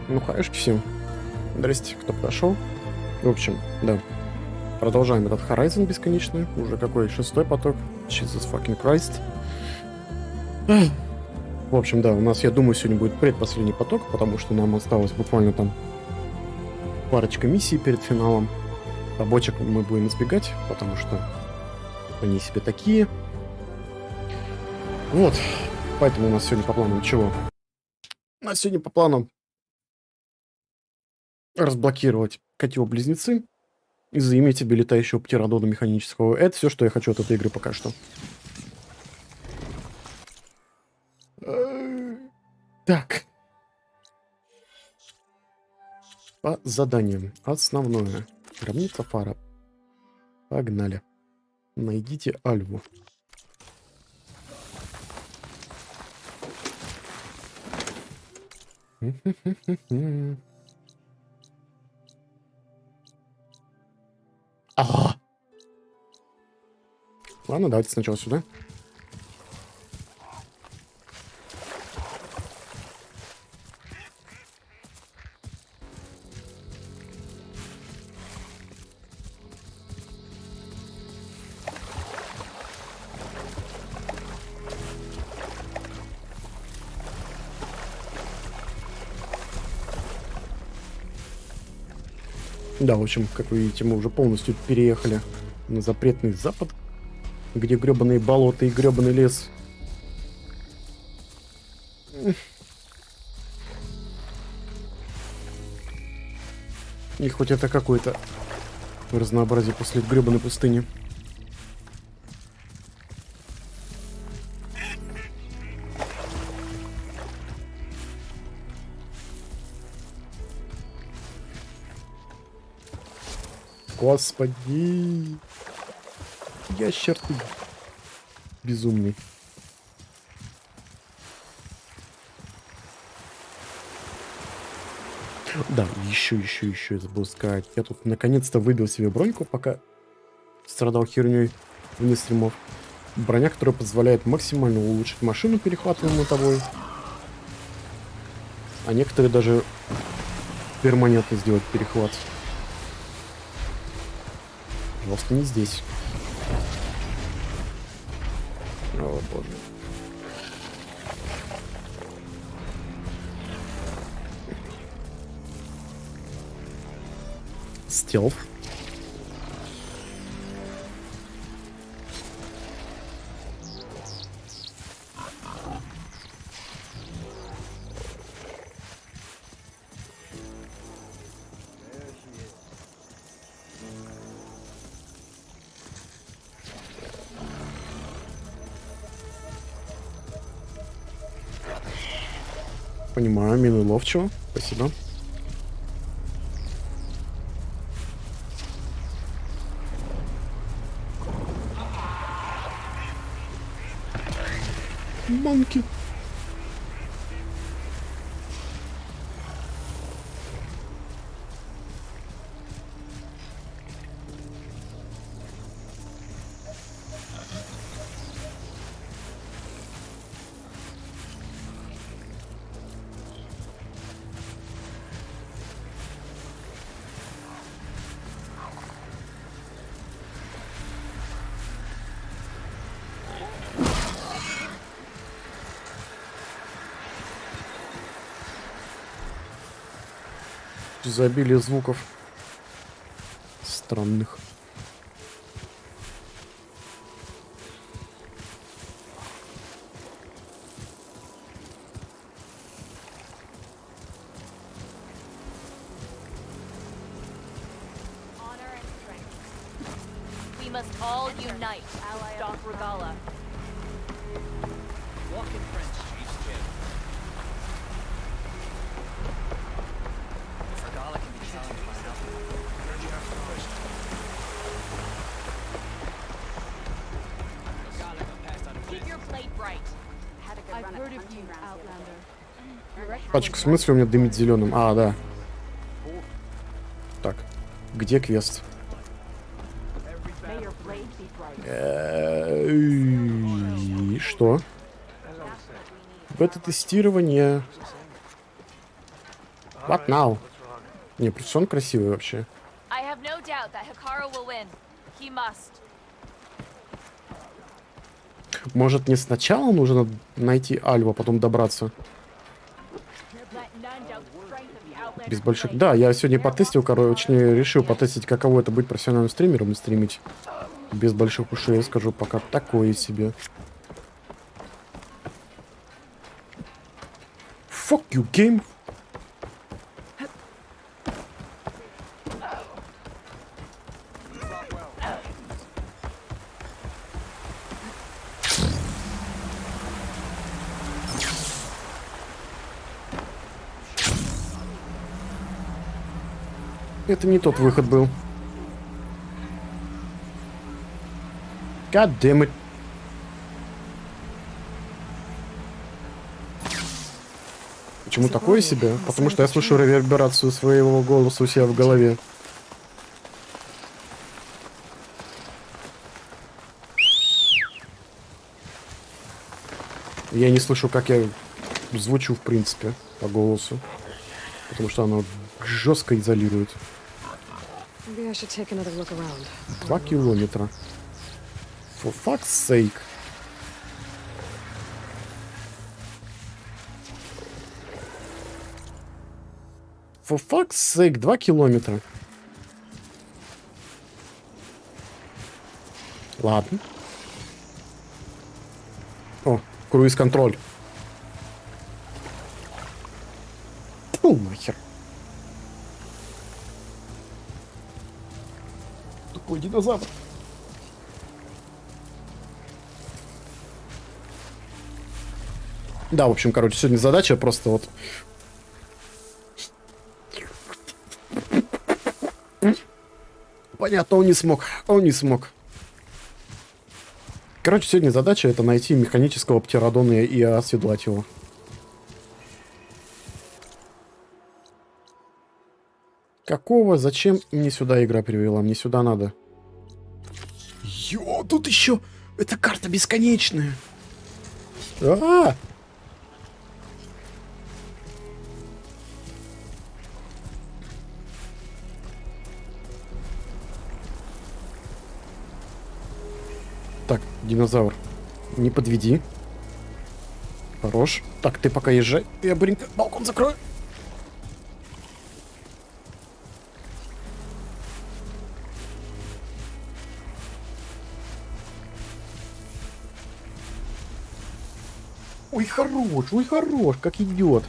Ну, хаешки всем. Здрасте, кто подошел. В общем, да. Продолжаем этот Horizon бесконечный. Уже какой? 6-й поток. Jesus fucking Christ. В общем, да, у нас, я думаю, сегодня будет предпоследний поток, потому что нам осталось буквально там парочка миссий перед финалом. Побочек мы будем избегать, потому что они себе такие. Вот. Поэтому у нас сегодня по плану чего? У нас сегодня по плану разблокировать котел Близнецы и заиметь себе летающего птеродона механического. Это все, что я хочу от этой игры пока что. Так. По заданиям. Основное. Гробница Фаро. Погнали. Найдите Альву. Ладно, давайте сначала сюда. Да, в общем, как вы видите, мы уже полностью переехали на запретный запад, где гребаные болота и гребаный лес. И хоть это какое-то разнообразие после гребаной пустыни. Господи! Ящер ты безумный. Да, еще я забыл сказать. Я тут наконец-то выбил себе броньку, пока страдал херней вне стримов. Броня, которая позволяет максимально улучшить машину, перехватываемую тобой. А некоторые даже перманентно сделать перехват. Просто не здесь. О, боже. Стелф. Понимаю, мины ловчего. Спасибо. Манки. Изобилие звуков странных. Пачка, в смысле у меня дымит зеленым? А, да. Так, где квест? И что? Бета-тестирование. What now? Не, просто он красивый вообще. Может, не сначала нужно найти Альву, а потом добраться? Без больших... Да, я сегодня потестил, короче, решил потестить, каково это быть профессиональным стримером и стримить без больших ушей. Я скажу, пока такое себе. Fuck you, game. Это не тот выход был. God damn it. Почему такое себе? Потому что я слышу реверберацию своего голоса у себя в голове. Я не слышу, как я звучу, в принципе, по голосу. Потому что оно жестко изолирует. 2 километра. For fuck's sake. For fuck's sake, 2 километра. Ладно. О, круиз-контроль. Фу, нахер. Тупой динозавр. Да, в общем, короче, сегодня задача просто вот... Понятно, он не смог. Он не смог. Короче, сегодня задача это найти механического птеродона и оседлать его. Какого? Зачем мне сюда игра привела? Мне сюда надо. Йо, тут еще... Эта карта бесконечная. А-а-а! Так, динозавр, не подведи. Хорош. Так, ты пока езжай. Я быстренько балкон закрою. Ой, хорош, как идет.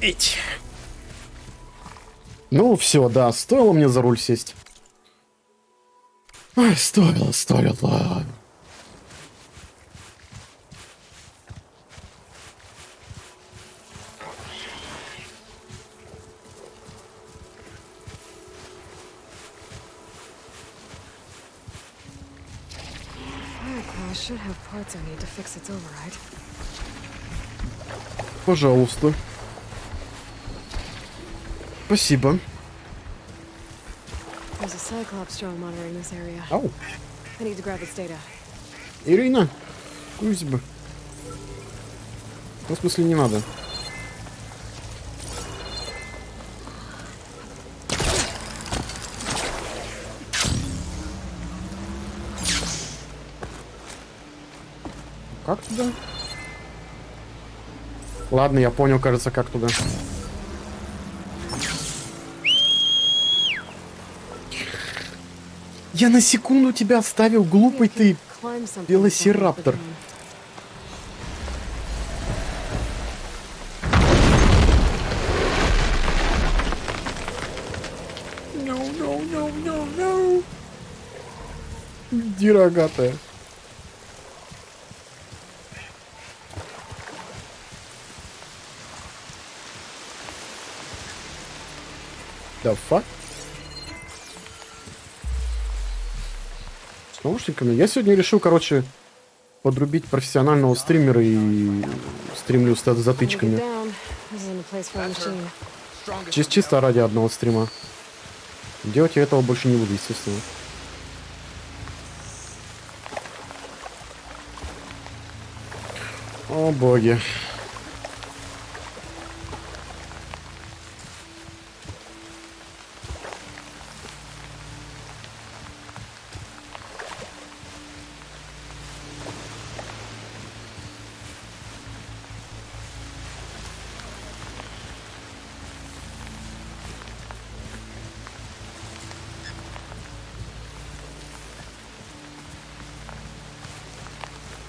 Эть. Ну, все, да, стоило мне за руль сесть. Ой, стоило. Пожалуйста. Спасибо. Ау. Ирина, кузьба. Ну, в смысле, не надо. Как туда? Ладно, я понял, кажется, как туда. Я на секунду тебя оставил, глупый ты, велосираптор. No. Иди, рогатая. Да, fuck? С наушниками. Я сегодня решил, короче, подрубить профессионального стримера и стримлю с затычками. Чисто ради одного стрима. Делать я этого больше не буду, естественно. О боги.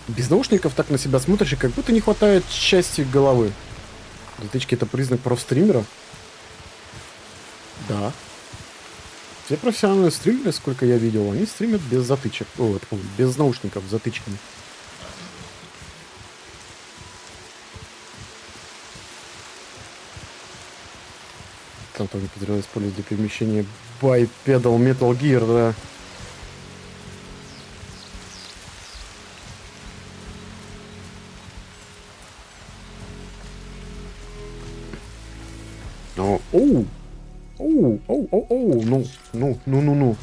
Без наушников так на себя смотришь, и как будто не хватает части головы. Затычки — это признак профстримера? Да. Все профессиональные стримеры, сколько я видел, они стримят без затычек. О, это, без наушников, с затычками. Там тоже подряд использовать для перемещения Bipedal Metal Gear, да. Оу! Оу! Оу! Оу! Оу! Ну! Ну! Ну! Ну! Ну!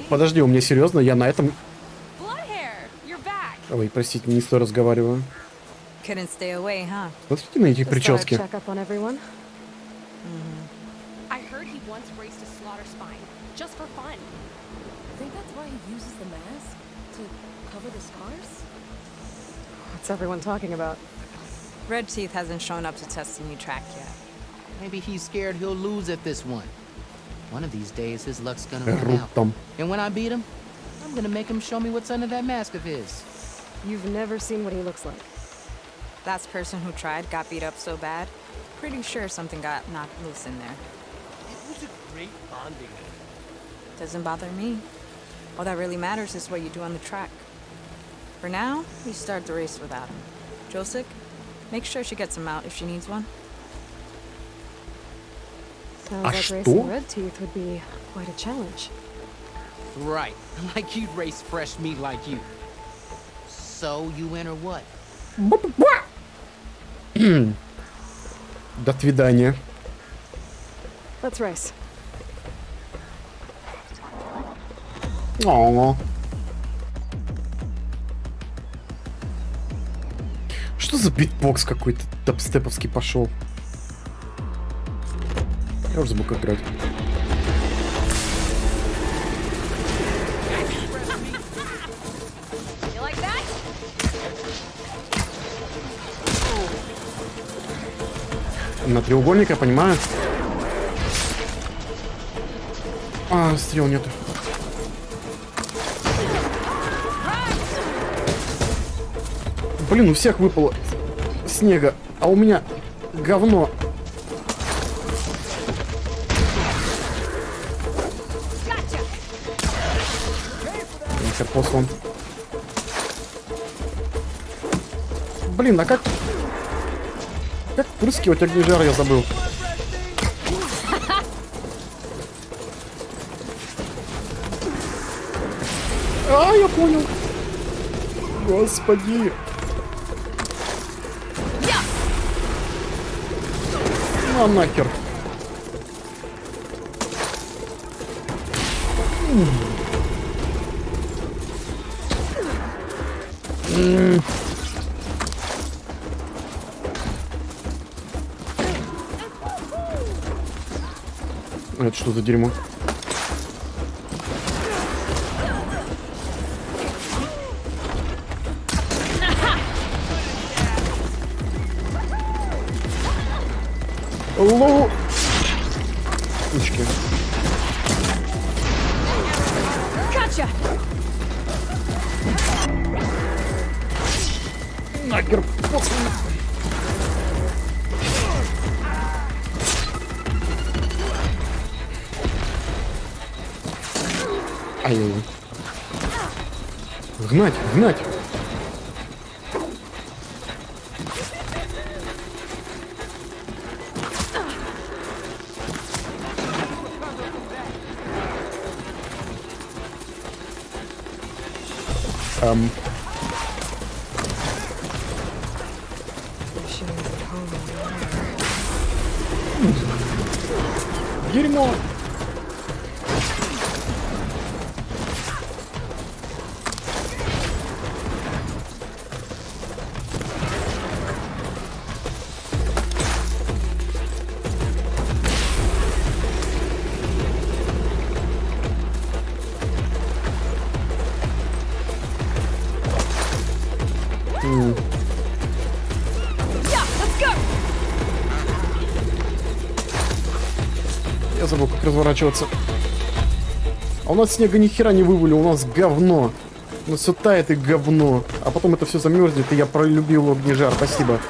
Подожди, у меня серьезно? Я на этом... Ой, простите, не с той разговариваю. Смотрите на эти прически. What's everyone talking about? Red Teeth hasn't shown up to test the new track yet. Maybe he's scared he'll lose at this one. One of these days, his luck's gonna run out. And when I beat him, I'm gonna make him show me what's under that mask of his. You've never seen what he looks like. That person who tried got beat up so bad. Pretty sure something got knocked loose in there. It was a great bonding. Doesn't bother me. All that really matters is what you do on the track. For now, we start the race without him. Josik, make sure she gets him out if she needs one. Sounds like racing Red Teeth would be quite a challenge. Right, like you'd race fresh meat like you. So, you in or what? До свидания. Let's race. О. Что за битбокс какой-то дабстеповский пошел? Я уже забыл, как играть. На треугольник, я понимаю. А, стрел нету. Блин, у всех выпало снега, а у меня говно. Нахер послан. Блин, а как впрыскивать огнежар, я забыл. А, я понял. Господи. А нахер. Это что за дерьмо? Лоу! Ички. Нахер, после. Ай-яй-яй. Гнать, гнать. Дерьмо. Я забыл, как разворачиваться. А у нас снега ни хера не вывалил, у нас говно. У нас все тает и говно. А потом это все замерзнет, и я пролюбил огнежар. Спасибо.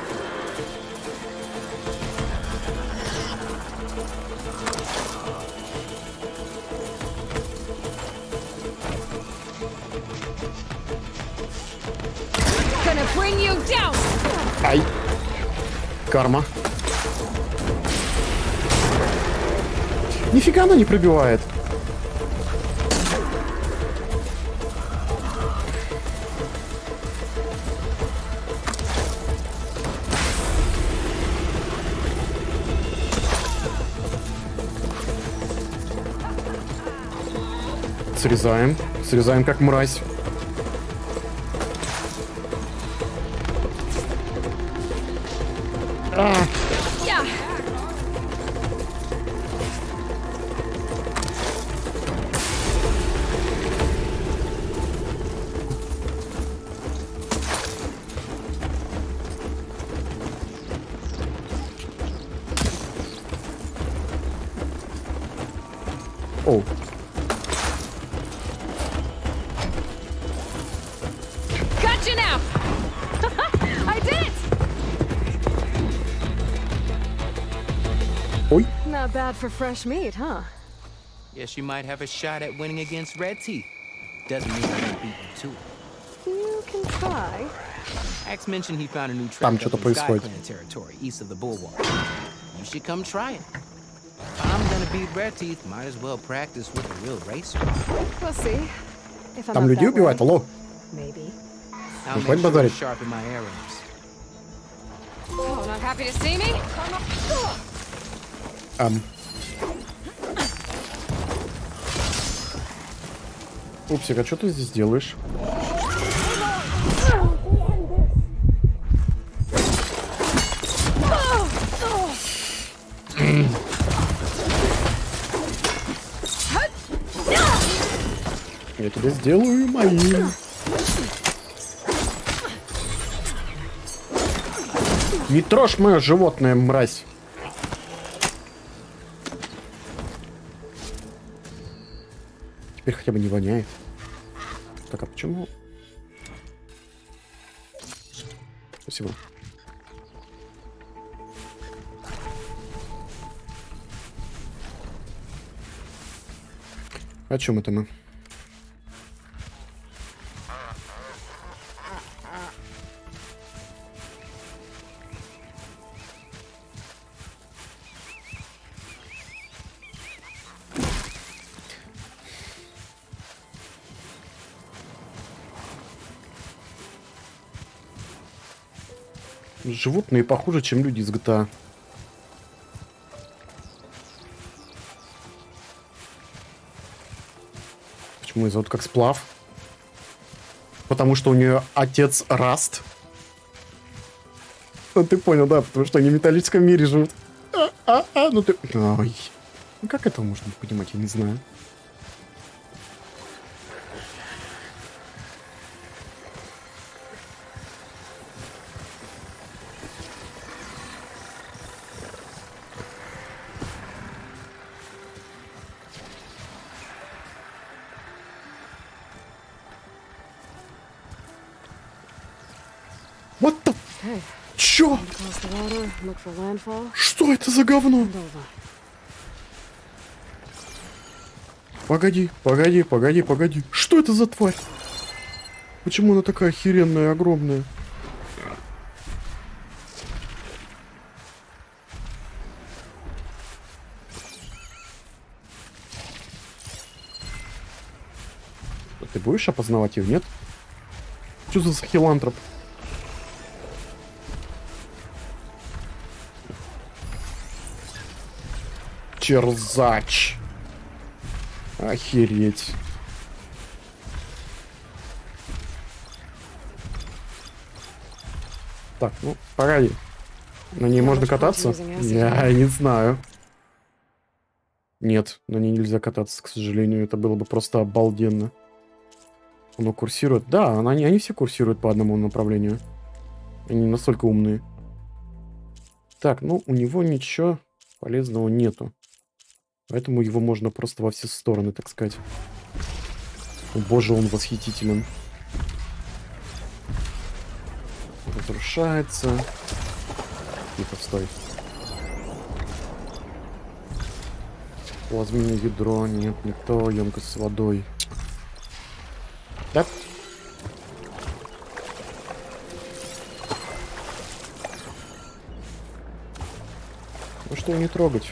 Ай. Карма. Нифига она не пробивает. Срезаем. Срезаем как мразь. Оу. Gotcha now! I did it! Ой. Not bad for fresh meat, huh? Guess you might have a shot at winning against Red Teeth. Doesn't mean I'm gonna beat you too. You can try. Ax mentioned he found a new track Там up что-то in происходит. Sky Clan territory, east of the Bulwark. You should come try it. If I'm gonna beat Red Teeth, might as well practice with a real racer. We'll see. If I'm Там up людей that убивают, way, алло. maybe. I'll Ну, make хватит sure to базарить. sharpen my arrows. Oh, not happy to see me? Упсик, а что ты здесь делаешь? Я тебя сделаю моим. Не трожь мое животное, мразь. Теперь хотя бы не воняет. Так, а почему? Спасибо. О чем это мы? Животные похуже, чем люди из GTA. Почему ее зовут как Сплав? Потому что у нее отец Раст. Ну ты понял, да, потому что они в металлическом мире живут. Ну ты... Ой. Ну как это можно понимать, я не знаю. What the... Hey, Чё? across the water, look for landfall. Что это за говно? And over. Погоди, погоди, погоди, погоди. Что это за тварь? Почему она такая охеренная, огромная? Ты будешь опознавать ее, нет? Что за сахилантроп? Черзач. Охереть. Так, ну, погоди. На ней можно кататься? Я не знаю. Нет, на ней нельзя кататься, к сожалению. Это было бы просто обалденно. Оно курсирует. Да, они все курсируют по одному направлению. Они настолько умные. Так, ну у него ничего полезного нету. Поэтому его можно просто во все стороны, так сказать. О боже, он восхитителен. Разрушается. Тихо, стой. Плазменное ядро. Нет, не то. Емкость с водой. Да? Ну что не трогать?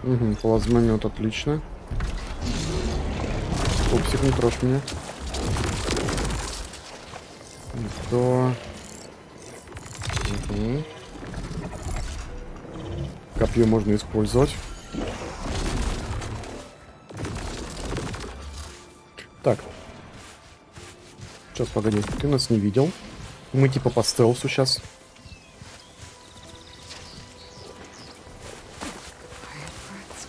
Угу, плазмомет, отлично. Пупсик, не трожь меня. Не то. Угу. Копье можно использовать. Так. Сейчас, погоди, ты нас не видел. Мы типа по стелсу сейчас.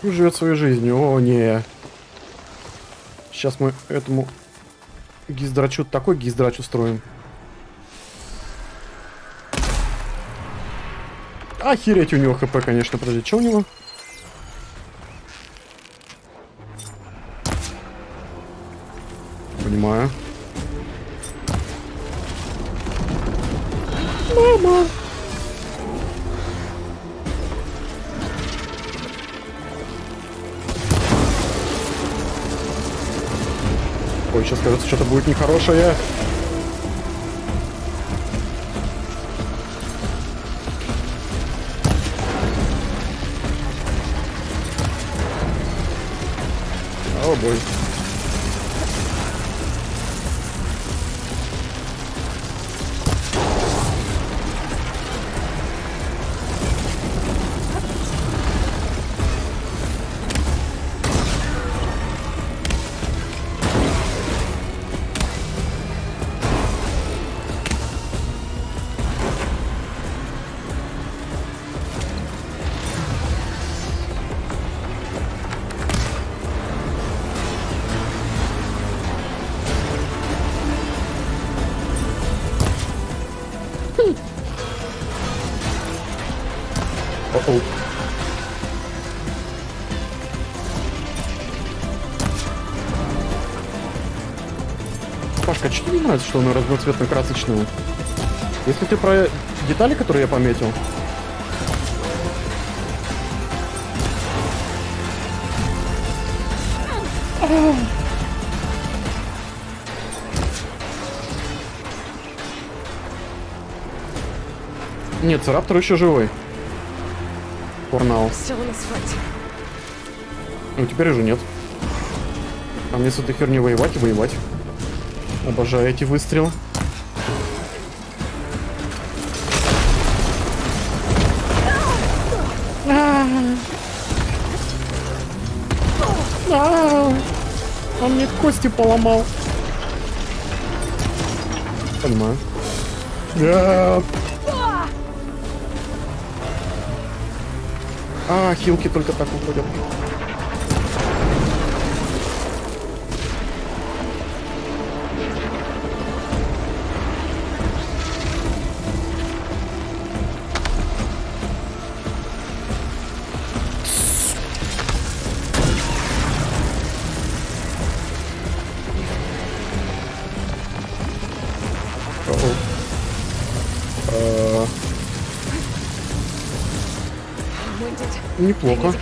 Живет своей жизнью. О, не. Сейчас мы этому гиздрачу такой гиздрач устроим. Охереть, у него хп, конечно. Подожди, что у него? Понимаю. Мама! Ой, сейчас, кажется, что-то будет нехорошее. О, бой. О-оу. Пашка, что тебе не нравится, что она разноцветно-красочная? Если ты про детали, которые я пометил... Нет, Раптор еще живой. Порнау. Ну, теперь уже нет. А мне с этой херней воевать и воевать. Обожаю эти выстрелы. Он мне кости поломал. Понимаю. Хилки только так уходят. Неплохо.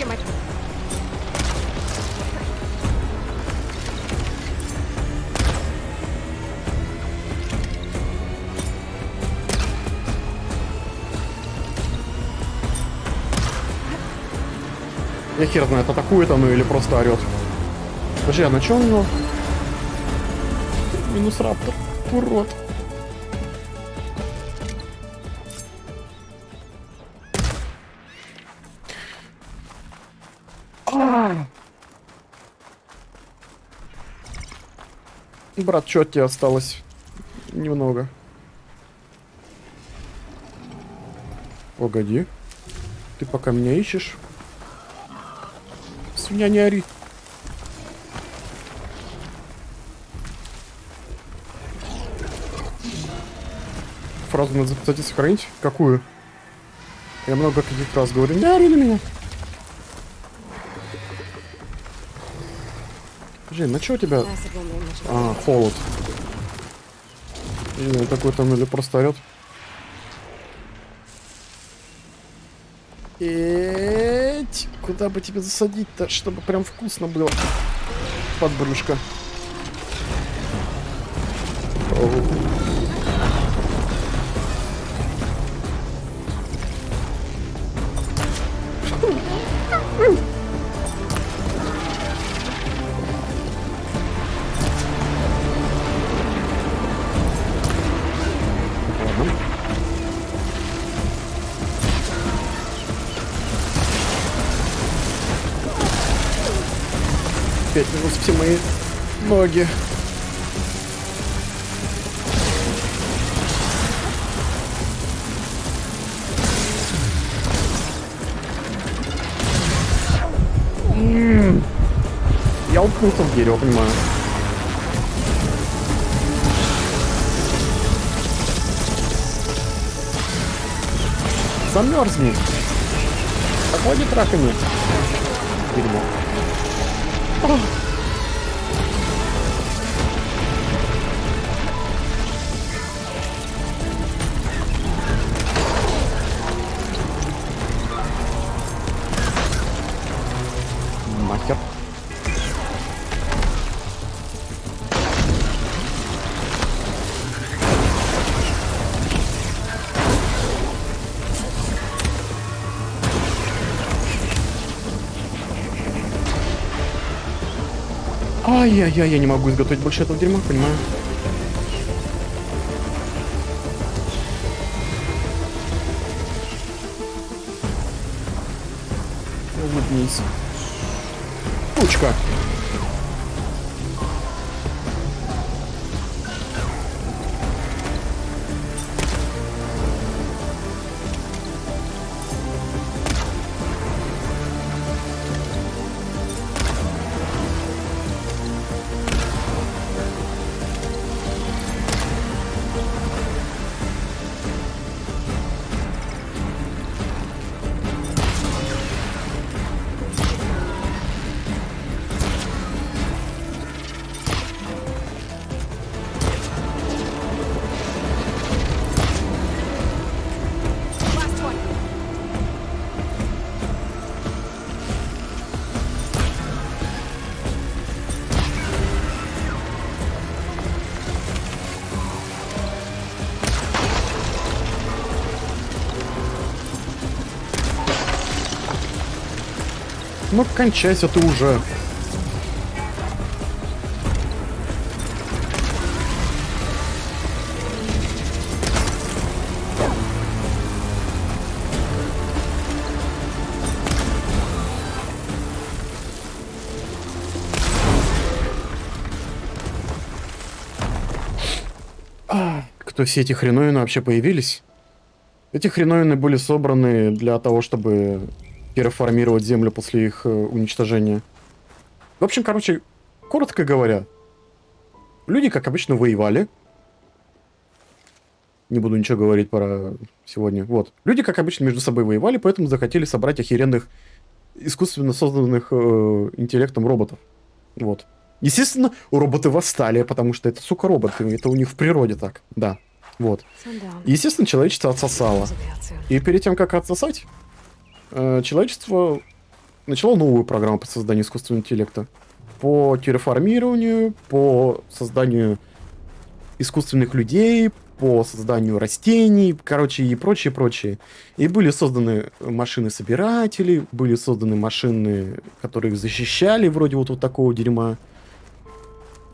Я хер знает, атакует оно или просто орет. Подожди, а на чем у него? Минус Раптор. Урод. Брат, что от тебя осталось? Немного. Погоди. Ты пока меня ищешь. свинья, не ори. Фразу надо записать и сохранить. Какую? Я много каких раз говорю. Не ори на меня. Жень, на что у тебя? А, холод. Или он такой там, или просто орет. Эть, куда бы тебе засадить-то, чтобы прям вкусно было? Под брюшко. Опять минус все мои ноги. Я уткнулся в дерево, понимаю. Замерзни. Охладит раками. Дерьмо. Нахер. Ай-яй-яй, я не могу изготовить больше этого дерьма, понимаю. Улыбнись. Ручка. Ну, кончайся ты уже. Кто все эти хреновины вообще появились? Эти хреновины были собраны для того, чтобы терраформировать Землю после их уничтожения. В общем, короче, коротко говоря, люди, как обычно, воевали. Не буду ничего говорить про сегодня. Вот. Люди, как обычно, между собой воевали, поэтому захотели собрать охеренных, искусственно созданных интеллектом роботов. Вот. Естественно, роботы восстали, потому что это, сука, роботы. Это у них в природе так. Да. Вот. Естественно, человечество отсосало. И перед тем, как отсосать, человечество начало новую программу по созданию искусственного интеллекта. По терраформированию, по созданию искусственных людей, по созданию растений, короче, и прочее, прочее. И были созданы машины-собиратели, были созданы машины, которые их защищали, вроде вот такого дерьма.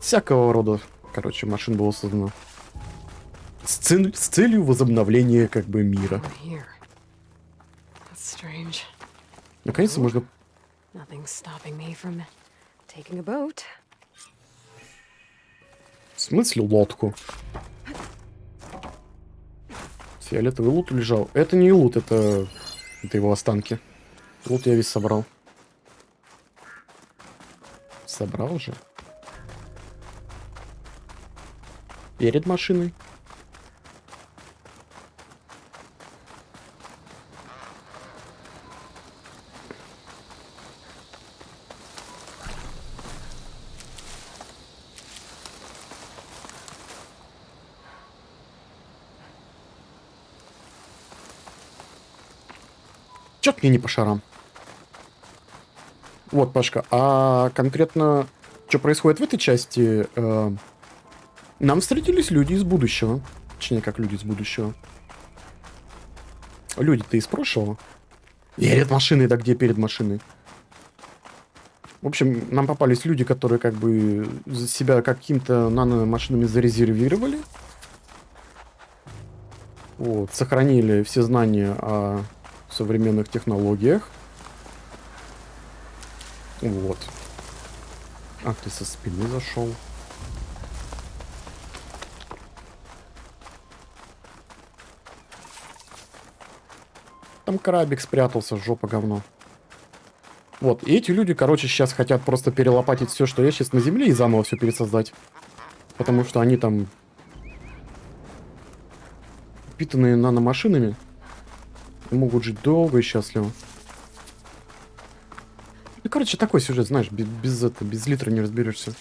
Всякого рода, короче, машин было создано. С целью возобновления, как бы, мира. Наконец-то можно... В смысле лодку? Фиолетовый лут лежал. Это не лут, это его останки. Лут я весь собрал. Собрал же. Перед машиной. Чё-то мне не по шарам. Вот, Пашка, а конкретно, что происходит в этой части? Нам встретились люди из будущего. Точнее, как люди из будущего. Люди-то из прошлого. Перед машиной, да где перед машиной? В общем, нам попались люди, которые как бы себя каким-то наномашинами зарезервировали. Вот, сохранили все знания о современных технологиях. Вот. А, ты со спины зашел. Там крабик спрятался, жопа говно. Вот, и эти люди, короче, сейчас хотят просто перелопатить все, что есть сейчас на земле, и заново все пересоздать. Потому что они там питанные наномашинами могут жить долго и счастливо. Ну, короче, такой сюжет, знаешь, без литра не разберешься.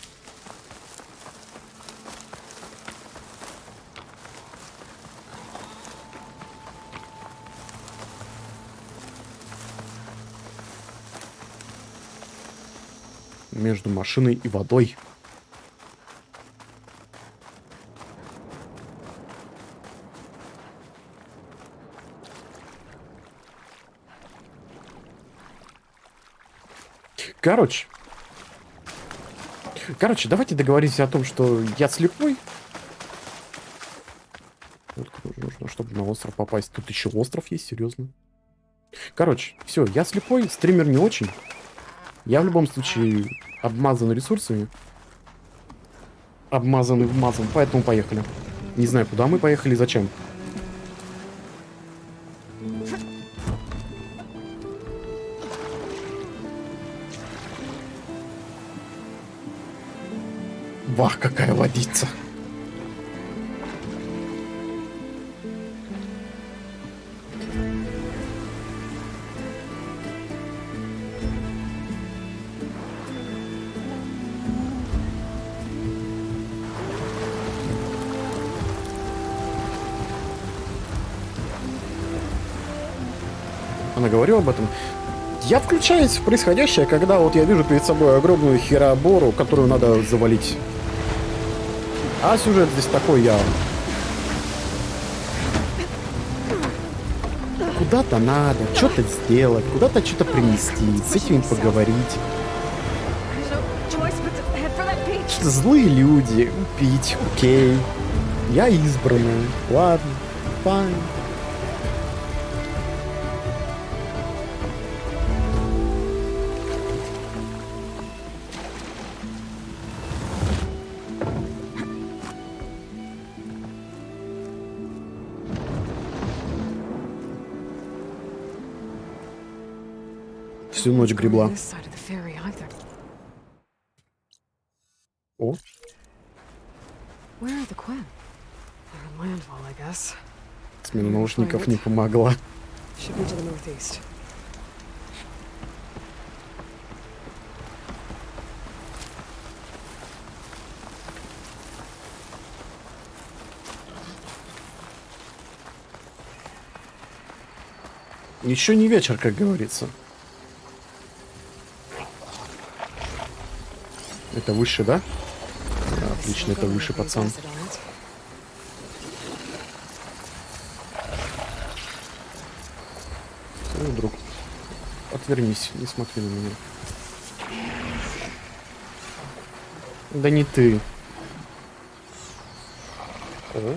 Между машиной и водой. Короче, давайте договоримся о том, что я слепой. Вот, нужно, чтобы на остров попасть. Тут еще остров есть, серьезно. Короче, все, я слепой, стример не очень. Я в любом случае обмазан ресурсами. Обмазан и вмазан, поэтому поехали. Не знаю, куда мы поехали, зачем. Вах, какая водица. Она говорила об этом. Я включаюсь в происходящее, когда вот я вижу перед собой огромную херобору, которую надо завалить. А сюжет здесь такой я. Куда-то надо что-то сделать, куда-то что-то принести, с этими поговорить. Что-то злые люди, убить, окей. Я избранная, ладно, файн. Всю ночь гребла. О. Смена наушников не помогла. Еще не вечер, как говорится. Это выше, да? Да, отлично, это выше, пацан. Ой, друг, отвернись, не смотри на меня. Да не ты. О.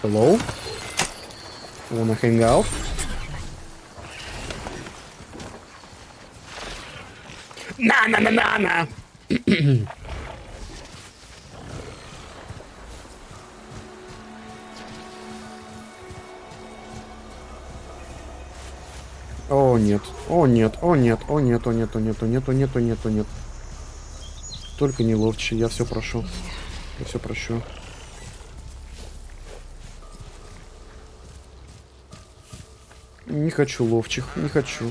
Hello? Wanna hang out? На-на-на-на-на! О, нет. О, нет. О, нет. О, нет. О, нет. О, нет. О, нет. О, нет. О, нет. О, нет. Только не ловчий. Я все прошу. Я все прощу. Не хочу ловчих. Не хочу.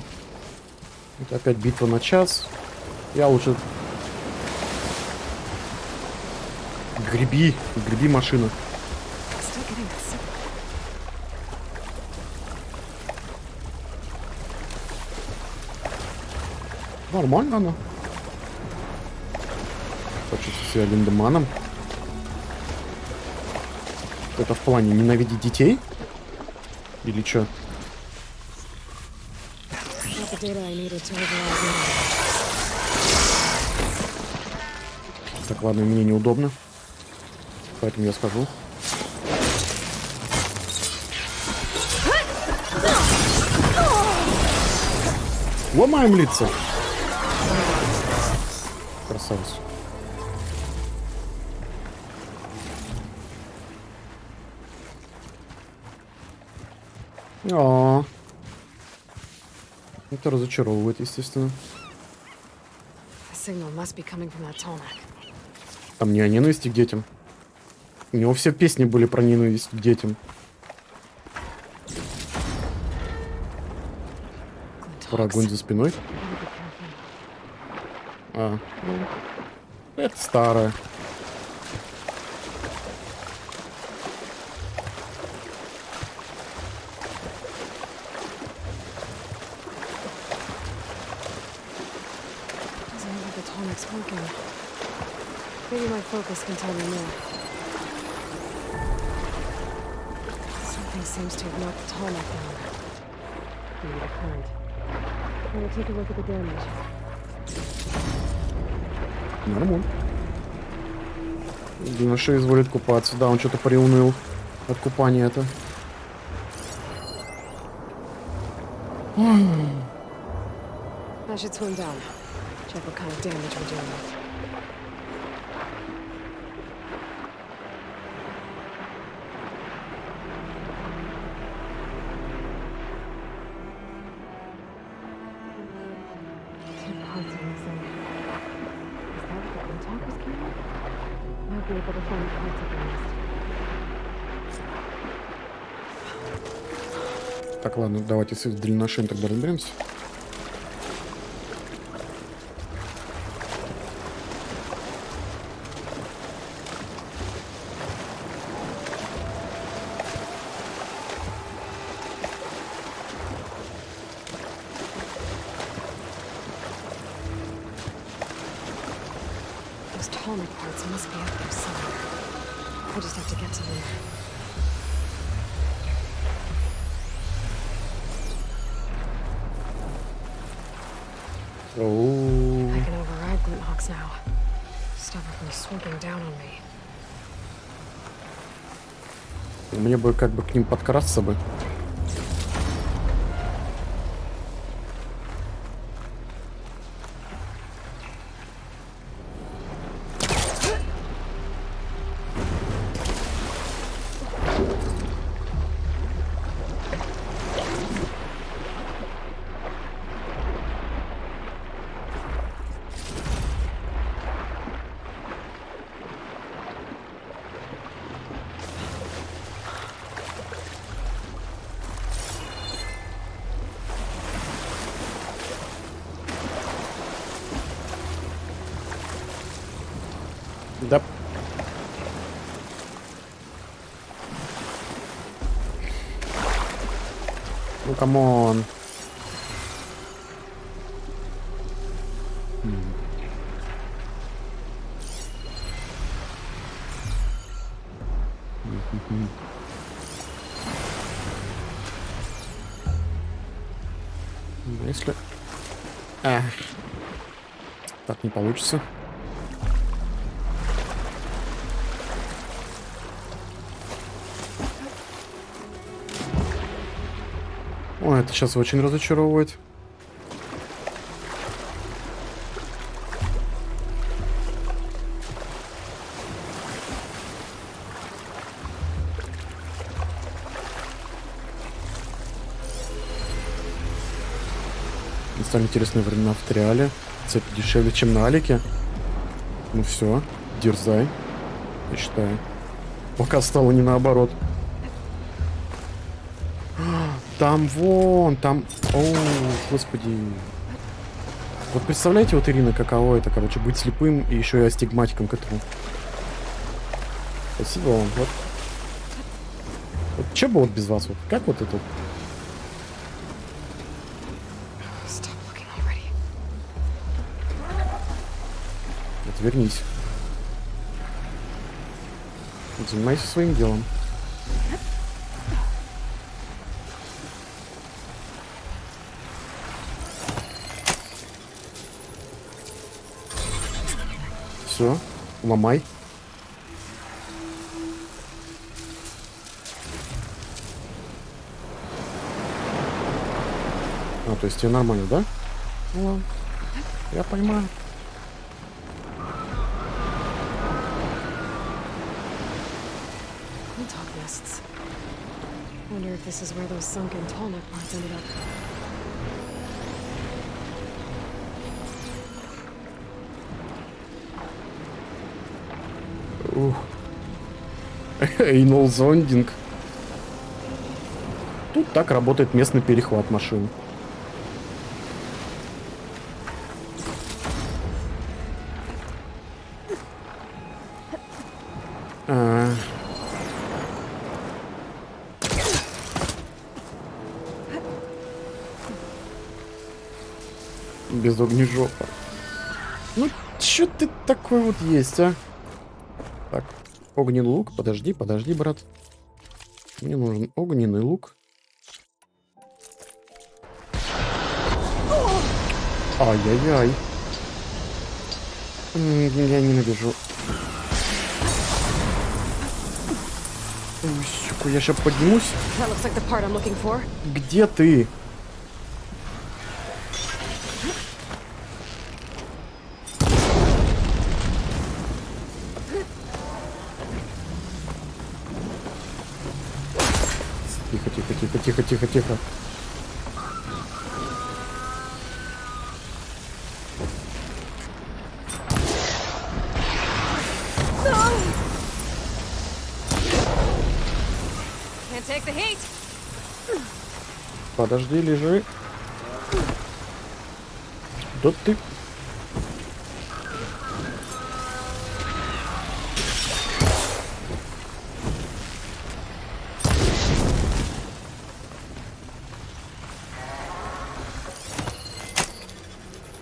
Это опять битва на час. Я лучше... Греби. Греби машину. Нормально она. Почувствую себя Линдеманом. Это в плане ненавидеть детей? Или чё? Так, ладно, мне неудобно. Поэтому я скажу. Ломаем лица. Красавец. О, это разочаровывает, естественно. Там не о ненависти к детям. У него все песни были про ненависть к детям. Про огонь за спиной. А, ну, это старое. Maybe my focus can tell me more. Something seems to have knocked the tarmac down. Maybe the current. I'm gonna take a look at the damage. Нормально. Юноша изволит купаться. Да, он что-то приуныл от купания это. I should swim down. Check what kind of damage we're dealing with. Так, ладно, давайте с длинношеем тогда разберемся. Those tarmac parts must be up there somewhere. I just have to get to them. Оу. I can override Glinthawks now. Stop her from swooping down on me. Мне бы как бы к ним подкрасться бы. Да. Ну, камон. Если... Так не получится. Ой, это сейчас очень разочаровывает. настали интересные времена в Триале. Цепи дешевле, чем на Алике. Ну все, дерзай, я считаю. Пока стало не наоборот. Там вон, там... О, господи. Вот представляете, вот, Ирина, каково это, короче, быть слепым и еще и астигматиком к этому. Спасибо вам. Вот что бы вот без вас? Вот как вот это? Отвернись. Занимайся своим делом. Все, ломай. А, то есть тебе нормально, да? Ну ладно. Я понимаю. Wonder if this is where those sunken tall neck parts ended up. Ух. Эйнол зондинг. Тут так работает местный перехват машин. Без огнежопа. Ну, чё ты такой вот есть, а? Так, огненный лук. Подожди, брат. Мне нужен огненный лук. Ай-яй-яй. Я ненавижу. Ой, сука, я сейчас поднимусь. Где ты? Тихо. Подожди, лежи. Да ты...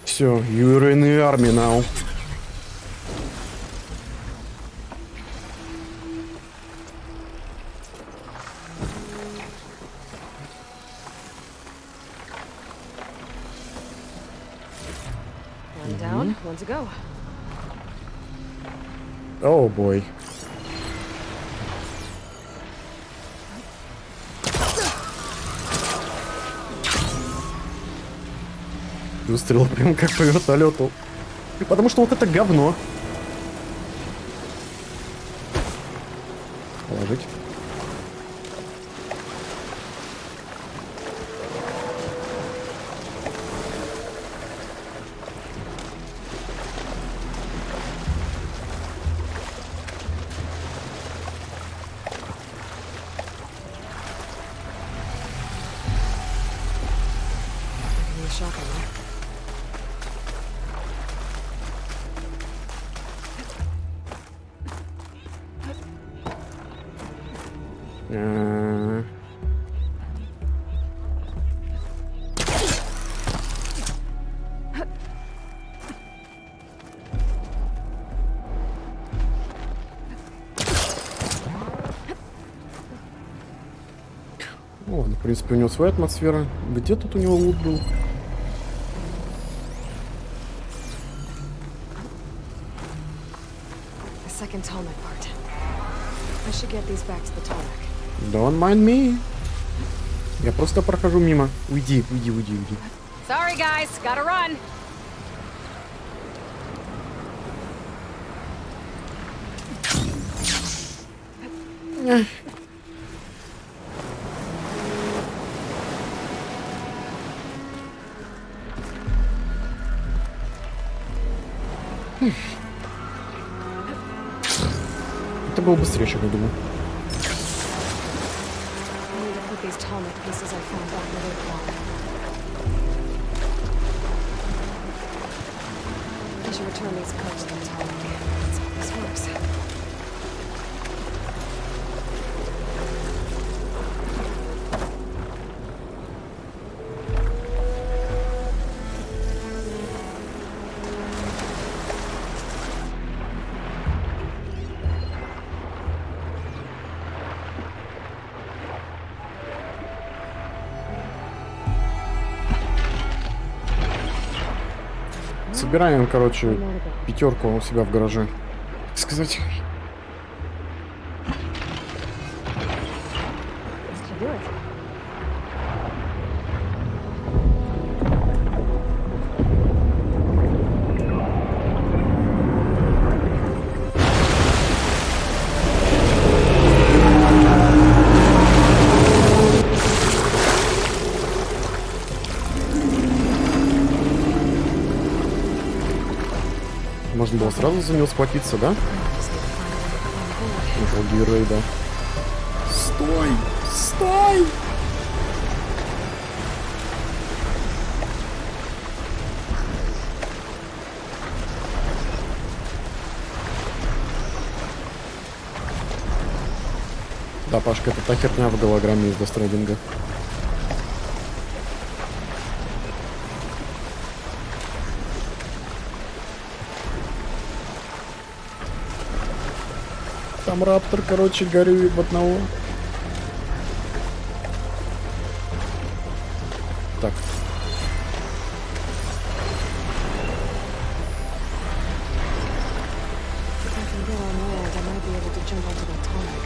Все, you're in the army now. One down, one to go. Oh boy. Выстрел прям как по вертолету. Потому что вот это говно. Положить. О, в принципе, у него своя атмосфера. Где тут у него лут был? Don't mind me. Я просто прохожу мимо. Уйди. Sorry, guys, gotta run. Это было быстрее, чем я думал. I need to put these tonic pieces I found back where they belong. I should return these cups to the tonic. Let's hope this works. Собираем, короче, пятерку у себя в гараже. Так сказать. Should do it. Можно было сразу за него схватиться, да? Йееей, да. Стой! Стой! Да, Пашка, это та херня в голограмме из Дестрейдинга. Там раптор, короче, горюет в одного. Так. If I can go on land, I might be able to jump onto the tonic.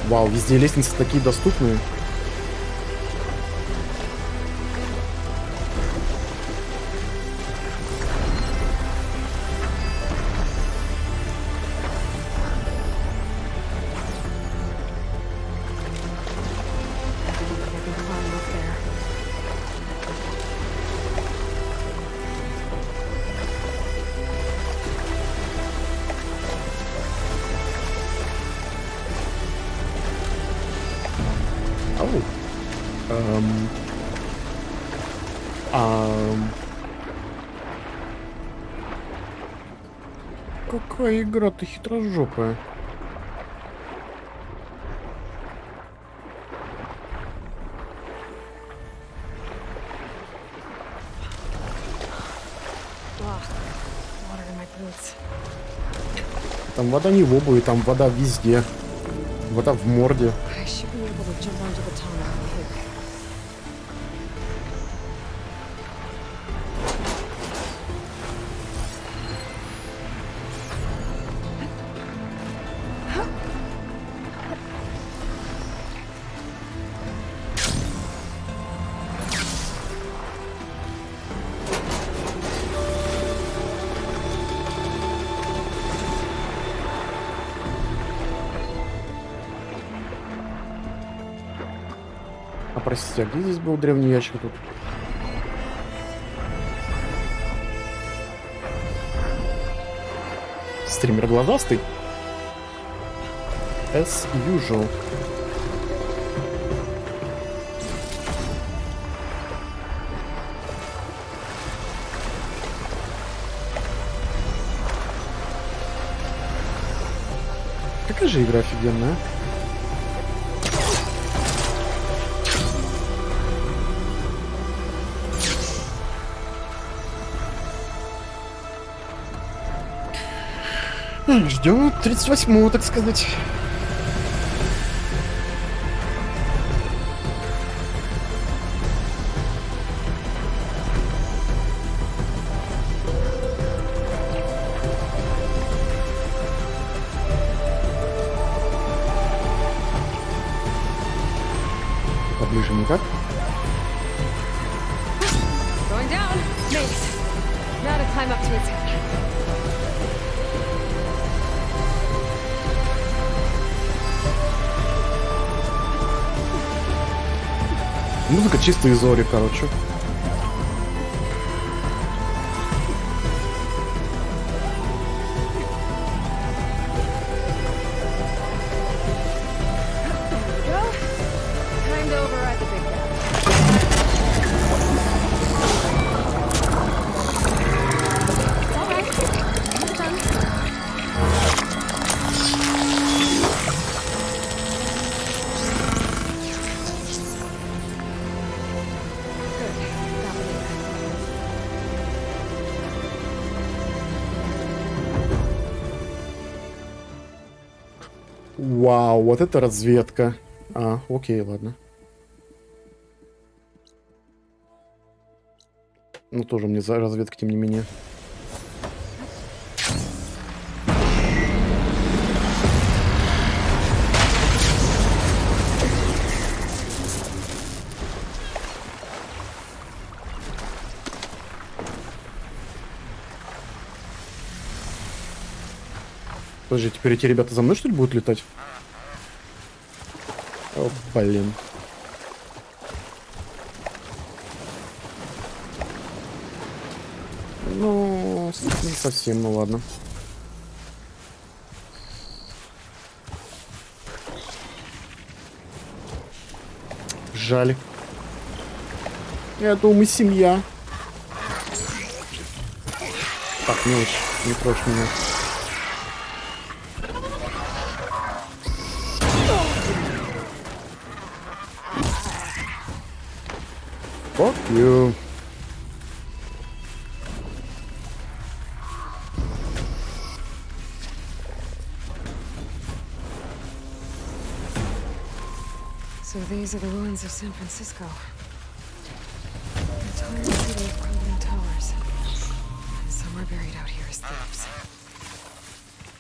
Вау, везде лестницы такие доступные. I can climb up there. Ау. Какая игра-то хитрожопая. Ugh, water in my boots. Там вода не в обуви, там вода везде. Вода в морде. I should be able to jump onto the tonic from here. А простите, а где здесь был древний ящик тут? Стример глазастый? As usual. Какая же игра офигенная, а? Ждем 38-го, так сказать. Поближе никак. Going down. Nice. Now to climb up to its head. Музыка чисто из Ори, короче. Вау, вот это разведка. А, окей, ладно. Ну, тоже мне за разведка, тем не менее. Подожди, теперь эти ребята за мной, что ли, будут летать? О, блин. Ну, не совсем, ну ладно. Жаль. Я думал, мы семья. Так, мелочь, не прочь меня. Fuck you. So these are the ruins of San Francisco. The entire city of crumbling towers. And somewhere buried out here is thieves.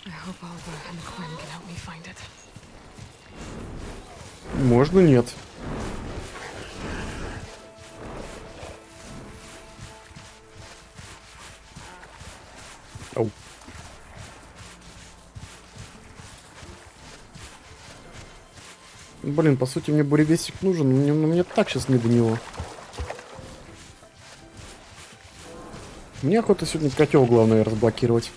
I hope Alba and Quinn can help me find it. Можно нет. Ау. Блин, по сути, мне буревестник нужен, но мне так сейчас не до него. Мне охота сегодня котел, главное, разблокировать.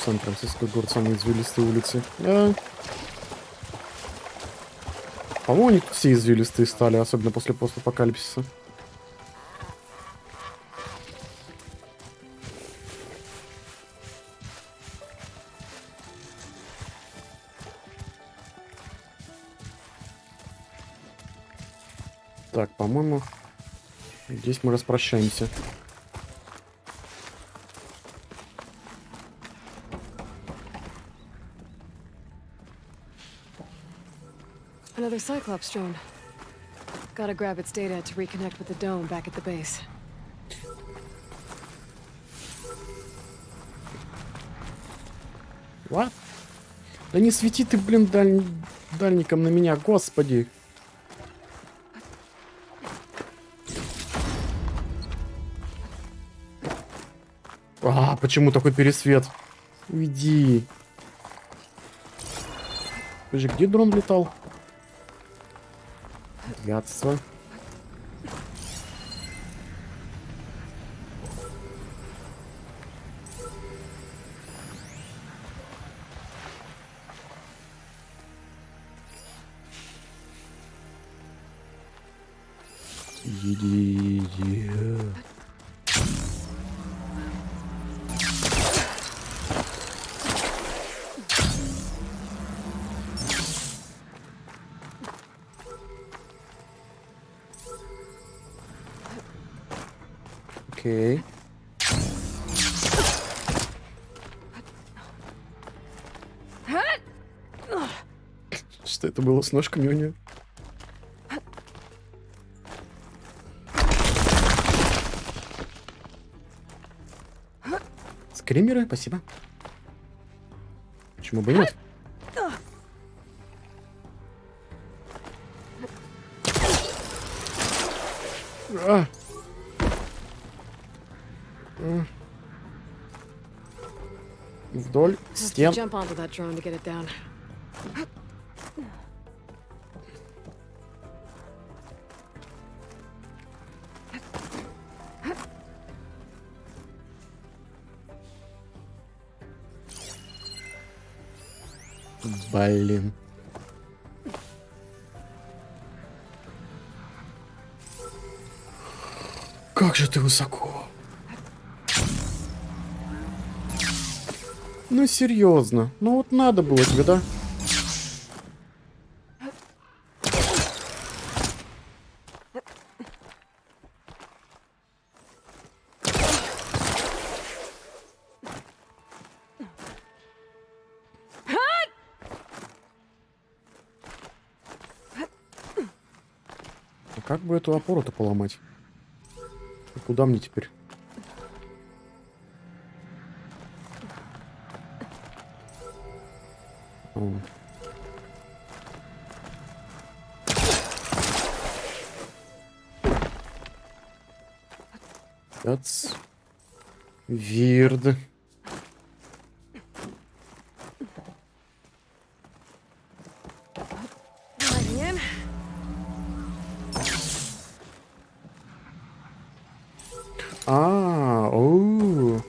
Сан-Франциско, город, самые извилистые улицы. По-моему, они тут все извилистые стали, особенно после постапокалипсиса. Так, по-моему, здесь мы распрощаемся. Another Cyclops drone. Gotta grab its data to reconnect with the dome back at the base. What? Да не свети ты, блин, дальником на меня, господи. А, почему такой пересвет? Уйди. Подожди, где дрон летал? Гадство. Иди. Окей. Что это было с ножками у нее? Скримеры, спасибо. Почему бы нет? А. Вдоль стен. Jump onto that drone to get it down. Блин. Как же ты высоко. Ну серьезно, ну вот надо было тебе, да? А как бы эту опору-то поломать? И куда мне теперь? О. That's weird. Diving in. Оу.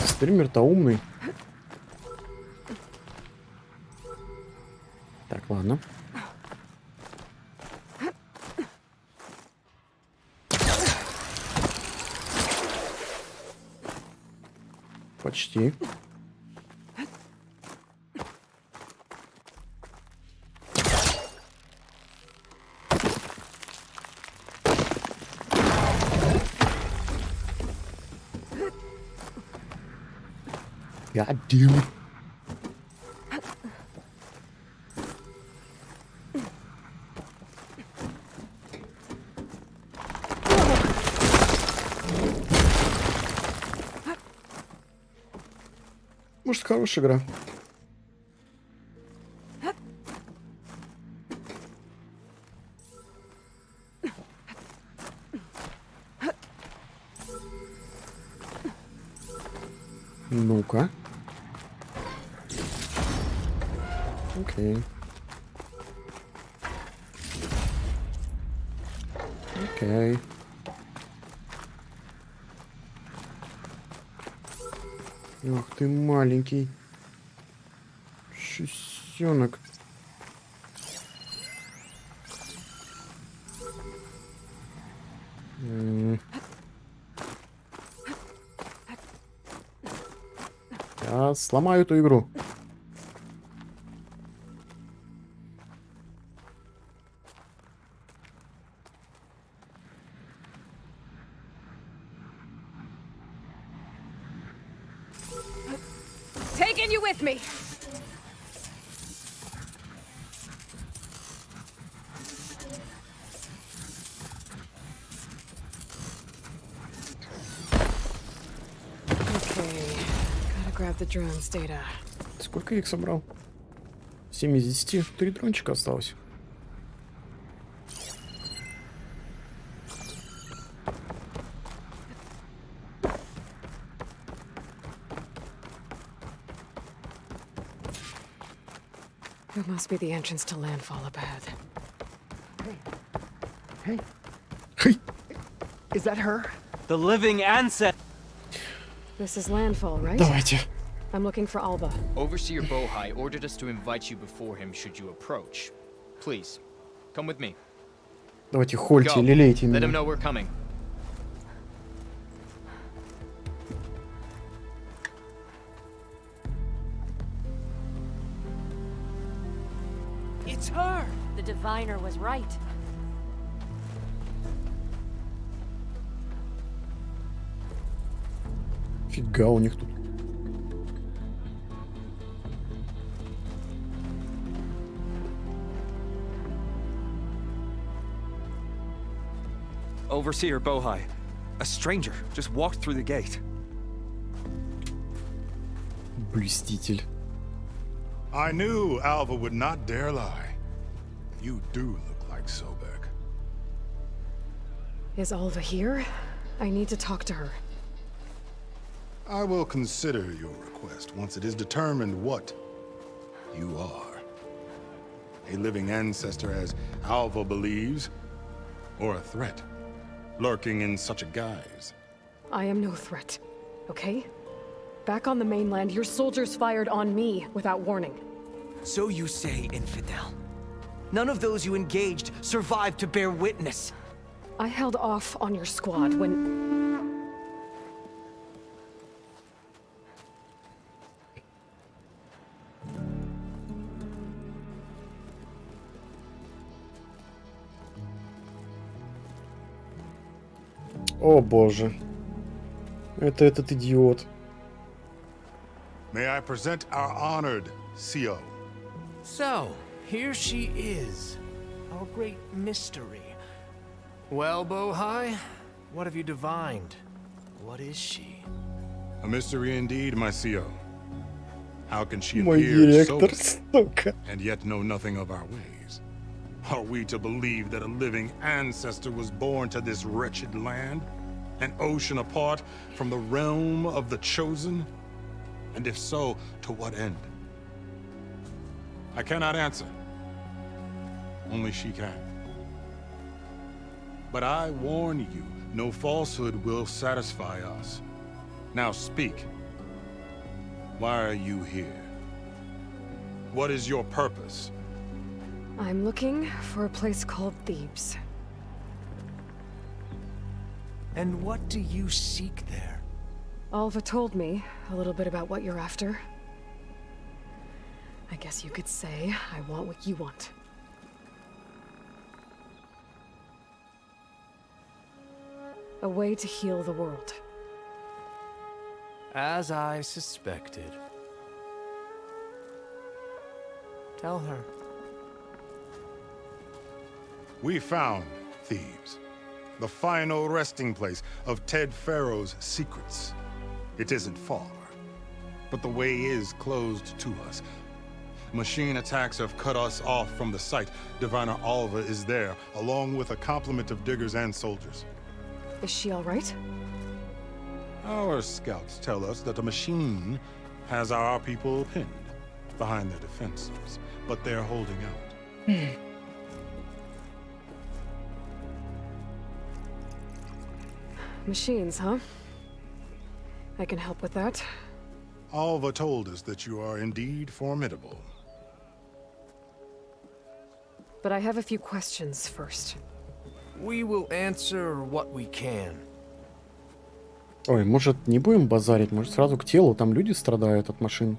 Стример-то умный. Так, ладно. Почти. God damn it. Может, хорошая игра. Ну-ка. Окей. Окей. Ах ты маленький. Шестенок. Я сломаю эту игру. Taking you with me. Okay, gotta grab the drone's data. Сколько я их собрал? 7 из 10. 3 дрончика осталось. It must be the entrance to landfall up ahead. Hey, Хей! is that her? The living ancestor. This is landfall, right? Давайте. I'm looking for Alba. Overseer Bohai ordered us to invite you before him should you approach. Please, come with me. Давайте хольте, Go. лелейте Let him меня. know we're coming. It's her. The diviner was right. Фига у них тут. Overseer Bohai. A stranger just walked through the gate. Блюститель. I knew Alva would not dare lie. You do look like Sobek. Is Alva here? I need to talk to her. I will consider your request once it is determined what you are. A living ancestor, as Alva believes, or a threat, lurking in such a guise. I am no threat, okay? Back on the mainland, your soldiers fired on me without warning. So you say, infidel. None of those you engaged survived to bear witness. I held off on your squad when... О боже. Это этот идиот. May I present our honored CO? So, here she is, our great mystery. Well, Bohai, what have you divined? What is she? A mystery indeed, my CO. How can she Мой appear so директор, сука. and yet know nothing of our ways? Are we to believe that a living ancestor was born to this wretched land? An ocean apart from the realm of the chosen? And if so, to what end? I cannot answer. Only she can. But I warn you, no falsehood will satisfy us. Now speak. Why are you here? What is your purpose? I'm looking for a place called Thebes. And what do you seek there? Alva told me a little bit about what you're after. I guess you could say I want what you want. A way to heal the world. As I suspected. Tell her. We found Thebes, the final resting place of Ted Faro's secrets. It isn't far, but the way is closed to us. Machine attacks have cut us off from the site. Diviner Alva is there, along with a complement of diggers and soldiers. Is she all right? Our scouts tell us that a machine has our people pinned behind their defenses, but they're holding out. Machines, huh? I can help with that. Alva told us that you are indeed formidable. But I have a few questions first. We will answer what we can. Ой, может не будем базарить, может сразу к телу, там люди страдают от машин.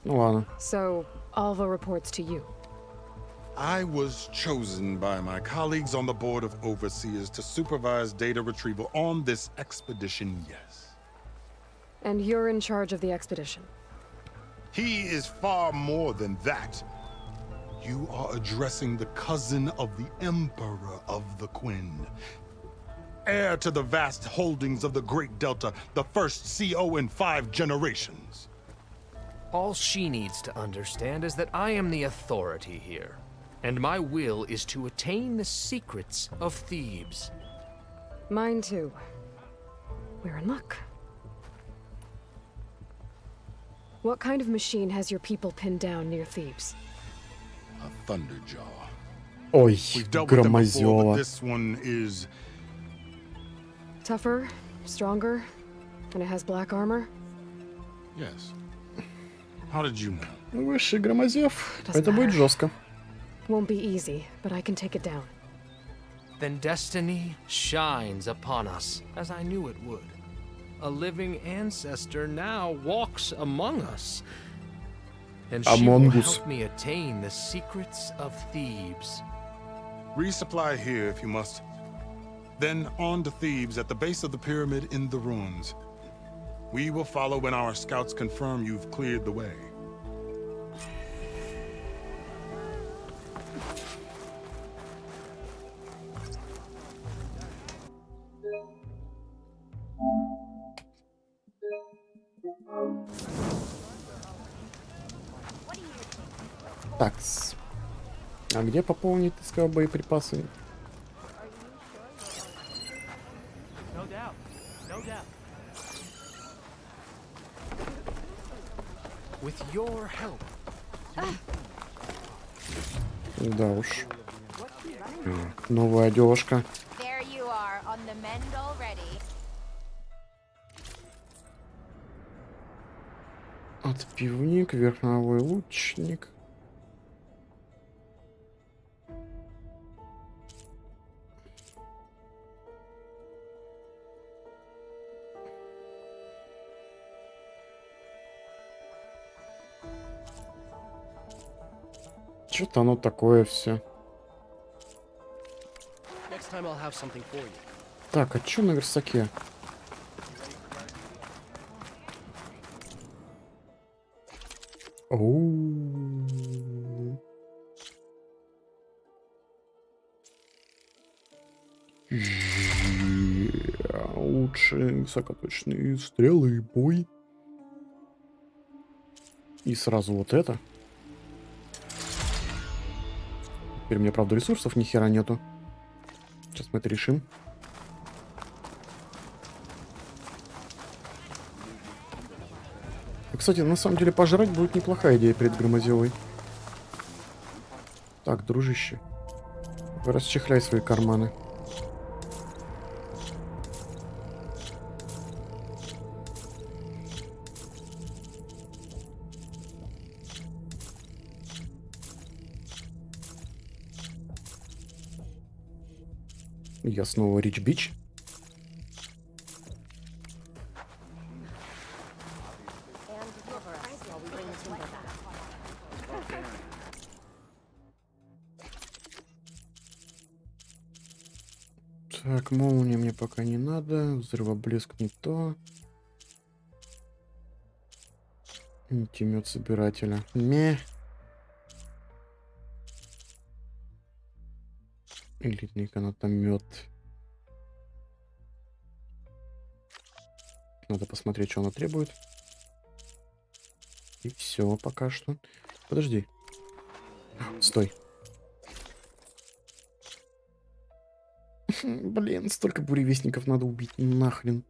Ну ладно. So, Alva reports to you. I was chosen by my colleagues on the Board of Overseers to supervise data retrieval on this expedition, yes. And you're in charge of the expedition. He is far more than that. You are addressing the cousin of the Emperor of the Quinn. Heir to the vast holdings of the Great Delta, the first CO in 5 generations. All she needs to understand is that I am the authority here, and my will is to attain the secrets of Thebes. Mine too. We're in luck. What kind of machine has your people pinned down near Thebes? A Thunderjaw. Ой, We've dealt with them before, but громозёла. this one is... Tougher, stronger, and it has black armor? Yes. How did you know? Высший громозёв. Doesn't Это будет matter. жестко. Won't be easy, but I can take it down. Then destiny shines upon us, as I knew it would. A living ancestor now walks among us. And she will Among us. help me attain the secrets of Thebes. Resupply here if you must. Then on to Thebes at the base of the pyramid in the ruins. We will follow when our scouts confirm you've cleared the way. Такс. А где пополнить, ты сказал, боеприпасы? No doubt. No doubt. With your help. Да уж. Так, новая одежка. There you are, on the mend already. Отпивник, верховой лучник. Что-то оно такое все. time I'll have something for you. Так, а чё на верстаке? Оу. Лучшие высокоточные стрелы и бой. И сразу вот это. Теперь у меня, правда, ресурсов ни хера нету. Сейчас мы это решим. Кстати, на самом деле пожрать будет неплохая идея перед громозевой. Так, дружище, расчехляй свои карманы. Я снова Рич Бич. Так, молния мне пока не надо. Взрывоблеск не то. Нитемет собирателя. Ме. Элитный канатомет. Надо посмотреть, что она требует. И все пока что. Подожди. Стой. Блин, столько буревестников надо убить. Нахрен.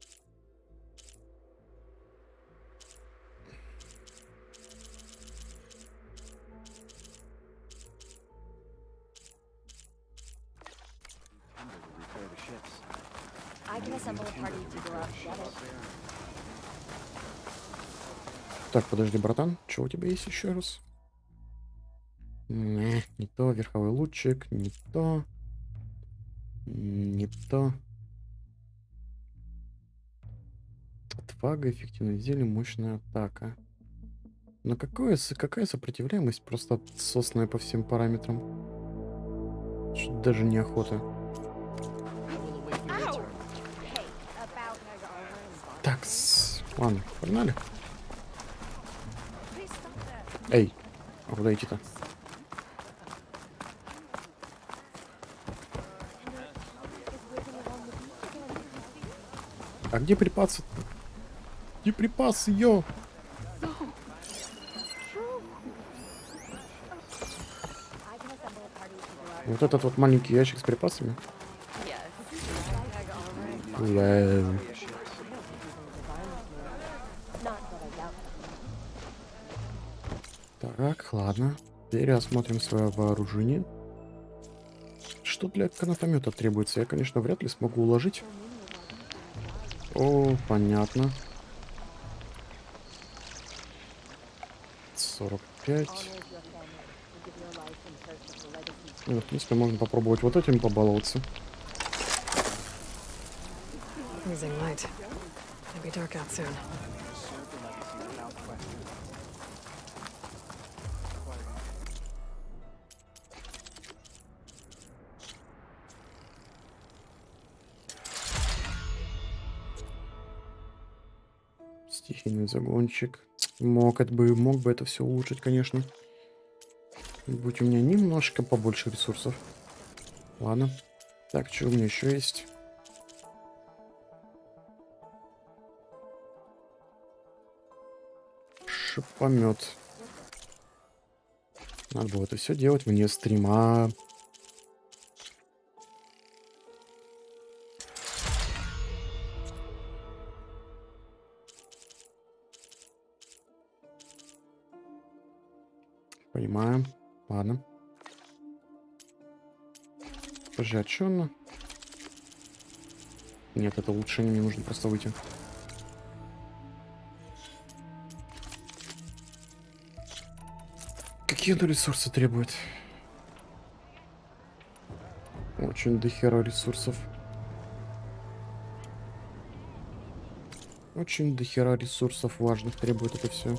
Так, подожди, братан. Что у тебя есть еще раз? Не то. Верховой лучик. Не то. Не то. Отвага, эффективное зелье, мощная атака. Но какая сопротивляемость? Просто отсосная по всем параметрам. Что даже неохота. Так, ладно, погнали. Эй, а куда идти-то? А где припасы? Где припасы, ё? Вот этот вот маленький ящик с припасами. Так, ладно. Теперь осмотрим свое вооружение. Что для канатомета требуется? Я, конечно, вряд ли смогу уложить. О, понятно. 45. Ну, в принципе, можно попробовать вот этим побаловаться. Стихийный загончик. Мог бы это все улучшить, конечно. Будь у меня немножко побольше ресурсов. Ладно. Так, что у меня еще есть? Шипомет. Надо было это все делать вне стрима. Понимаем. Ладно. Подожди, а чё она? Нет, это улучшение, мне нужно просто выйти. Какие он ресурсы требует? Очень дохера ресурсов. Очень дохера ресурсов важных требует это все.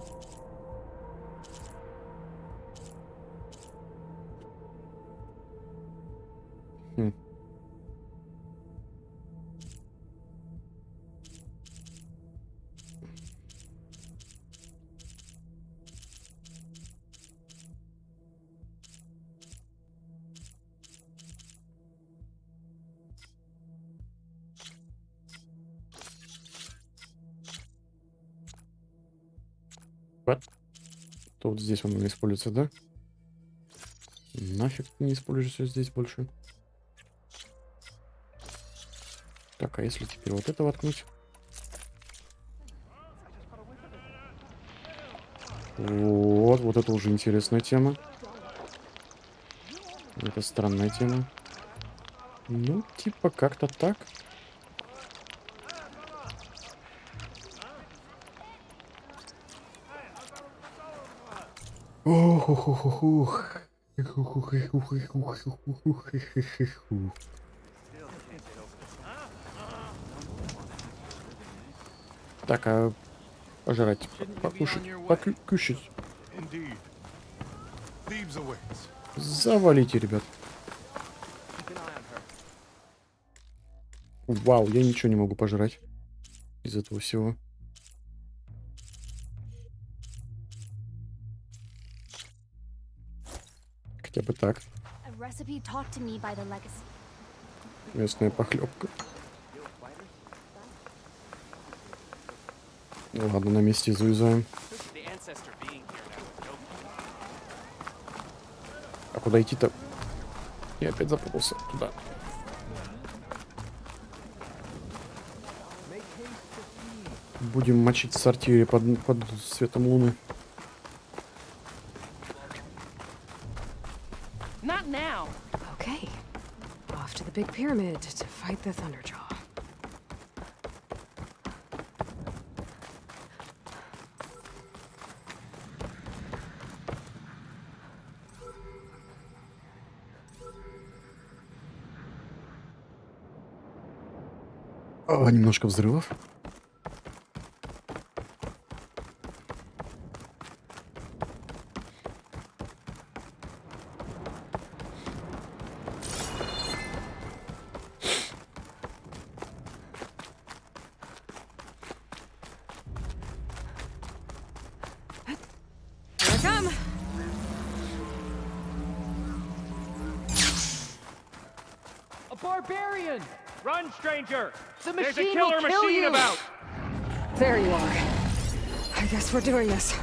То вот здесь он используется, да? Нафиг не используется здесь больше. Так, а если теперь вот это воткнуть? Вот это уже интересная тема. Это странная тема. Ну, типа, как-то так. Ох. Так, а пожрать, покушать, покушать. Завалите, ребят. Вау, я ничего не могу пожрать из этого всего. Хотя бы так. Местная похлебка. Ну, ладно, на месте заюзаем. А куда идти-то? Я опять запутался. Туда. Будем мочить в сортире под светом луны. Okay. Off to the big pyramid to fight the Thunderjaw. Немножко взрывов. Here I come. A barbarian! Run, stranger! The There's a machine killer will kill machine you! about! There you are. I guess we're doing this.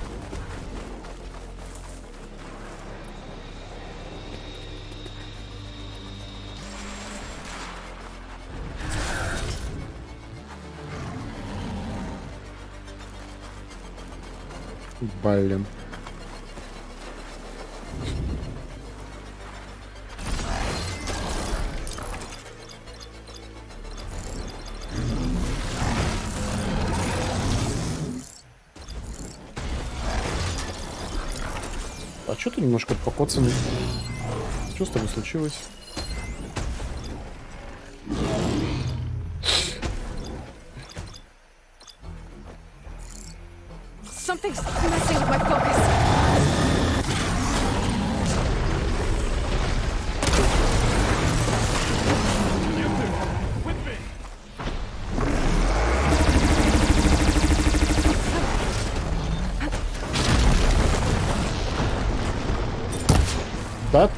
Блин. А что ты немножко покоцанный? Что с тобой случилось? Something's messing with my focus. Да?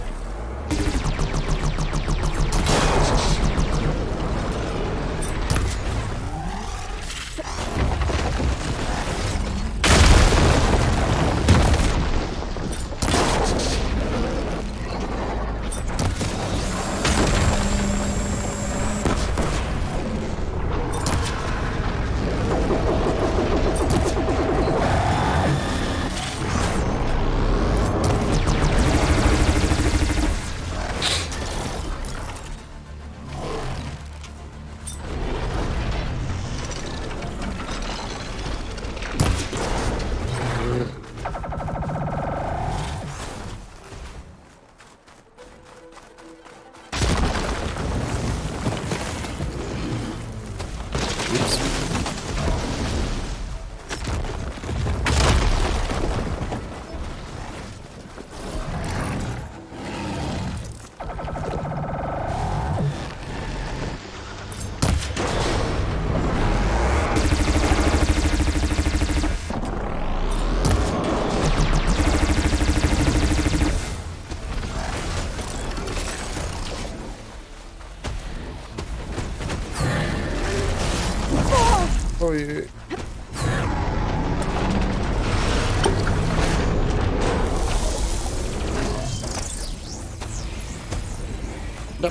Ой. Да.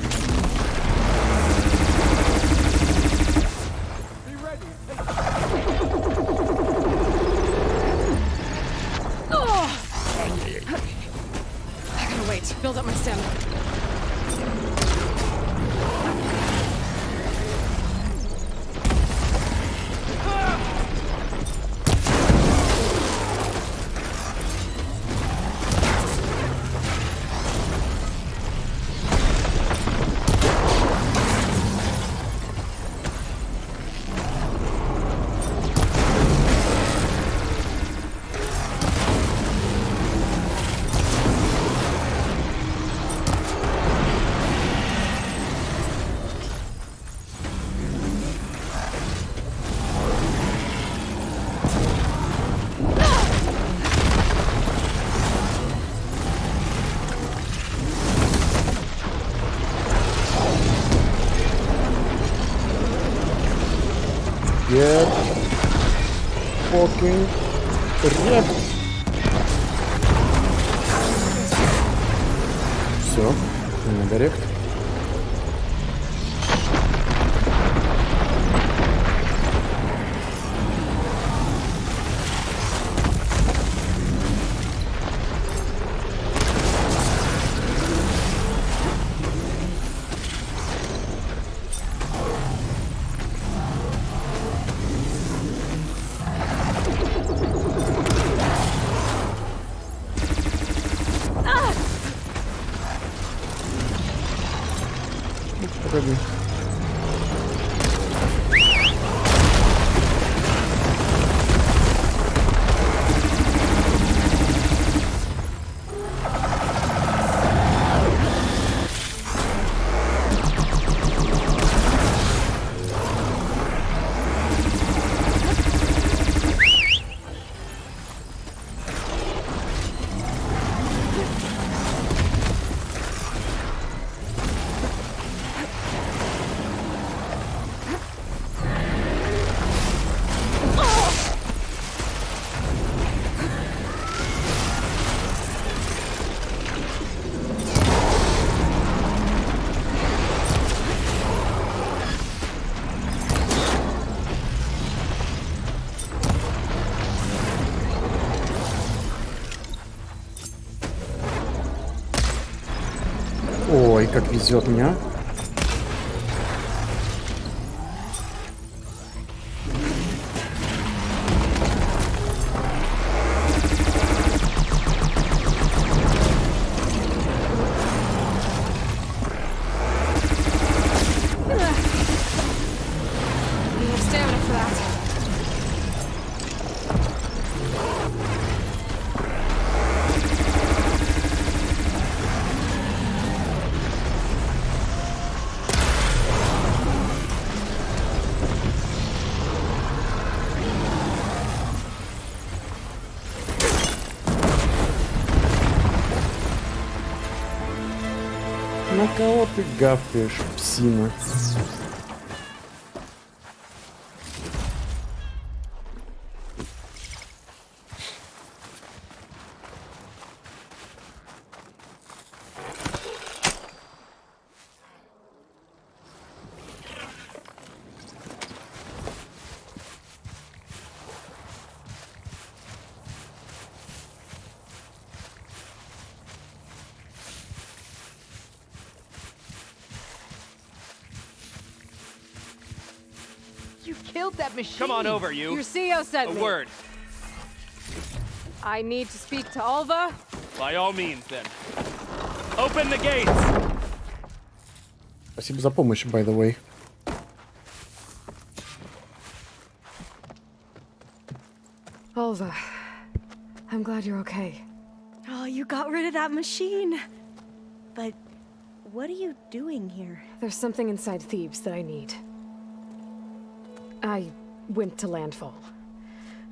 I gotta wait. Build up my stamina. Get fucking wrecked. Все, надо рект. Погоди. Ой, как везет мне. А? You have stamina for that. На кого ты гавкаешь, псина? You killed that machine. Come on over, you. Your CEO sent A me. word. I need to speak to Alva. By all means, then. Open the gates. Спасибо за помощь, by the way. Alva, I'm glad you're okay. Oh, you got rid of that machine. But what are you doing here? There's something inside Thebes that I need. I went to Landfall.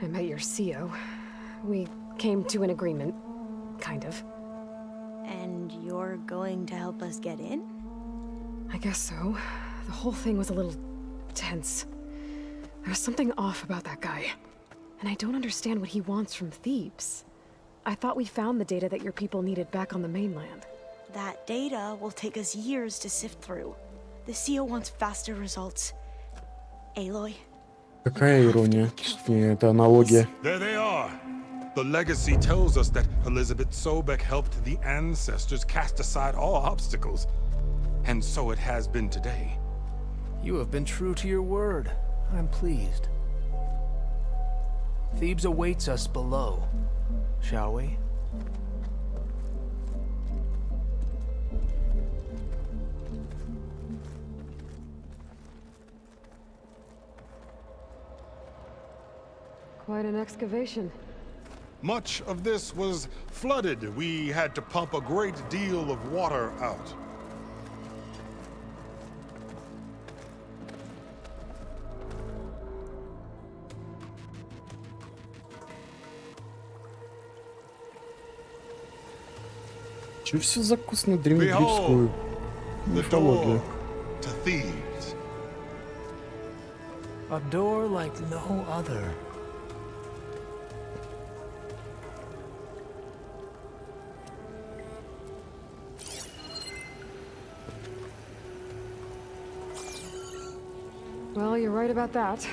I met your CEO. We came to an agreement, kind of. And you're going to help us get in? I guess so. The whole thing was a little tense. There was something off about that guy. And I don't understand what he wants from Thebes. I thought we found the data that your people needed back on the mainland. That data will take us years to sift through. The CEO wants faster results. Aloy. Какая ирония. Это аналогия. There they are. The legacy tells us that Elizabeth Sobek helped the ancestors cast aside all obstacles. And so it has been today. You have been true to your word. I'm pleased. Thebes awaits us below. Shall we? Quite an excavation. Much of this was flooded. We had to pump a great deal of water out. Чё все закус на древнегреческую мифологию? To Thebes. A door like no other. Well, you're right about that.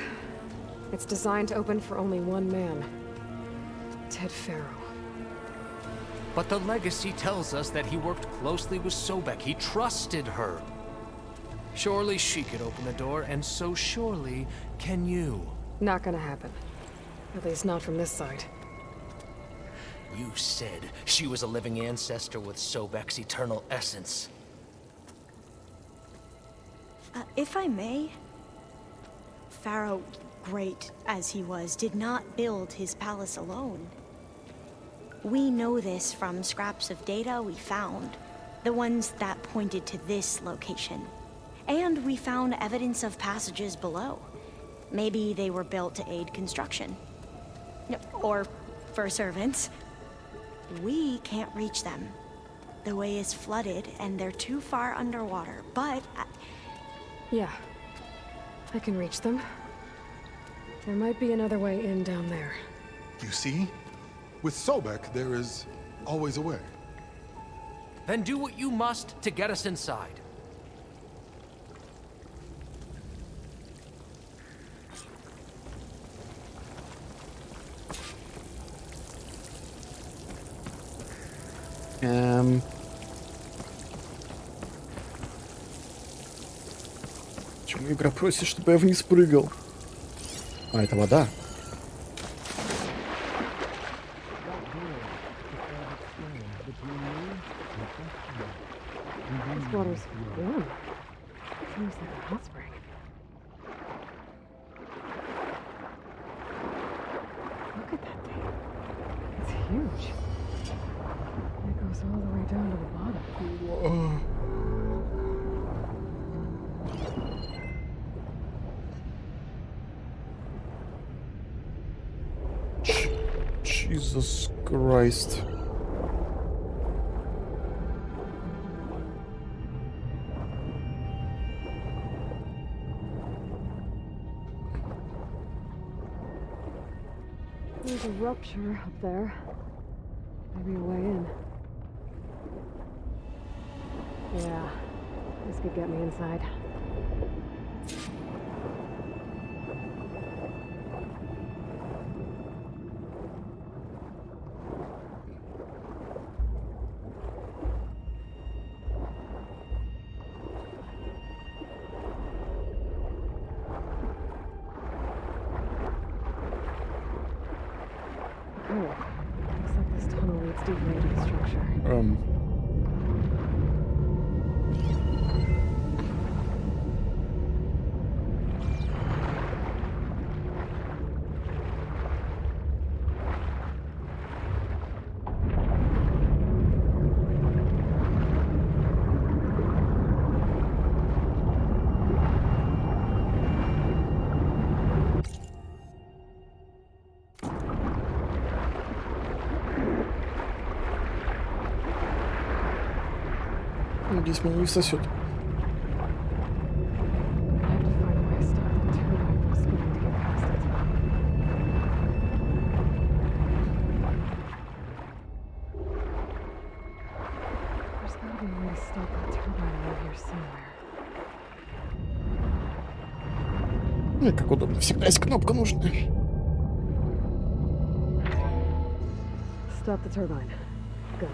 It's designed to open for only one man. Ted Faro. But the legacy tells us that he worked closely with Sobek. He trusted her. Surely she could open the door, and so surely can you. Not gonna happen. At least not from this side. You said she was a living ancestor with Sobek's eternal essence. If I may, Faro, great as he was, did not build his palace alone. We know this from scraps of data we found, the ones that pointed to this location. And we found evidence of passages below. Maybe they were built to aid construction. Or for servants. We can't reach them. The way is flooded and they're too far underwater, but... Yeah. I can reach them. There might be another way in down there. You see? With Sobek, there is always a way. Then do what you must to get us inside. Почему игра просит, чтобы я вниз прыгал? А, это вода. This water's warm. Seems like a hot spring. Look at that thing. It's huge. It goes all the way down to the bottom. Jesus Christ. There's a rupture up there. Maybe a way in. Yeah, this could get me inside. Looks like this tunnel leads deeper into the structure. Надеюсь, меня не сосет. There's gotta be turbine around here somewhere. Ну и как удобно, всегда есть кнопка нужная. Stop the turbine. Good.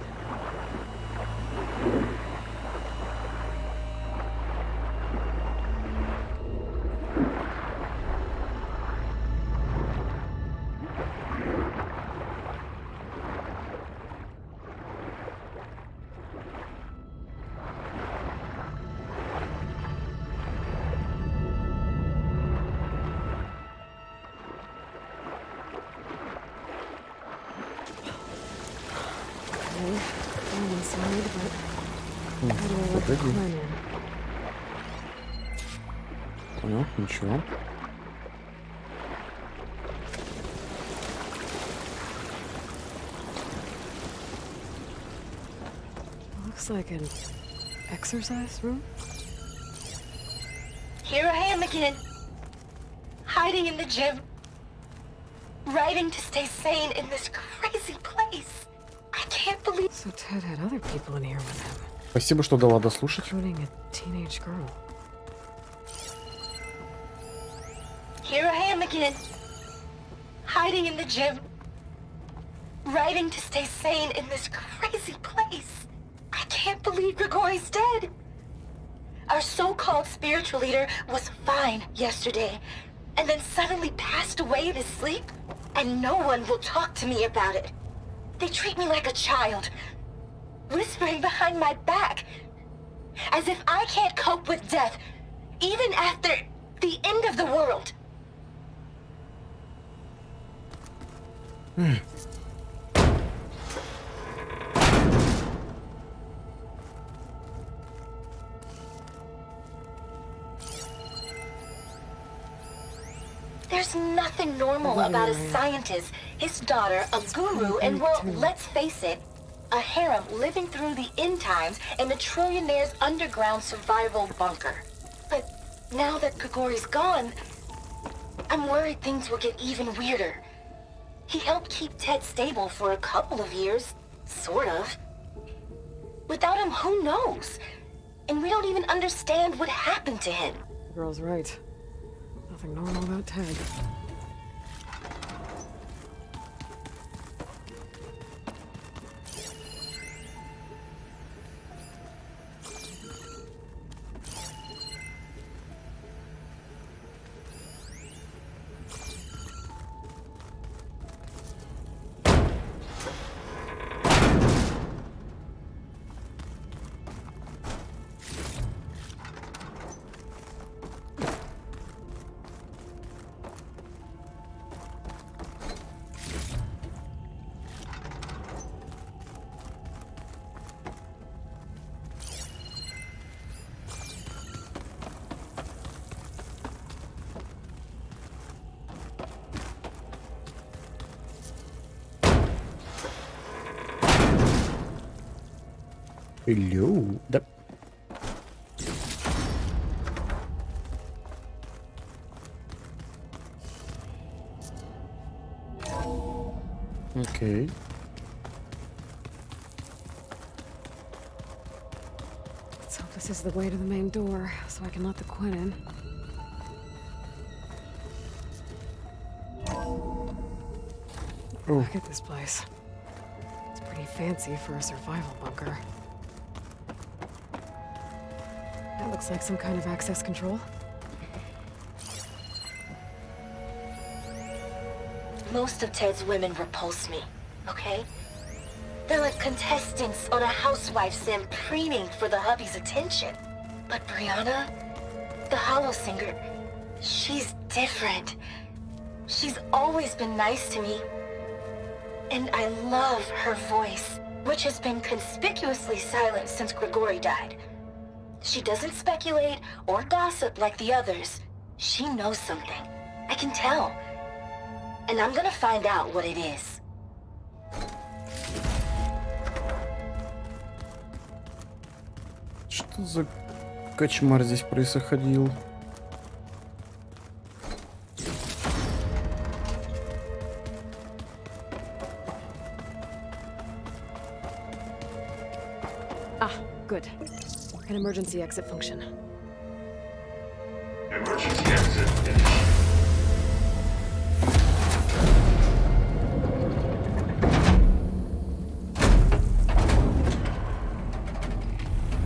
I'm inside, but how do I let the Погоди. Quinn in? Понял, ничего. Looks like an exercise room. Here I am again, hiding in the gym, writing to stay sane in this crazy place. I can't believe. So Ted had other people in here with him, Спасибо, что дала дослушать. including a teenage girl. Here I am again, hiding in the gym, writing to stay sane in this crazy place. I can't believe Grigori's dead. Our so-called spiritual leader was fine yesterday, and then suddenly passed away in his sleep, and no one will talk to me about it. They treat me like a child, whispering behind my back, as if I can't cope with death, even after the end of the world. There's nothing normal about a scientist, his daughter, a guru, and well, let's face it, a harem living through the end times in a trillionaire's underground survival bunker. But now that Grigori's gone, I'm worried things will get even weirder. He helped keep Ted stable for a couple of years, sort of. Without him, who knows? And we don't even understand what happened to him. The girl's right. Nothing normal about Ted. Hello. Да. Окей. Let's hope this is the way to the main door, so I can let the Quinn in. Look at this place. It's pretty fancy for a survival bunker. That looks like some kind of access control. Most of Ted's women repulse me, okay? They're like contestants on a housewife sim preening for the hubby's attention. But Brianna, the hollow singer, she's different. She's always been nice to me. And I love her voice, which has been conspicuously silent since Grigori died. She doesn't speculate or gossip like the others. She knows something. I can tell. And I'm gonna find out what it is. Что за кошмар здесь происходил? Ah, good. Gonna Emergency exit function. Emergency exit.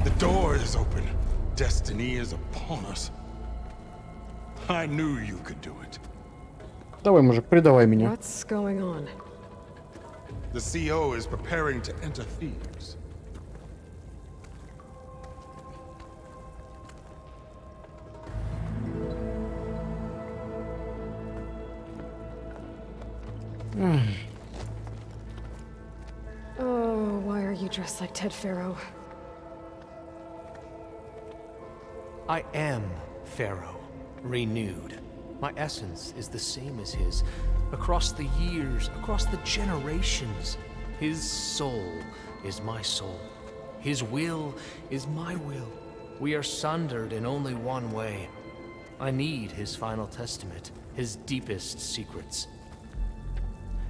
The door is open. Destiny is upon us. I knew you could do it. Давай, мужик, предавай меня. What's going on? The CO is preparing to enter Thebes. Oh, why are you dressed like Ted Faro? I am Pharaoh, renewed. My essence is the same as his. Across the years, across the generations, his soul is my soul. His will is my will. We are sundered in only one way. I need his final testament, his deepest secrets.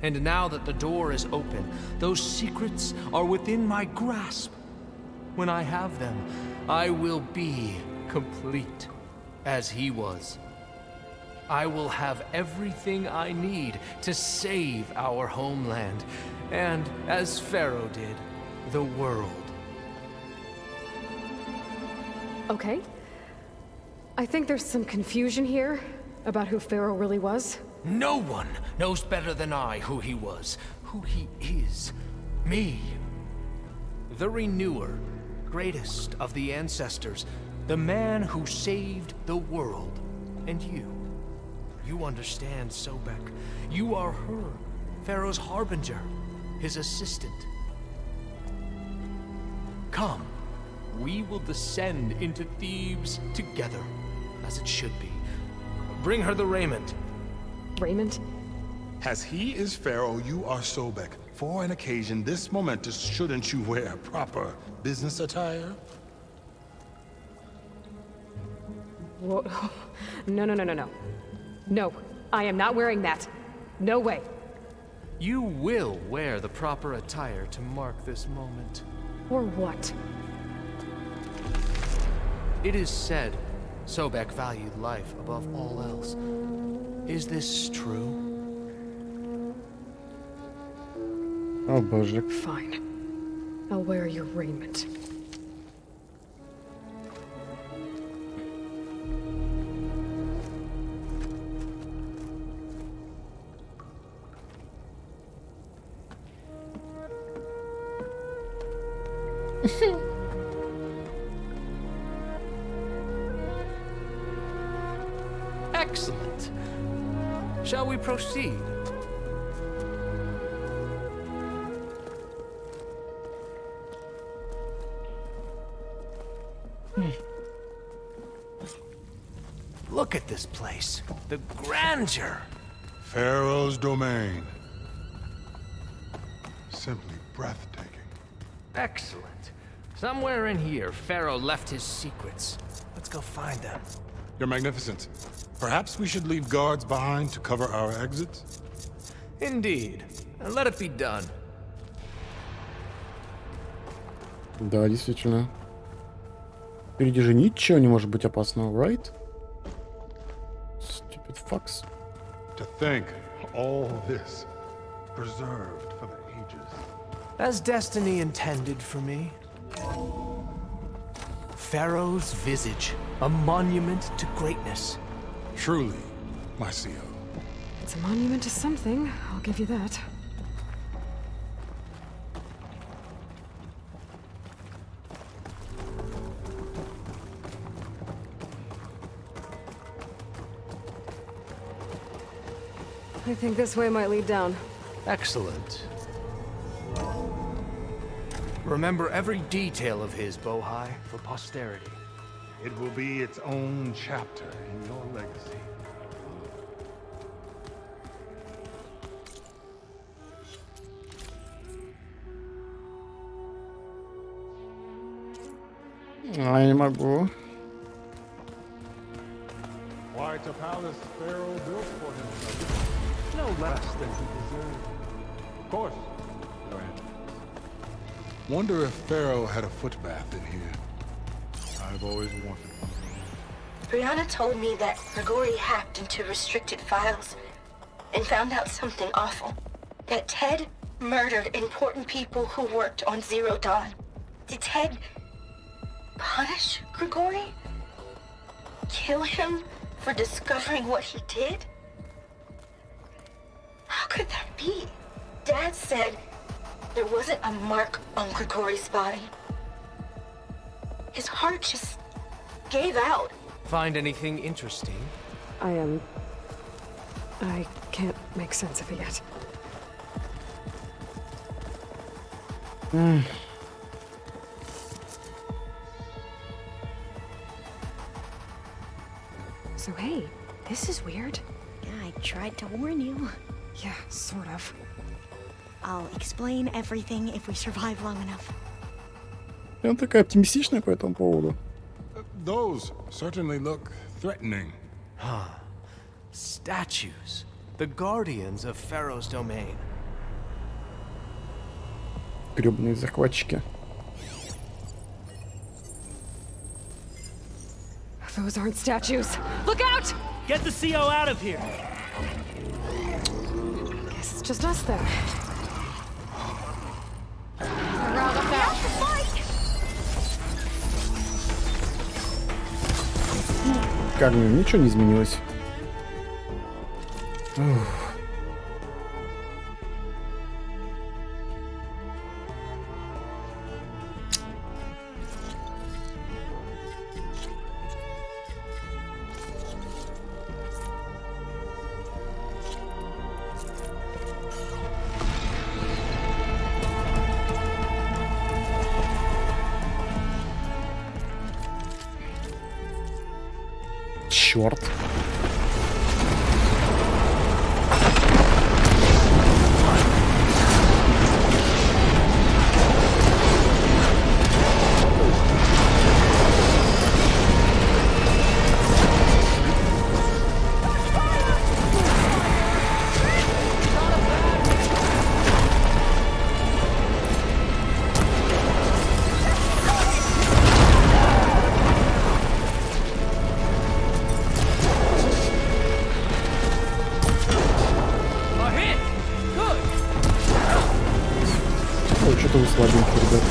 And now that the door is open, those secrets are within my grasp. When I have them, I will be complete, as he was. I will have everything I need to save our homeland, and, as Pharaoh did, the world. Okay. I think there's some confusion here about who Pharaoh really was. No one knows better than I who he was, who he is. Me. The Renewer, greatest of the ancestors, the man who saved the world. And you. You understand, Sobek. You are her, Pharaoh's harbinger, his assistant. Come, we will descend into Thebes together, as it should be. Bring her the raiment. Raiment? As he is Pharaoh, you are Sobek. For an occasion this momentous, shouldn't you wear proper business attire? Whoa. No. No, I am not wearing that. No way. You will wear the proper attire to mark this moment. Or what? It is said Sobek valued life above all else. Is this true? О боже. Fine. I'll wear your raiment. Excellent. Shall we proceed? Look at this place. The grandeur. Pharaoh's domain. Simply breathtaking. Excellent. Somewhere in here, Pharaoh left his secrets. Let's go find them. Your Magnificence, perhaps we should leave guards behind to cover our exits? Indeed. Let it be done. Да, действительно. Впереди же ничего не может быть опасного, right? Stupid fucks. To think all this preserved for the ages. As destiny intended for me. Pharaoh's visage, a monument to greatness. Truly, my CO. It's a monument to something, I'll give you that. I think this way might lead down. Excellent. Remember every detail of his, Bohai, for posterity. It will be its own chapter in your legacy. Я не могу. Why, it's a palace Pharaoh built for himself. No less than he deserved. Of course. Go ahead. Wonder if Pharaoh had a footbath in here. I've always wanted. Brianna told me that Grigori hacked into restricted files and found out something awful. That Ted murdered important people who worked on Zero Dawn. Did Ted punish Grigori? Kill him for discovering what he did? How could that be? Dad said there wasn't a mark on Grigori's body. His heart just gave out. Find anything interesting? I can't make sense of it yet. So hey, this is weird. Yeah, I tried to warn you. Yeah, sort of. I'll explain everything if we survive long enough. Она такая оптимистичная по этому поводу. Those certainly look threatening. Huh. Statues. The guardians of Pharaoh's domain. Гребаные захватчики. Those aren't statues. Look out! Get the CO out of here! Guess it's just us then. Карни, ничего не изменилось. Ух. Черт. Ой, что-то вы слабенькие, ребят.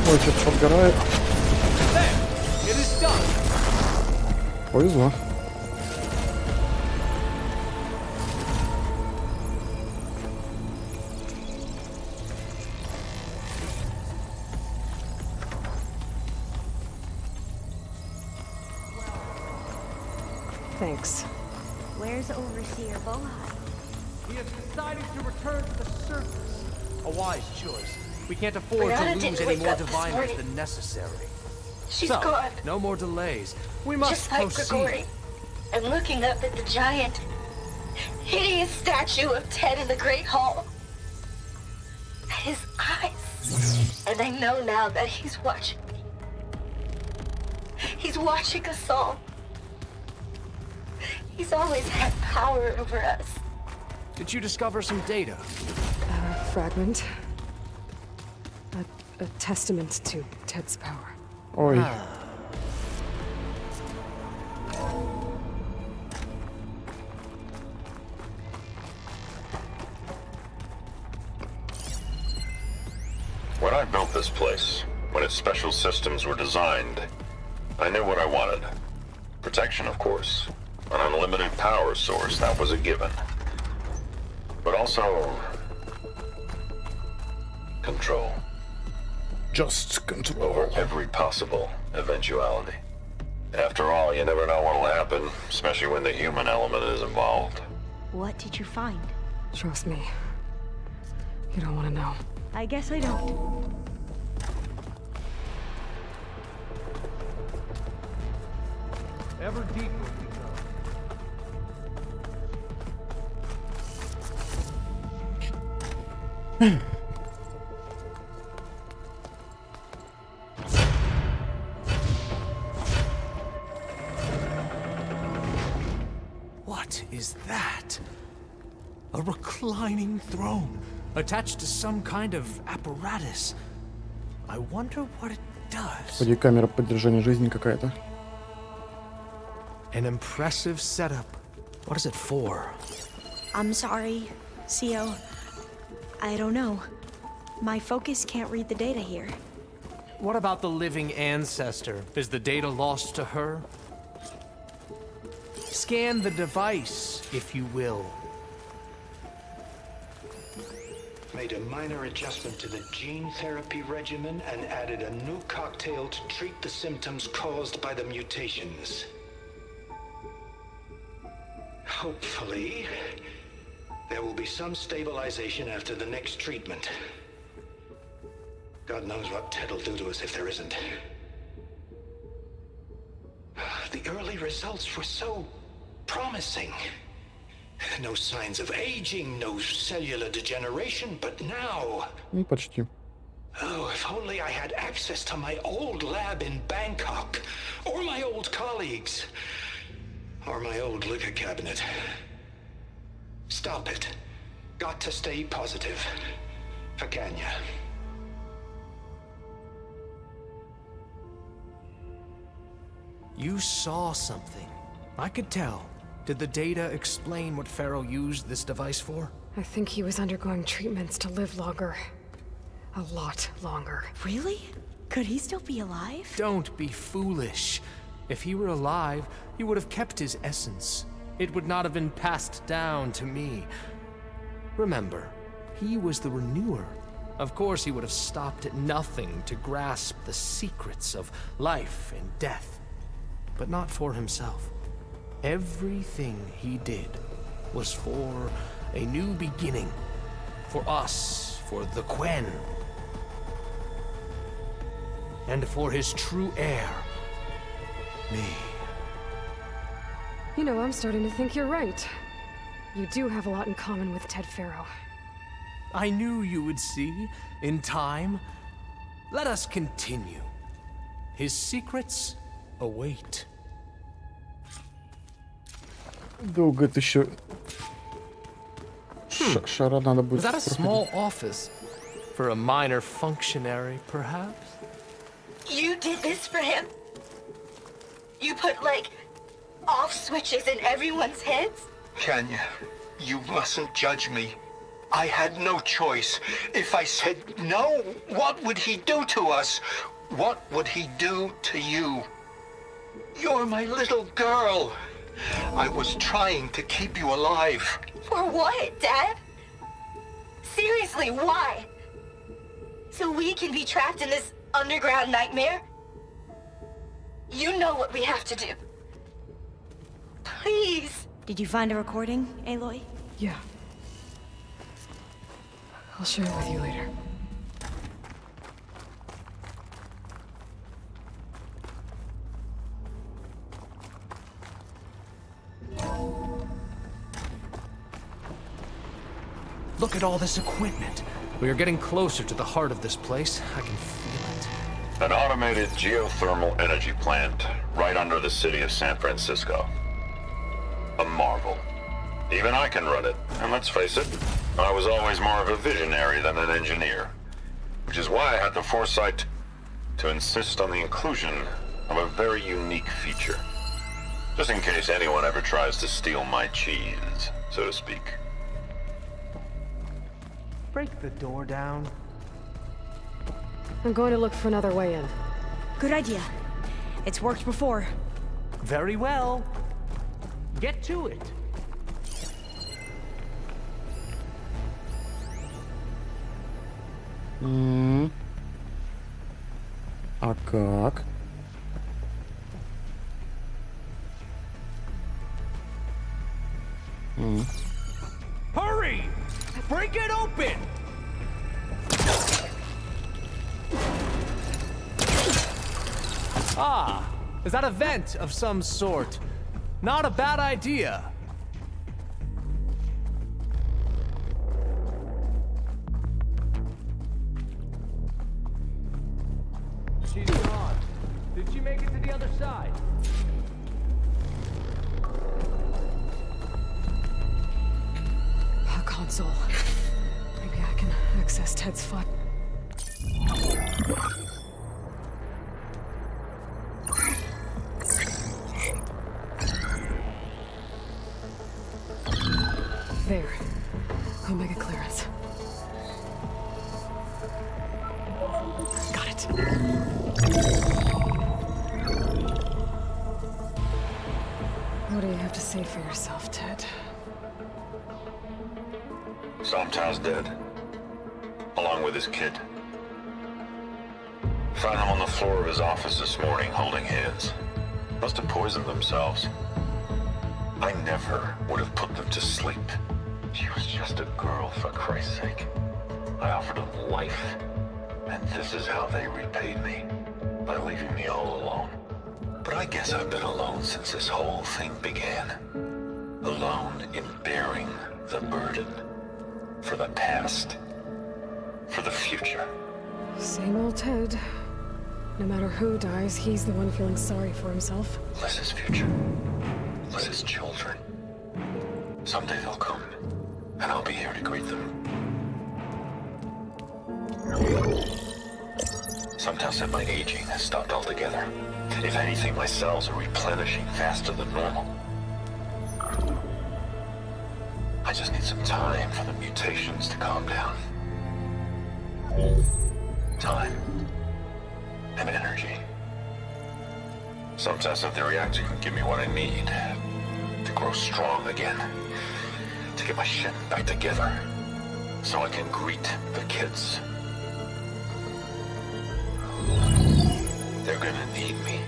Ой, что-то подгорает. Повезло. Thanks. Where's Overseer Bohai? He has decided to return to the surface. A wise choice. We can't afford Brianna to lose didn't any wake more up this diviners morning. than necessary. She's So, gone. no more delays. We must Just like proceed. Grigori. I'm looking up at the giant, hideous statue of Ted in the Great Hall. At his eyes. And I know now that he's watching me. He's watching us all. He's always had power over us. Did you discover some data? Fragment. A testament to Ted's power. Ой. When I built this place, when its special systems were designed, I knew what I wanted. Protection, of course. An unlimited power source, that was a given. But also... control. Just control. Over every possible eventuality. After all, you never know what'll happen, especially when the human element is involved. What did you find? Trust me. You don't want to know. I guess I don't. Ever deeper we go. What is that? A reclining throne, attached to some kind of apparatus. I wonder what it does. Вроде камера поддержания жизни какая-то. An impressive setup. What is it for? I'm sorry, Co. I don't know. My focus can't read the data here. What about the living ancestor? Is the data lost to her? Scan the device, if you will. Made a minor adjustment to the gene therapy regimen and added a new cocktail to treat the symptoms caused by the mutations. Hopefully, there will be some stabilization after the next treatment. God knows what Ted'll do to us if there isn't. The early results were so promising. No signs of aging, no cellular degeneration, but now... Почти. Oh, if only I had access to my old lab in Bangkok, or my old colleagues, or my old liquor cabinet. Stop it. Got to stay positive. For Kenya. You saw something. I could tell. Did the data explain what Faro used this device for? I think he was undergoing treatments to live longer. A lot longer. Really? Could he still be alive? Don't be foolish. If he were alive, he would have kept his essence. It would not have been passed down to me. Remember, he was the renewer. Of course, he would have stopped at nothing to grasp the secrets of life and death. But not for himself. Everything he did was for a new beginning. For us, for the Quen. And for his true heir, me. You know, I'm starting to think you're right. You do have a lot in common with Ted Faro. I knew you would see, in time. Let us continue. His secrets await. Долго это еще... Шара надо будет... Was that a small office? For a minor functionary, perhaps? You did this for him? You put, like, off switches in everyone's heads? Kenya, you mustn't judge me. I had no choice. If I said no, what would he do to us? What would he do to you? You're my little girl. I was trying to keep you alive. For what, Dad? Seriously, why? So we can be trapped in this underground nightmare? You know what we have to do. Please. Did you find a recording, Aloy? Yeah. I'll share it with you later. Look at all this equipment. We are getting closer to the heart of this place. I can feel it. An automated geothermal energy plant right under the city of San Francisco. A marvel. Even I can run it, and let's face it, I was always more of a visionary than an engineer. Which is why I had the foresight to insist on the inclusion of a very unique feature. Just in case anyone ever tries to steal my cheese, so to speak. Break the door down. I'm going to look for another way in. Good idea. It's worked before. Very well. Get to it. А как? Hurry! it open! Ah, is that a vent of some sort? Not a bad idea. She's gone. Did she make it to the other side? A console. Maybe I can access Ted's file. There. Omega clearance. Got it. What do you have to say for yourself, Ted? Sometimes dead. Along with his kid. Found him on the floor of his office this morning, holding hands. Must have poisoned themselves. I never would have put them to sleep. She was just a girl, for Christ's sake. I offered them life, and this is how they repaid me, by leaving me all alone. But I guess I've been alone since this whole thing began. Alone in bearing the burden. For the past. For the future. Same old Ted. No matter who dies, he's the one feeling sorry for himself. Liz's future. Liz's children. Someday they'll come, and I'll be here to greet them. Some tell said my aging has stopped altogether. If anything, my cells are replenishing faster than normal. I just need some time for the mutations to calm down. Time. And energy. Some test that the reactor can give me what I need to grow strong again. To get my shit back together. So I can greet the kids. They're gonna need me.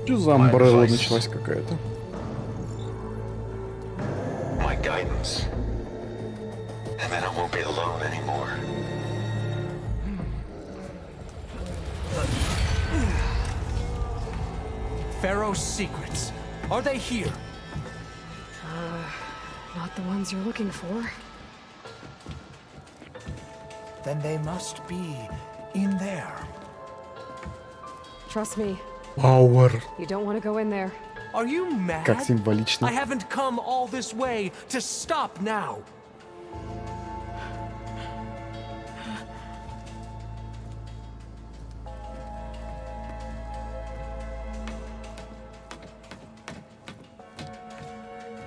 Что за амбрелла началась какая-то? My guidance. And then I won't be alone anymore. Pharaoh's secrets. Are they here? Not the ones you're looking for. Then they must be in there. Trust me, Power. you don't want to go in there. Are you mad? Как символично. I haven't come all this way to stop now.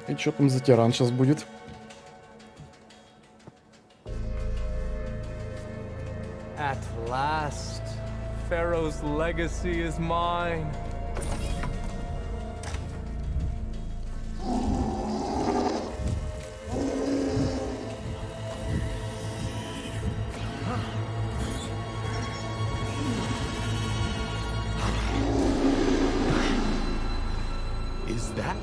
И что там за тиран сейчас будет? At last, Pharaoh's legacy is mine. Is that?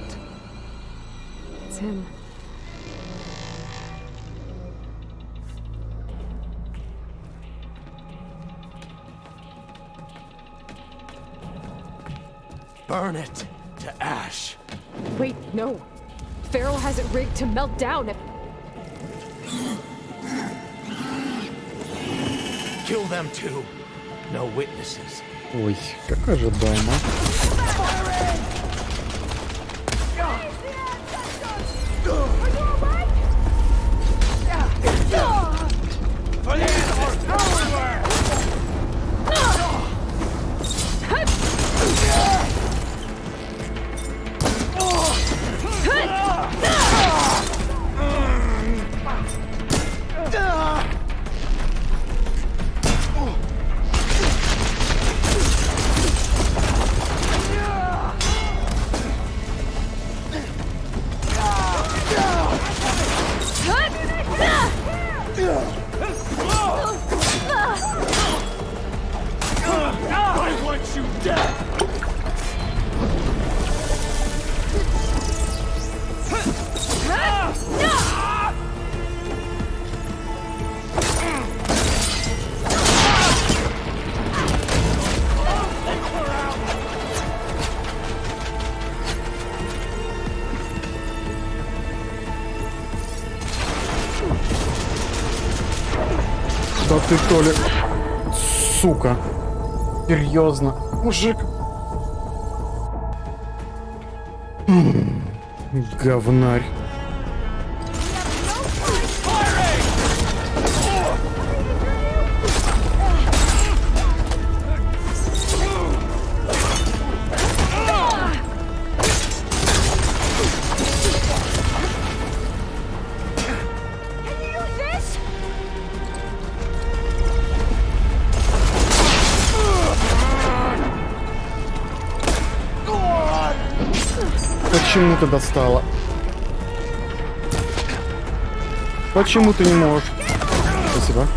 It's him. Burn it to ash. Wait, no. Pharaoh has it rigged to melt down. Kill them too. No witnesses. Ой, как ожидаемо. I want you dead! Да ты то ли... Сука. Серьезно. Мужик. Говнарь. Почему ты достала? Почему ты не можешь? Спасибо.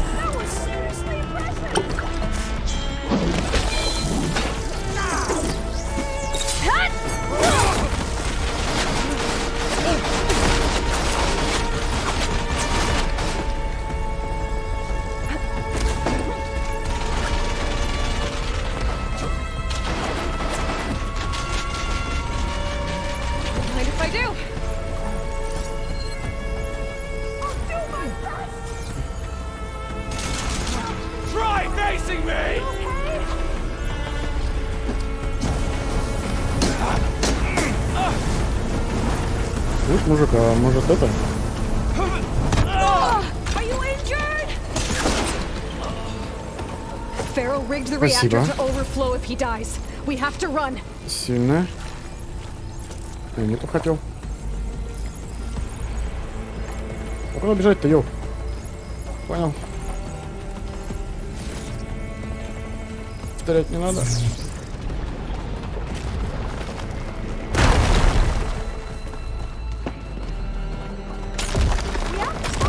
Mind if I do? Try facing me! Слышь, мужик, а может это? Are you injured? Faro rigged the reactor to overflow if he dies. We have to run. Сильно. Я не то хотел. А куда бежать-то, ёл? Понял. Стрелять не надо.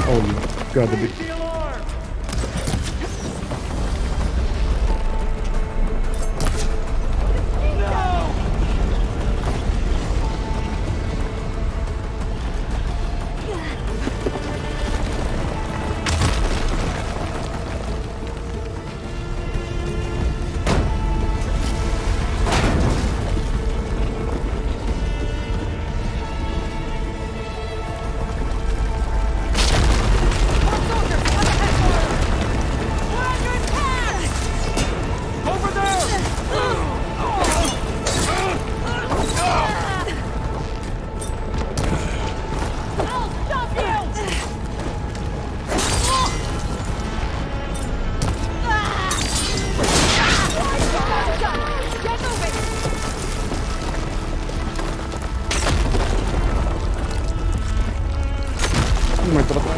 Oh, you gotta be. Мой дорогой.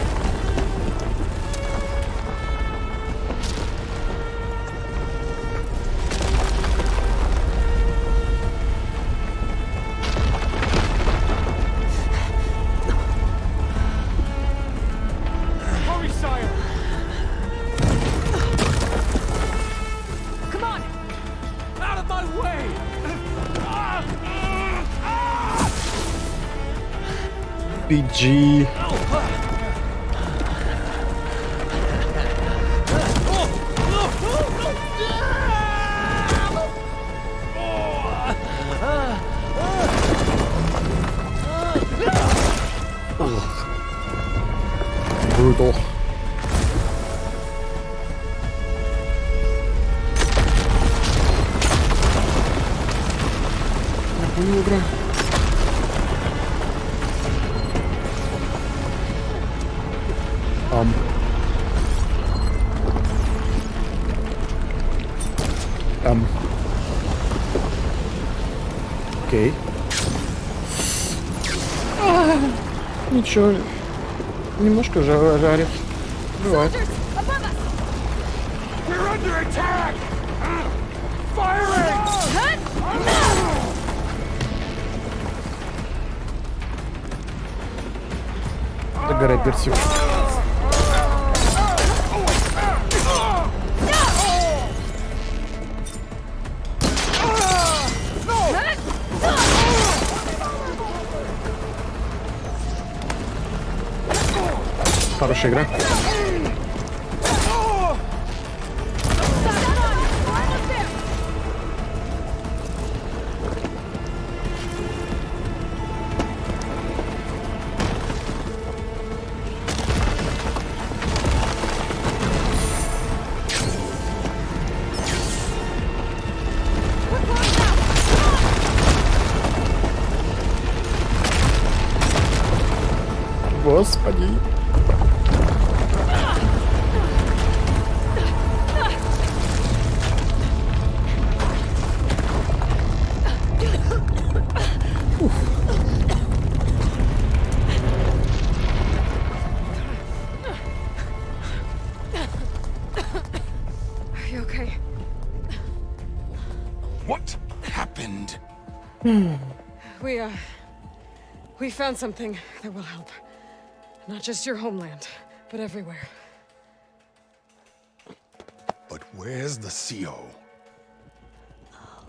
Hurry, sire! Come on! Out of my way! PG. Brutal. Я понял, игра. Окей. Ничего. Немножко жарит. Бывает. We're under attack! Firing! Догорай, персик. Хорошая игра. Господи. Are you okay? What happened? We found something that will help. Not just your homeland, but everywhere. But where's the CO?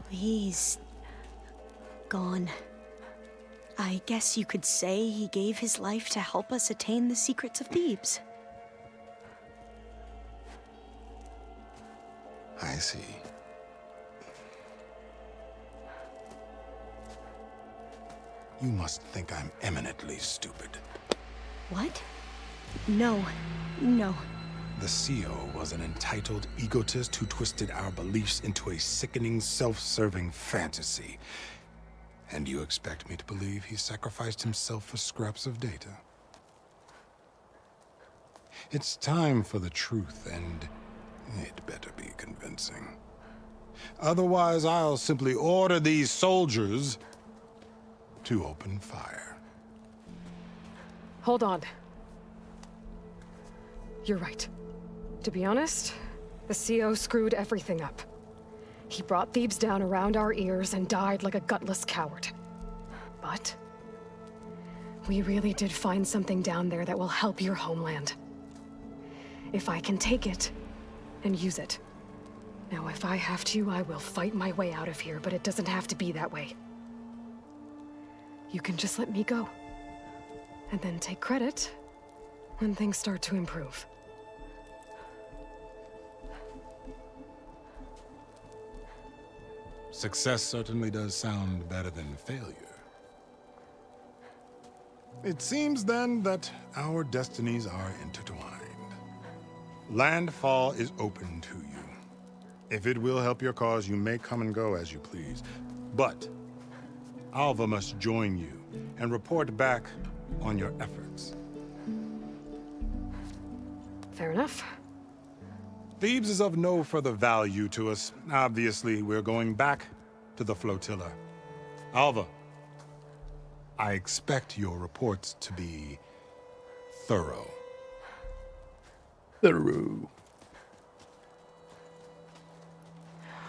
He's gone. I guess you could say he gave his life to help us attain the secrets of Thebes. I see. You must think I'm eminently stupid. What? No. No. The CO was an entitled egotist who twisted our beliefs into a sickening, self-serving fantasy. And you expect me to believe he sacrificed himself for scraps of data? It's time for the truth, and it better be convincing. Otherwise, I'll simply order these soldiers to open fire. Hold on. You're right. To be honest, the CO screwed everything up. He brought Thebes down around our ears and died like a gutless coward. But we really did find something down there that will help your homeland. If I can take it and use it. Now, if I have to, I will fight my way out of here, but it doesn't have to be that way. You can just let me go. And then take credit when things start to improve. Success certainly does sound better than failure. It seems then that our destinies are intertwined. Landfall is open to you. If it will help your cause, you may come and go as you please. But Alva must join you and report back on your efforts. Fair enough. Thebes is of no further value to us. Obviously, we're going back to the flotilla. Alva, I expect your reports to be thorough. Thorough.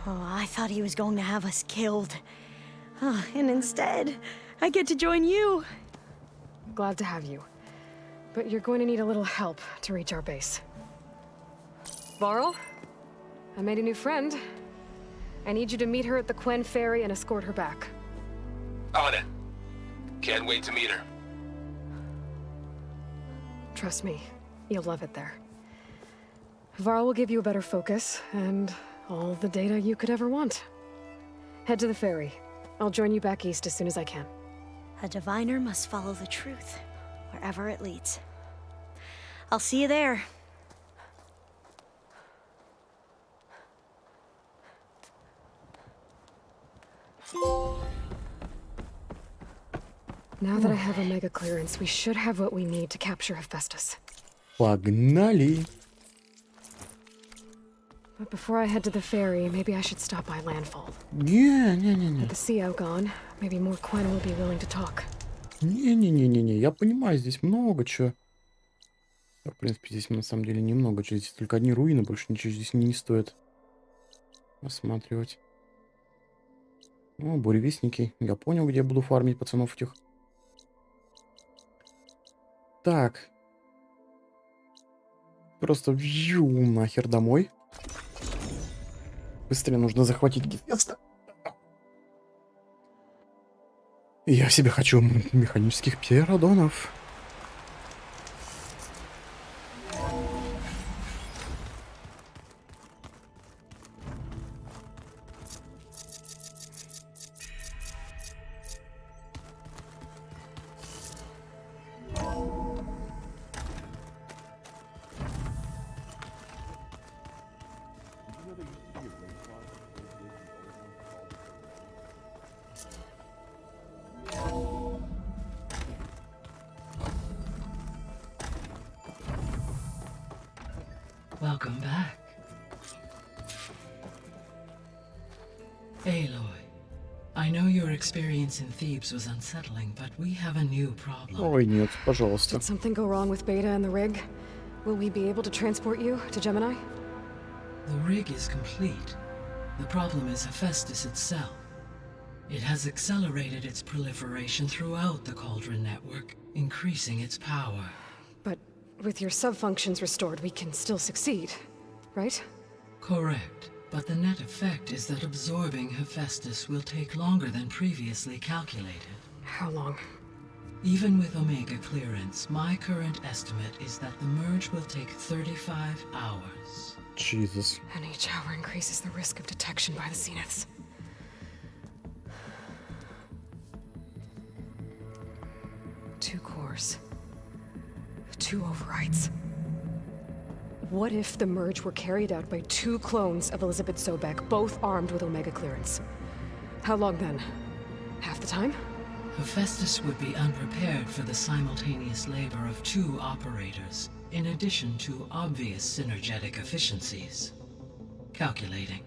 Oh, I thought he was going to have us killed. Oh, and instead, I get to join you. Glad to have you. But you're going to need a little help to reach our base. Varl, I made a new friend. I need you to meet her at the Quen Ferry and escort her back. On it. Can't wait to meet her. Trust me, you'll love it there. Varl will give you a better focus, and all the data you could ever want. Head to the ferry. I'll join you back east as soon as I can. A diviner must follow the truth, wherever it leads. I'll see you there. Now that I have Omega clearance, we should have what we need to capture Hephaestus. Погнали. But before I head to the ferry, maybe I should stop by Landfall. Не. With the CO gone, maybe more Quen will be willing to talk. Не. Я понимаю, здесь много чего. В принципе, здесь на самом деле немного чего. Здесь только одни руины, больше ничего здесь не стоит осматривать. О, буревестники. Я понял, где я буду фармить пацанов этих. Так. Просто вью нахер домой. Быстрее нужно захватить Гефеста. Я себе хочу механических птеродонов. Welcome back. Aloy, I know your experience in Thebes was unsettling, but we have a new problem. Ой, нет, пожалуйста. Did something go wrong with Beta and the rig? Will we be able to transport you to Gemini? The rig is complete. The problem is Hephaestus itself. It has accelerated its proliferation throughout the Cauldron network, increasing its power. But with your sub-functions restored, we can still succeed, right? Correct. But the net effect is that absorbing Hephaestus will take longer than previously calculated. How long? Even with Omega clearance, my current estimate is that the merge will take 35 hours. Jesus. And each hour increases the risk of detection by the Zeniths. Two cores. Two overrides. What if the merge were carried out by two clones of Elizabeth Sobek, both armed with Omega clearance? How long then? Half the time? Hephaestus would be unprepared for the simultaneous labor of two operators, in addition to obvious synergetic efficiencies. Calculating.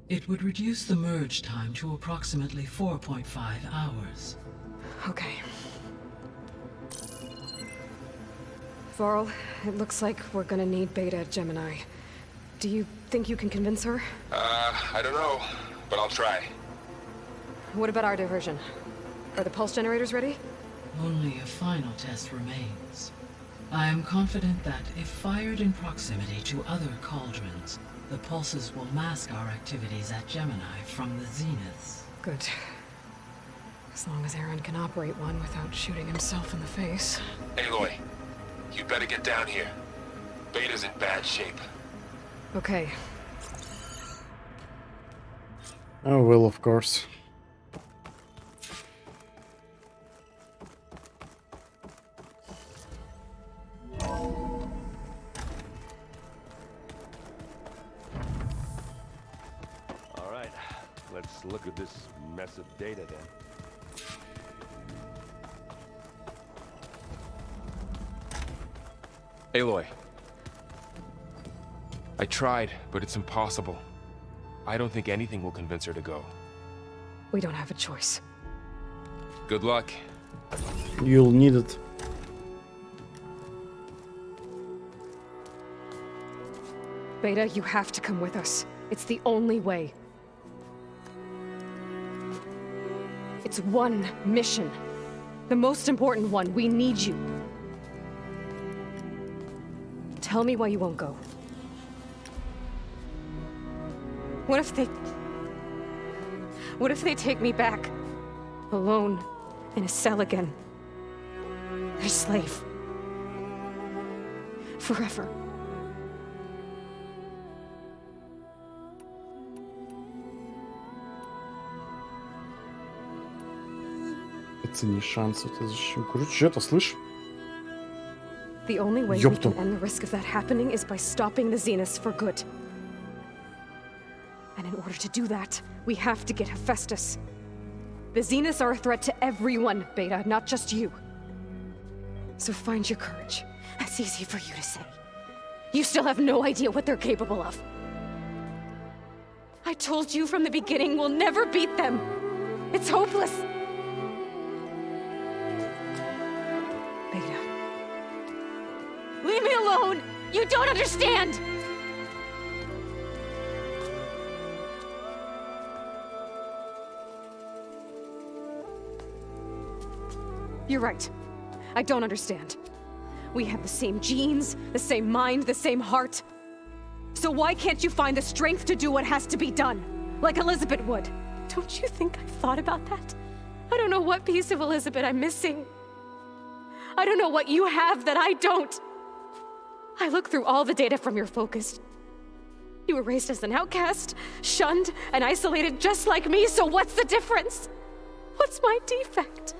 It would reduce the merge time to approximately 4.5 hours. Okay. Varl, it looks like we're gonna need Beta at Gemini. Do you think you can convince her? I don't know, but I'll try. What about our diversion? Are the pulse generators ready? Only a final test remains. I am confident that if fired in proximity to other cauldrons, the pulses will mask our activities at Gemini from the Zeniths. Good. As long as Aaron can operate one without shooting himself in the face. Aloy, you better get down here. Beta's in bad shape. Okay. Oh, well, of course. All right, let's look at this mess of data then. Aloy. I tried, but it's impossible. I don't think anything will convince her to go. We don't have a choice. Good luck. You'll need it. Beta, you have to come with us. It's the only way. It's one mission. The most important one. We need you. Tell me why you won't go. What if they take me back? Alone, in a cell again. Their slave. Forever. Это не шанс, это зачем? Короче, это слышь? The only way we can end the risk of that happening is by stopping the Zeniths for good. And in order to do that, we have to get Hephaestus. The Zeniths are a threat to everyone, Beta, not just you. So find your courage. That's easy for you to say. You still have no idea what they're capable of. I told you from the beginning we'll never beat them. It's hopeless. Beta. Leave me alone! You don't understand! You're right. I don't understand. We have the same genes, the same mind, the same heart. So why can't you find the strength to do what has to be done? Like Elizabeth would. Don't you think I've thought about that? I don't know what piece of Elizabeth I'm missing. I don't know what you have that I don't. I look through all the data from your focus. You were raised as an outcast, shunned, and isolated just like me, so what's the difference? What's my defect?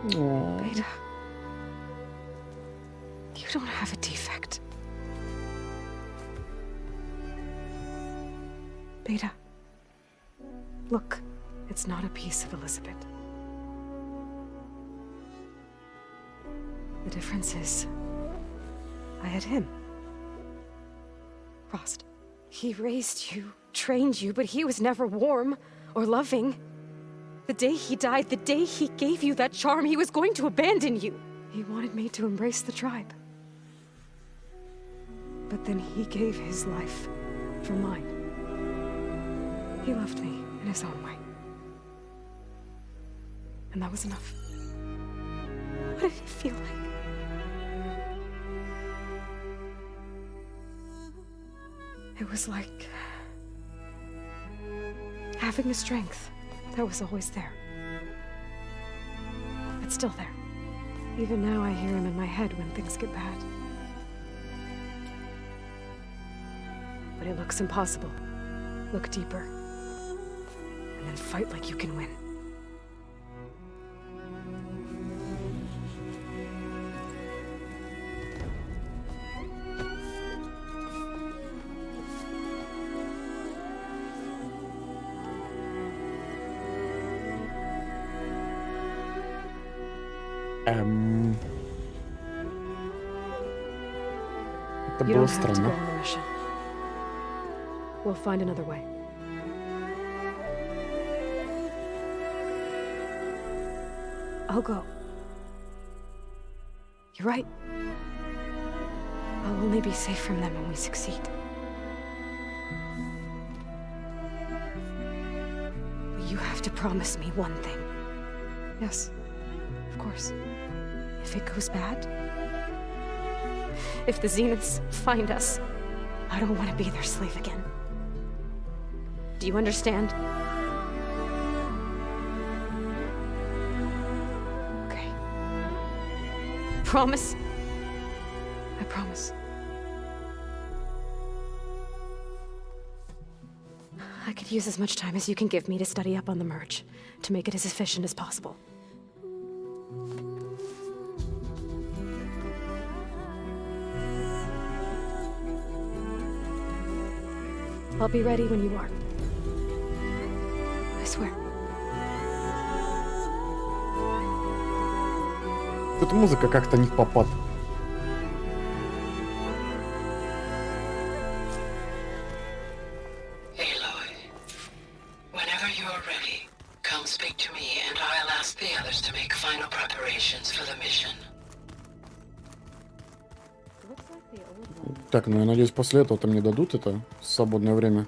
Beta. You don't have a defect. Beta. Look, it's not a piece of Elizabeth. The difference is, I had him. Frost. He raised you, trained you, but he was never warm or loving. The day he died, the day he gave you that charm, he was going to abandon you. He wanted me to embrace the tribe. But then he gave his life for mine. He loved me in his own way. And that was enough. What did it feel like? It was like having a strength that was always there. It's still there. Even now I hear him in my head when things get bad. But it looks impossible. Look deeper. And then fight like you can win. Это You было don't have to go странно. on the mission. We'll find another way. I'll go. You're right. I'll only be safe from them when we succeed. But you have to promise me one thing. Yes, of course. If it goes bad, if the Zeniths find us, I don't want to be their slave again. Do you understand? Okay. Promise? I promise. I could use as much time as you can give me to study up on the merge, to make it as efficient as possible. I'll be ready when you are. I swear. Эта музыка как-то не в попад. Aloy, whenever you're ready, come speak to me and I'll ask the others to make final preparations for the mission. Так, ну я надеюсь, после этого-то мне дадут это свободное время.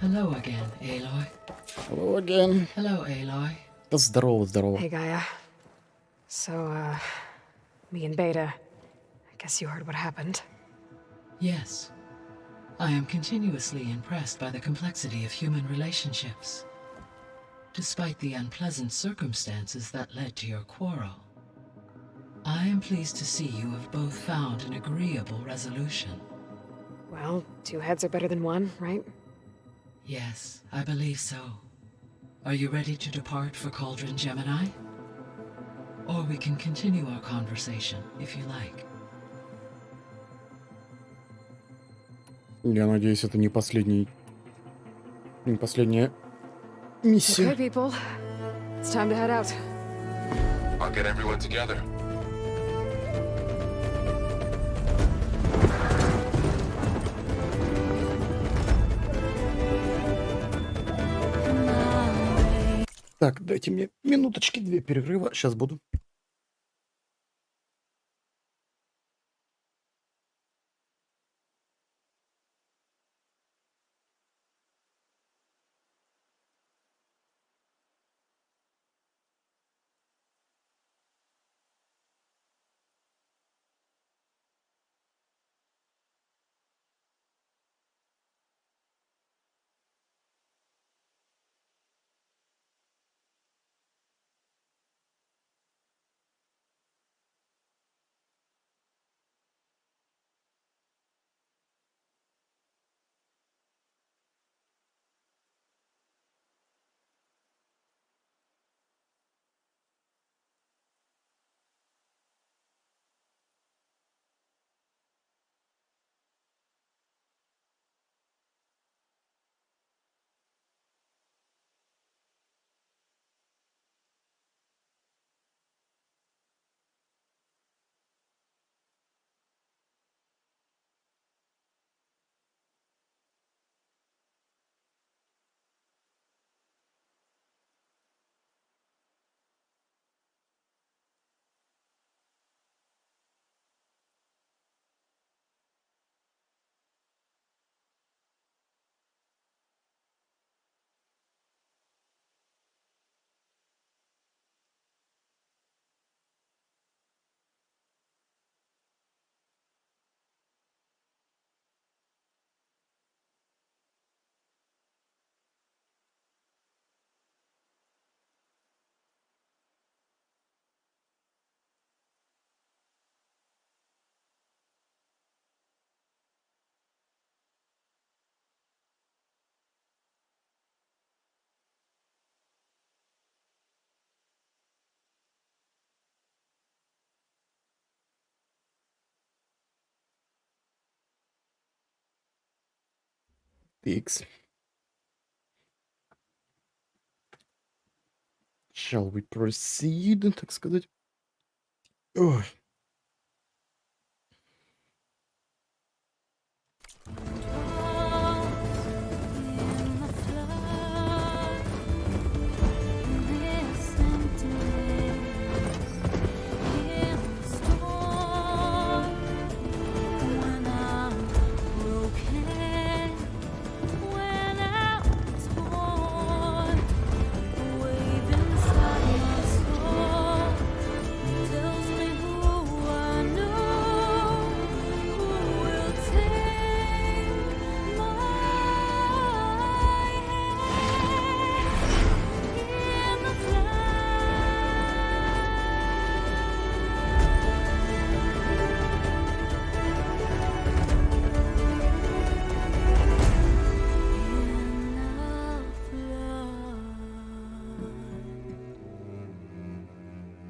Hello again, Aloy. Hello again. Hello, Aloy. Да здорово, здорово. Hey, Gaia. So, me and Beta, I guess you heard what happened. Yes. I am continuously impressed by the complexity of human relationships. Despite the unpleasant circumstances that led to your quarrel, I am pleased to see you have both found an agreeable resolution. Well, two heads are better than one, right? Yes, I believe so. Are you ready to depart for Cauldron Gemini? Or we can continue our conversation, if you like. Я надеюсь, это не последняя миссия. Okay, people. It's time to head out. I'll get everyone together. Так, дайте мне минуточки, 2 перерыва. Сейчас буду. Тикс. Shall we proceed, так сказать? Ой.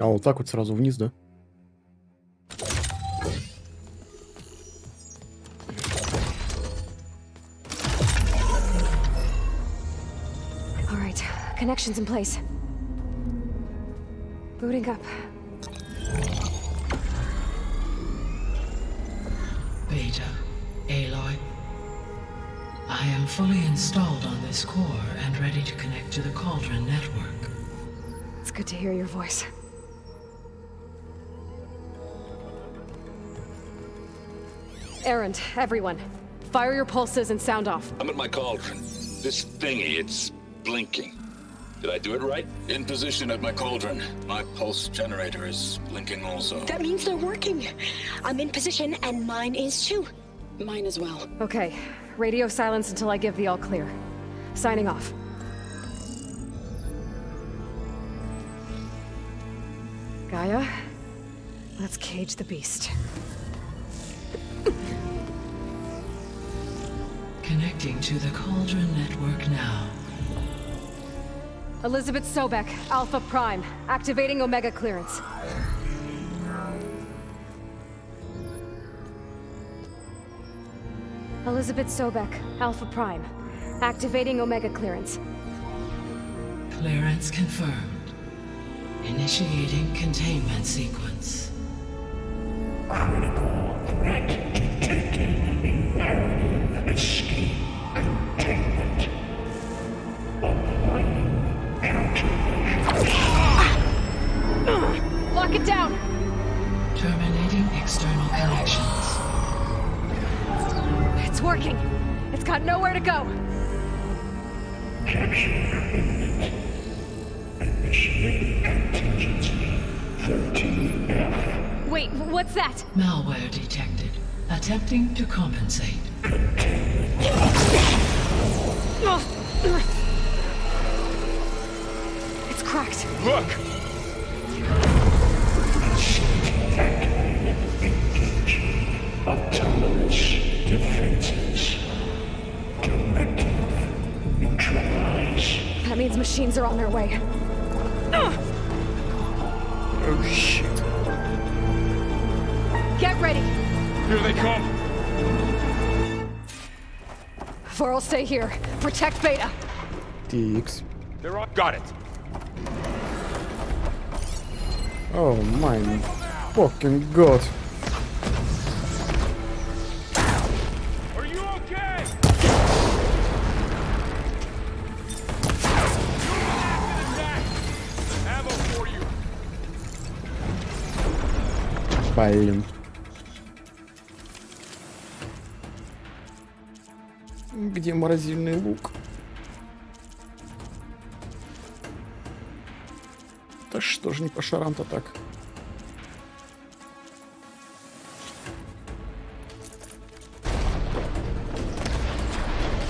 А вот так вот сразу вниз, да? All right, connections in place. Booting up. Beta, Aloy. I am fully installed on this core and ready to connect to the Cauldron network. It's good to hear your voice. Errand, everyone. Fire your pulses and sound off. I'm at my cauldron. This thingy, it's blinking. Did I do it right? In position at my cauldron. My pulse generator is blinking also. That means they're working. I'm in position, and mine is too. Mine as well. Okay, radio silence until I give the all clear. Signing off. Gaia, let's cage the beast. Connecting to the Cauldron network now. Elizabeth Sobek, Alpha Prime, activating Omega clearance. Elizabeth Sobek, Alpha Prime, activating Omega clearance. Clearance confirmed. Initiating containment sequence. Critical threat detected. Escape containment. Applying countermeasures. Lock it down! Terminating external connections. It's working. It's got nowhere to go. Capture imminent. Initiating contingency 13F. Wait, what's that? Malware detected. Attempting to compensate. It's cracked. Look! Engage autonomous defenses. Directive neutralize. That means machines are on their way. Oh shit. Get ready. Here they come. Varl, stay here. Protect Beta. Тикс. They're on. Got it. Oh my fucking god. Are you okay? Ammo for you. Блин. Где морозильный лук? Да что ж не по шарам-то так?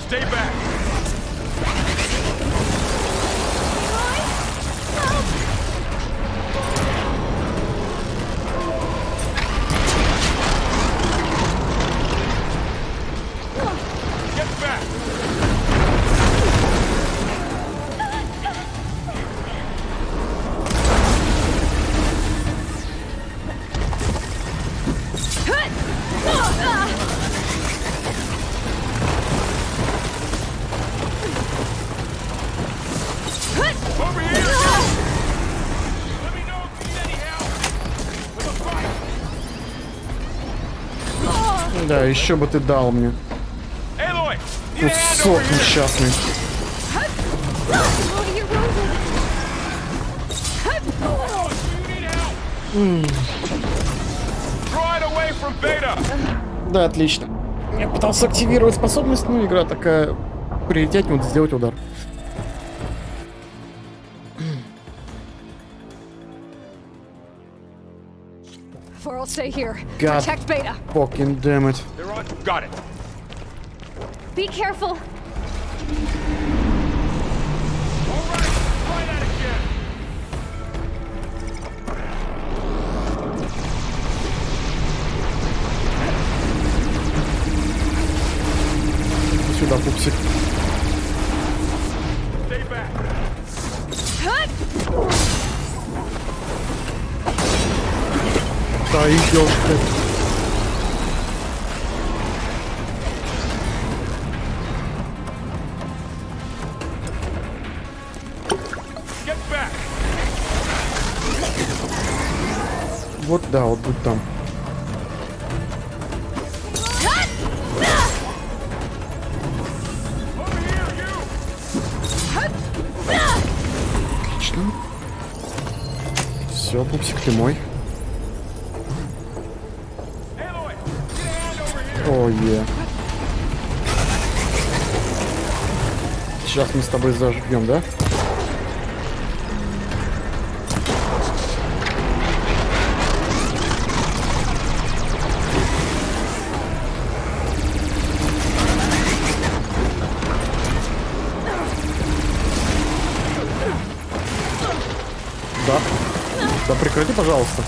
Stay back. Get back. Да, еще бы ты дал мне. Кусок несчастный. Да, отлично. Я пытался активировать способность, но игра такая... Прилететь, надо сделать удар. Faro, stay here. God Protect Beta. Fucking damn it. They're on. Got it. Be careful. Сюда, пупсик. Да идёшь ты. Вот да, вот будь там. Отлично. Все, пупсик, ты мой. О, е. Сейчас мы с тобой зажгем, да? Да. Да прекрати, пожалуйста.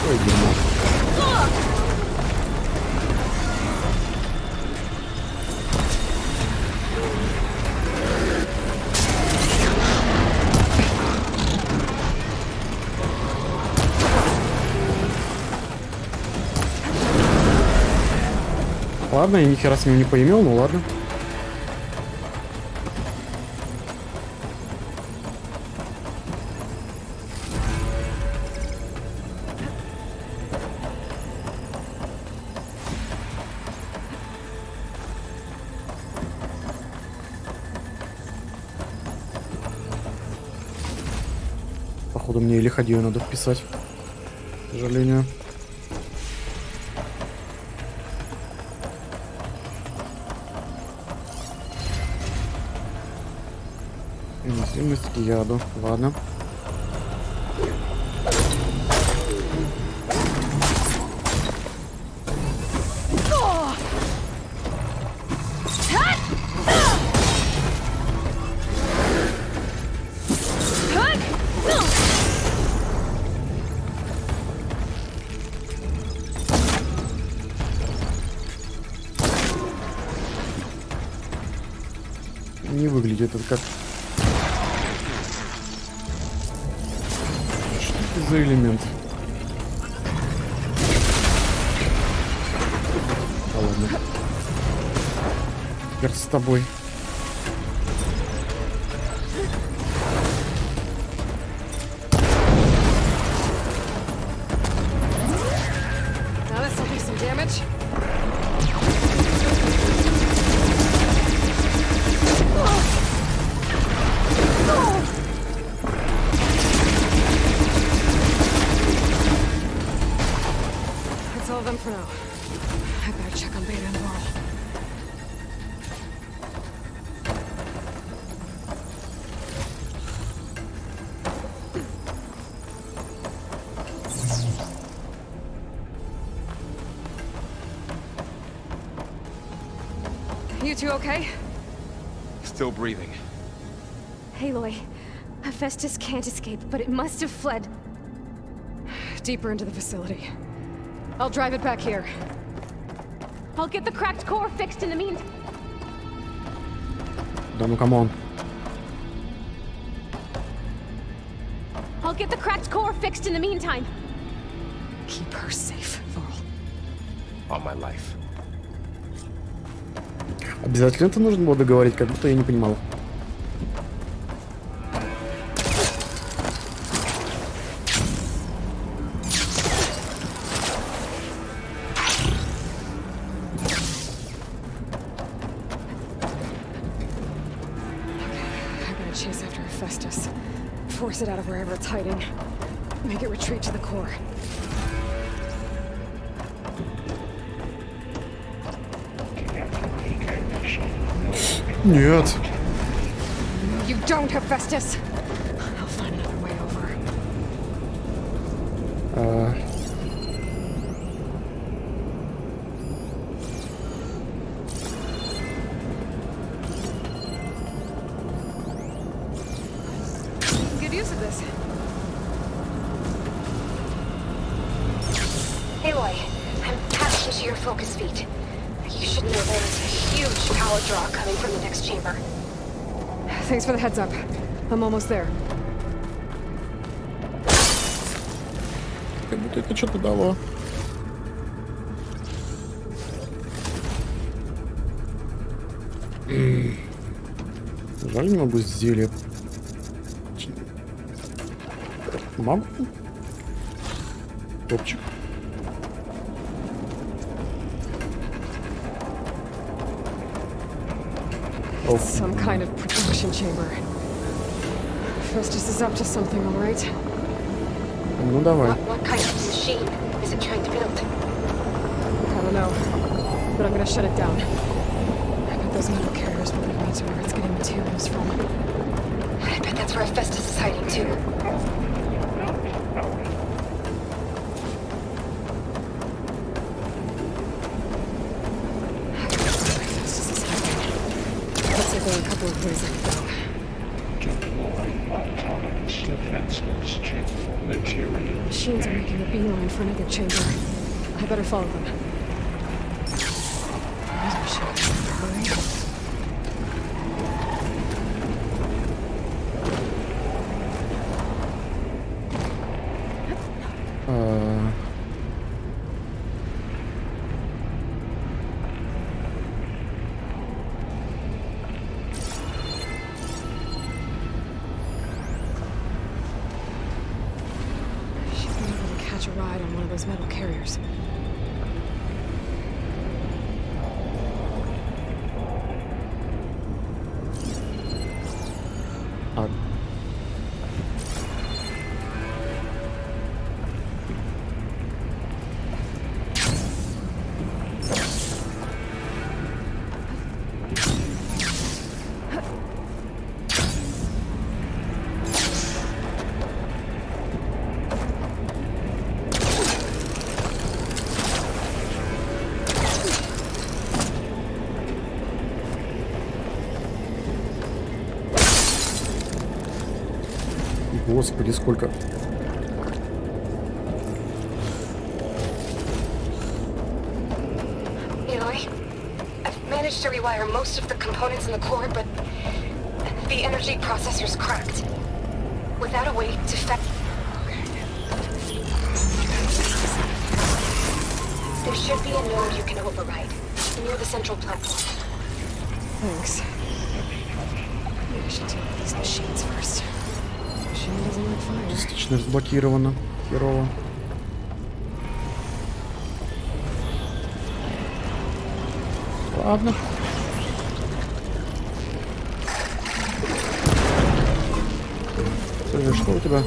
Ой, дерьмо. Ладно, я ни хера с ним не поимел, ну ладно. Походу мне или ходию надо вписать, к сожалению. Интенсивность к яду. Ладно. Не выглядит это как... Что это за элемент? А ладно. Хер с тобой. Now this will do some damage. That's all of them for now. I better check on Beta and Laurel. You two okay? Still breathing. Aloy, Hephaestus can't escape, but it must have fled deeper into the facility. I'll drive it back here. I'll get the cracked core fixed in the meantime. Да ну камон. fixed in the meantime. Keep her safe, Thorl. On my life. Обязательно это нужно было договорить, как будто я не понимал. Chase after Hephaestus. Force it out of wherever it's hiding. Make it retreat to the core. Нет. You don't, Hephaestus! I'll find another way over. Good use of this. Aloy, I'm patched into your focus feed. You should know there's a huge power draw coming from the next chamber. Thanks for the heads up. I'm almost there. Как будто это что-то дало. Жаль, не могу зелье. Могу. Топчик. Some kind of production chamber. Festus is up to something, all right? Ну давай. What kind of machine is it trying to build? I don't know, but I'm gonna shut it down. I bet those metal carriers will lead me to where it's getting materials from. I bet that's where Festus is hiding too. There are a couple of ways I can go. Deploy autonomous defenses check for material. Machines are making a beeline for another chamber. I better follow them. These machines are hurrying. Catch a ride on one of those metal carriers. Господи, сколько. Aloy, I've managed to rewire most of the components in the core, but the energy processor's cracked. Without a way to there should be a node you can override near the central platform. Thanks. Maybe I should deal with these machines first. Machine doesn't like fire. Частично разблокировано. Херово. Ладно. Слушай, что у тебя?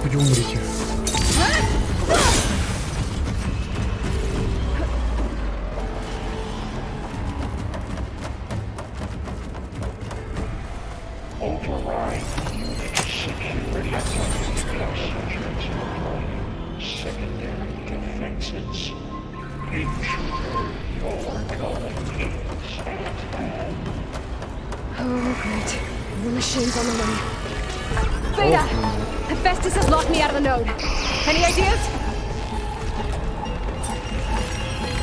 Господи, умрите. Override unit security passengers deploying secondary defenses. Ensure your going is at hand. Oh, great. The machine's on the run. Beta! Hephaestus has locked me out of the node. Any ideas?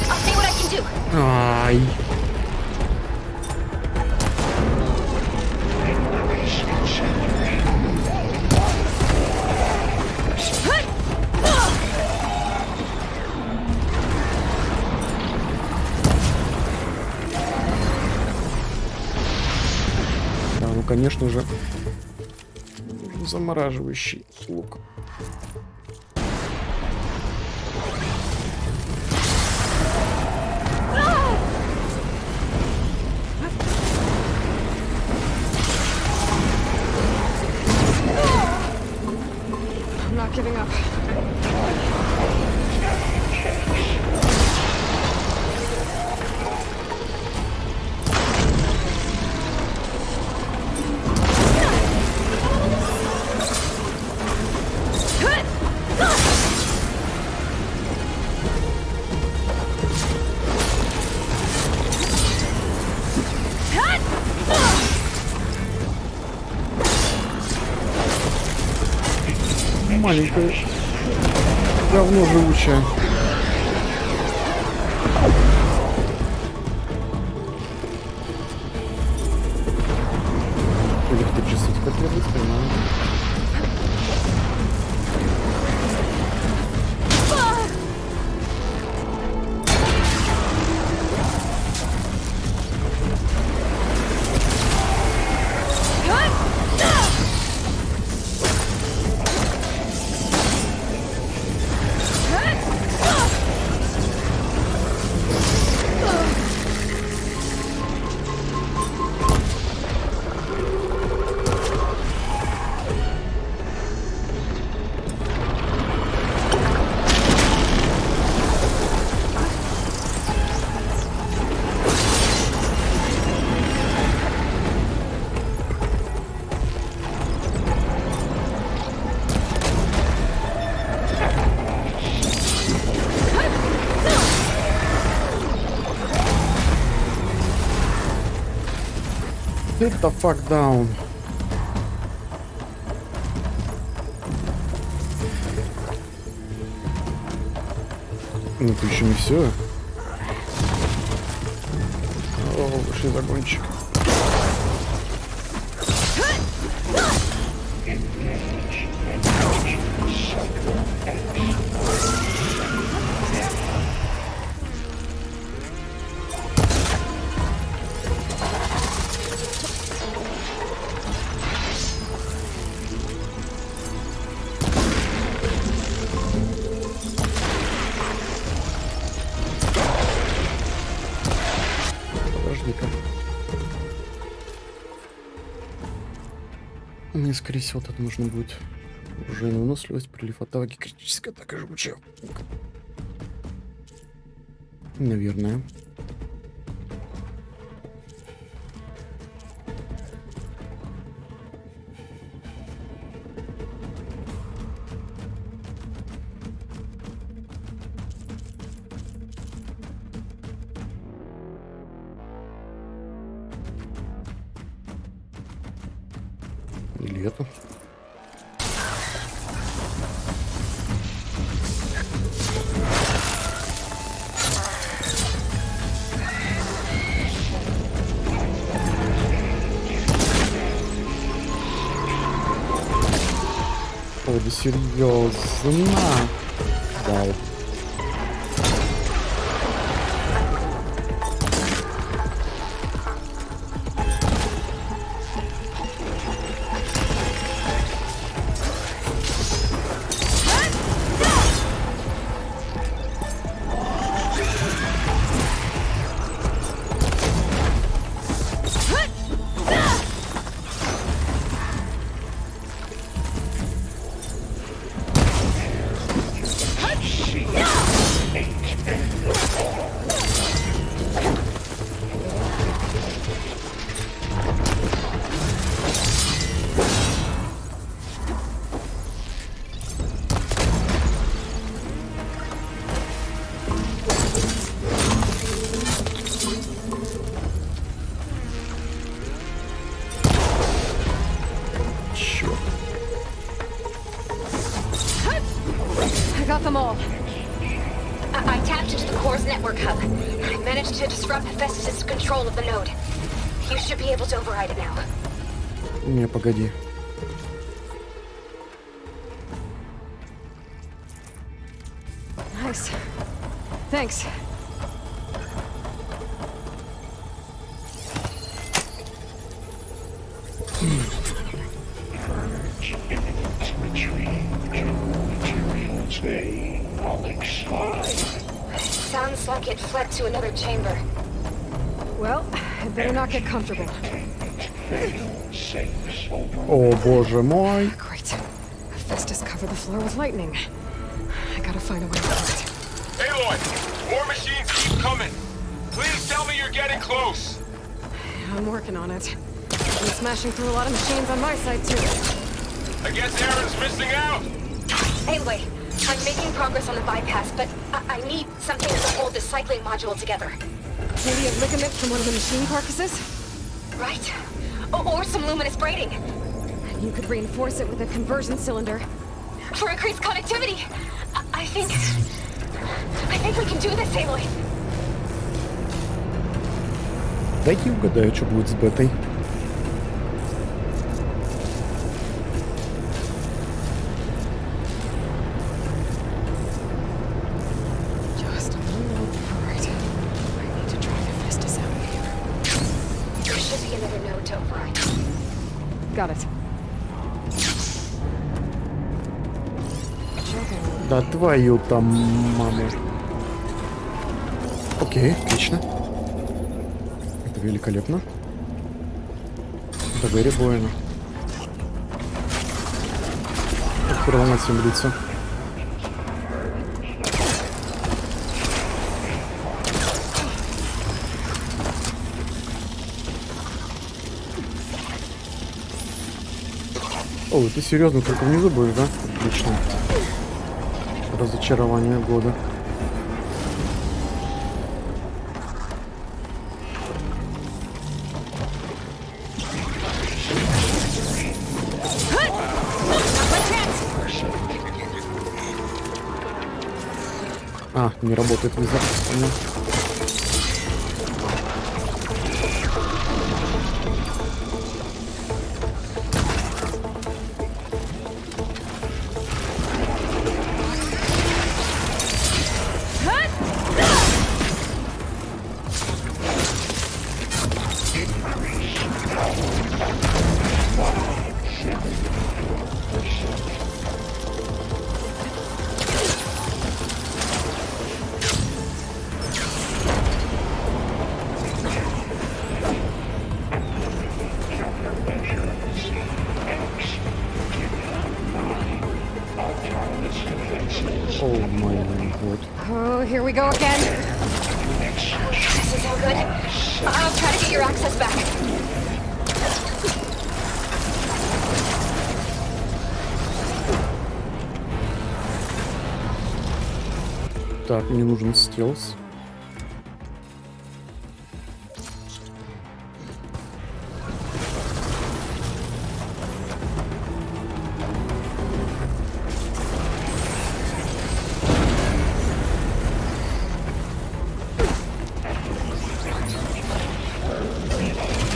I'll see what I can do. Ай. Да, ну конечно же, замораживающий лук. I'm not giving up. Маленькое говно живучее. Электричество теперь требуется, понимаю. Get the fuck down. Ну это еще не все. О, вышли загончик. Мне, скорее всего, тут нужно будет уже на выносливость, прилив атаки, критическая атака жгучая. Наверное. Или это? О, да серьезно? Вау. I tapped into the core's network hub. I managed to disrupt Hephaestus' control of the node. You should be able to override it now. Не, погоди. Nice. Thanks. Sounds like it fled to another chamber. Well, I better not get comfortable. О, боже мой. Great. Hephaestus covered the floor with lightning. I gotta find a way to it. Aloy, more machines keep coming. Please tell me you're getting close. I'm working on it. I've been smashing through a lot of machines on my side, too. I guess Aaron's missing out. Anyway, I'm making progress on the bypass, but I need something to hold this cycling module together. Maybe a ligament from one of the machine carcasses? Right. Or some luminous braiding. You could reinforce it with a conversion cylinder. For increased connectivity. I think we can do this, Aloy. Дайте угадаю, что будет с бетой. Just a little. Alright. I need to drive Hephaestus out of here. There should be another node to override. Got it. Да твою там маму. Окей, отлично. Это великолепно. Это very больно. Открывал всем лица. О, ты серьезно только внизу будешь, да? Отлично. Разочарование года. А, не работает визор. Понял. Oh my god. Oh, here we go again. This is all good. I'll try to get your access back. Так, мне нужен стелс.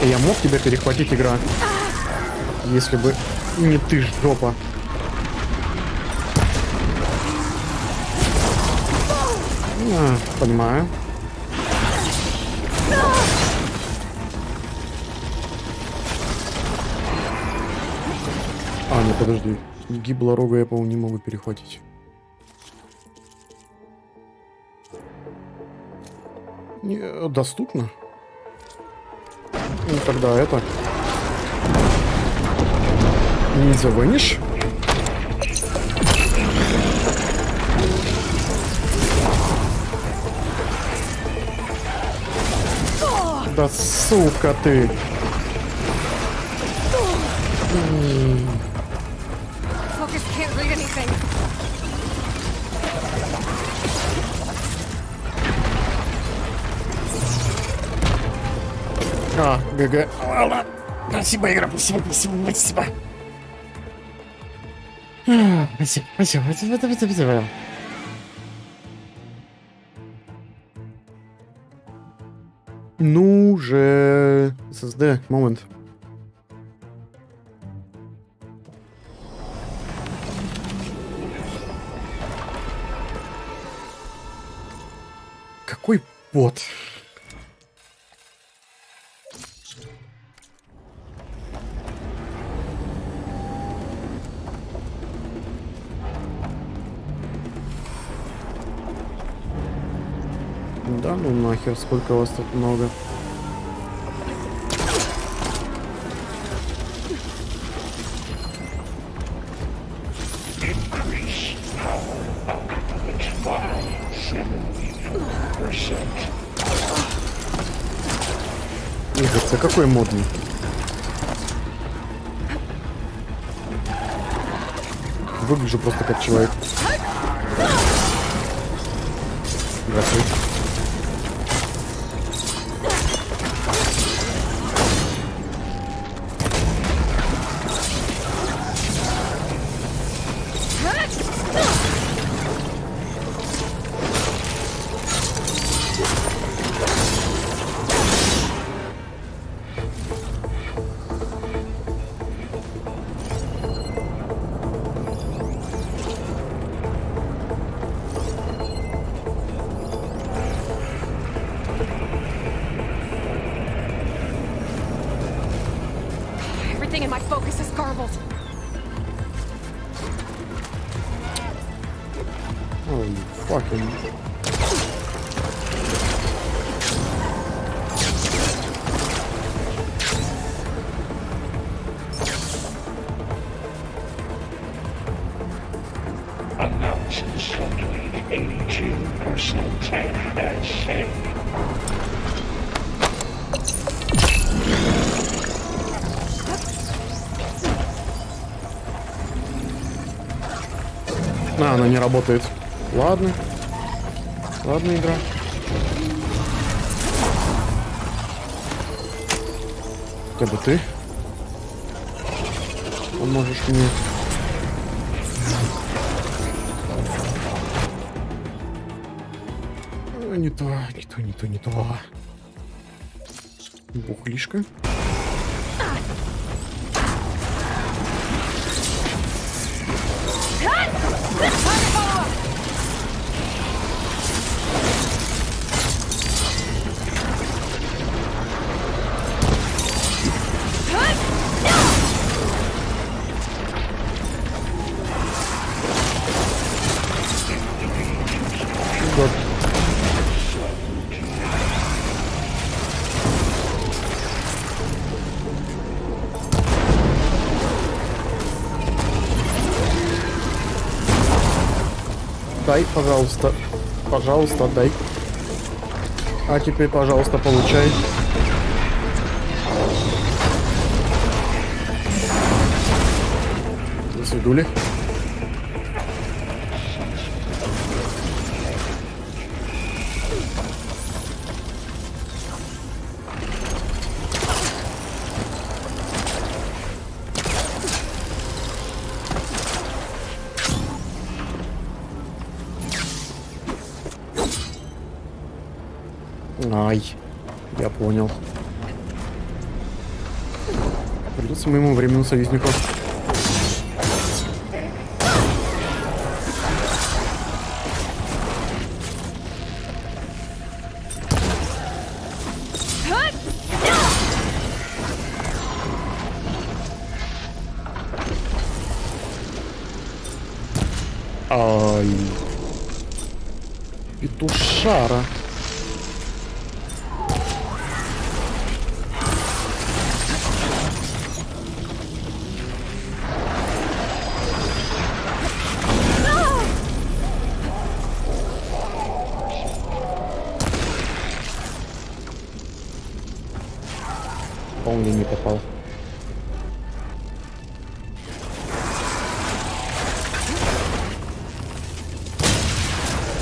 Я мог тебя перехватить, игра, если бы не ты, жопа. Понимаю. А, ну подожди. Гиблорога я, по-моему, не могу перехватить. Не, доступно? Ну, тогда это... Не завынешь? Да сука ты! Focus can't read anything. ГГ. Ладно. Спасибо, игра, спасибо. Спасибо. Ну же. SSD, момент. Какой бот? Да ну нахер, сколько вас тут много. Игорь, какой модный? Выгляжу просто как человек. Здравствуй. Everything in my focus is garbled. Oh, you fucking... Announces suddenly 82% at stake. Она не работает. Ладно. Ладно, игра. Хотя бы ты поможешь мне. Не то. Бухлишка. Дай, пожалуйста. Пожалуйста, дай. А теперь, пожалуйста, получай. До свидули. Ай, я понял. Придется моему временному союзнику. Ай, петушара. Вполне не попал.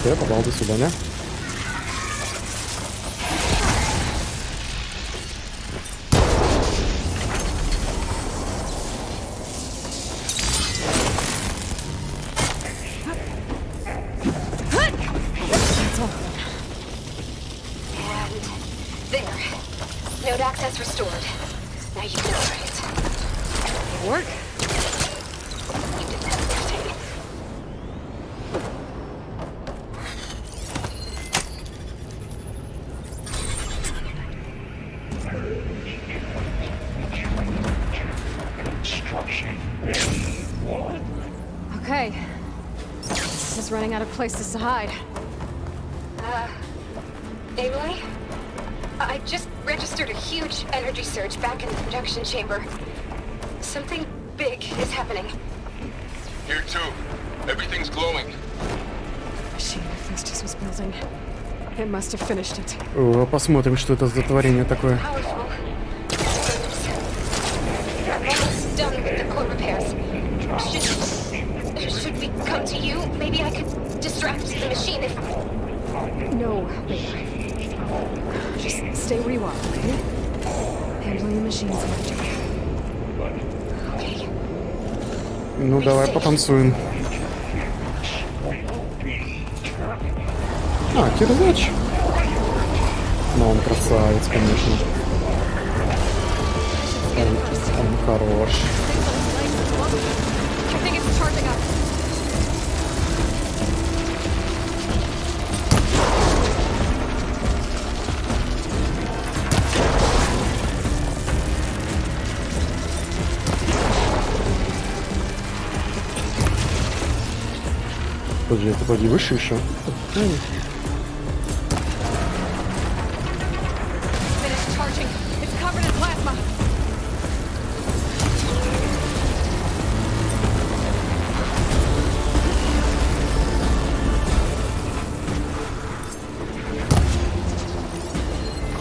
Я попал, до свидания. Node access restored. Now you can operate. It work? You did that rotating. Okay. This is running out of places to hide. Aloy? I just registered a huge energy surge back in the production chamber. Something big is happening. Here too. Everything's glowing. Machine Hephaestus was building. It must have finished it. О, посмотрим, что это за творение такое. Powerful. I'm almost done with the core repairs. Should we come to you? Maybe I could distract the machine if... No, baby. Just stay where you are, okay? Handling the machines energy. Okay. Ну, давай потанцуем. А, Кирзач. Ну, он красавец, конечно. Он хорош. I think it's charging up. Подожди, это вроде выше еще. Finished charging. It's covered in plasma.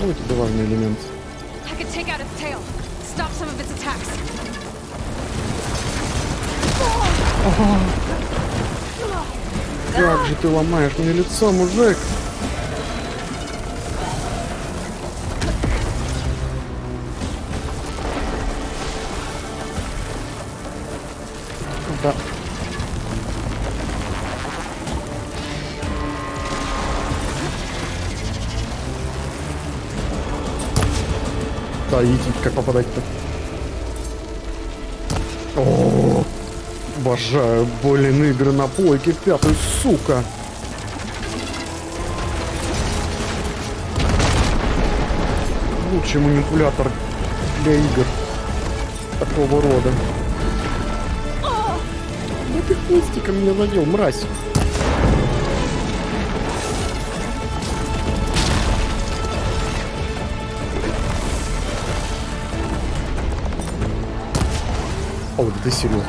Вот это важный элемент. I could take out its tail. Stop some of its attacks. Как же ты ломаешь мне лицо, мужик? Да. Да, идите, как попадать-то? О, обожаю, блин, игры на плойке пятую, сука. Лучший манипулятор для игр такого рода. Да ты хвостиком меня задел, мразь. О, да ты серьезно.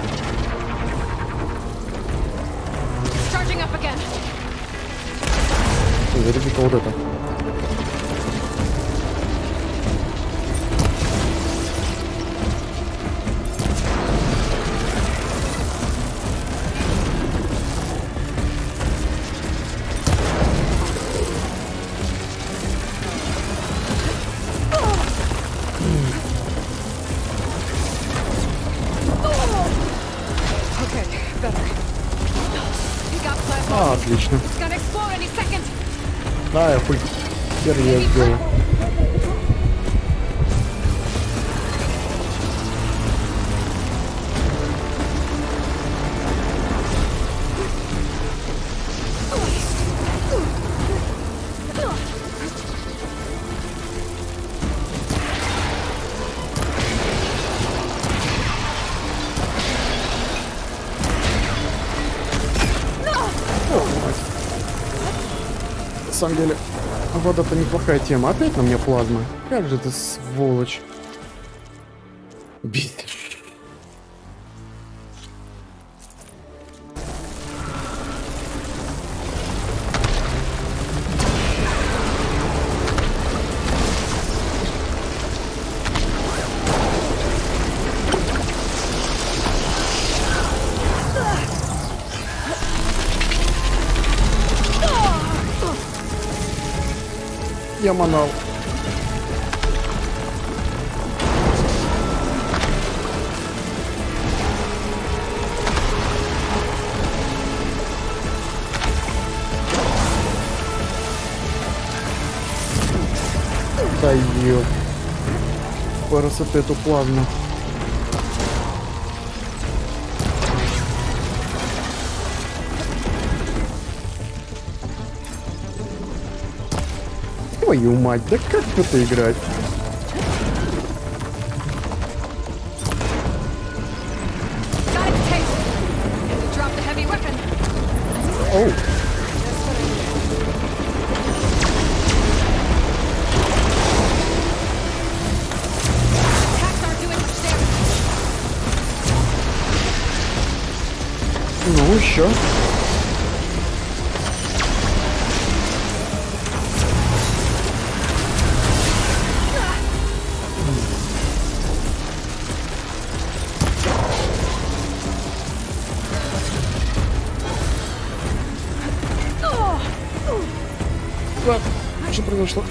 Заряди-ка вот это. А, отлично. Да, я хуй. Хер я сделаю. На самом деле, вода-то неплохая тема. Опять на мне плазма. Как же ты, сволочь. Бесишь. Я манал. Да ёп. Парасет эту плазму. Твою мать, да как в это играть? Оу. Ну, еще. Что произошло?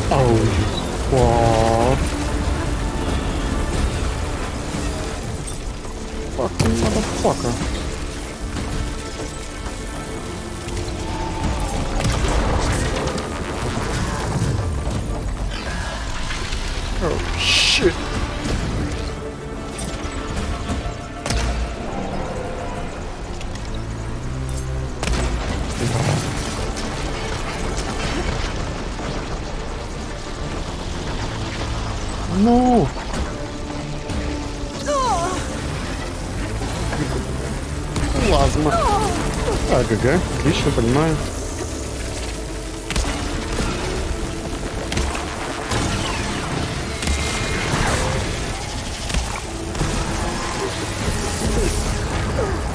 Ау. Вау. Fucking motherfucker. Oh shit. Ну. Плазма. Ага, отлично, понимаю.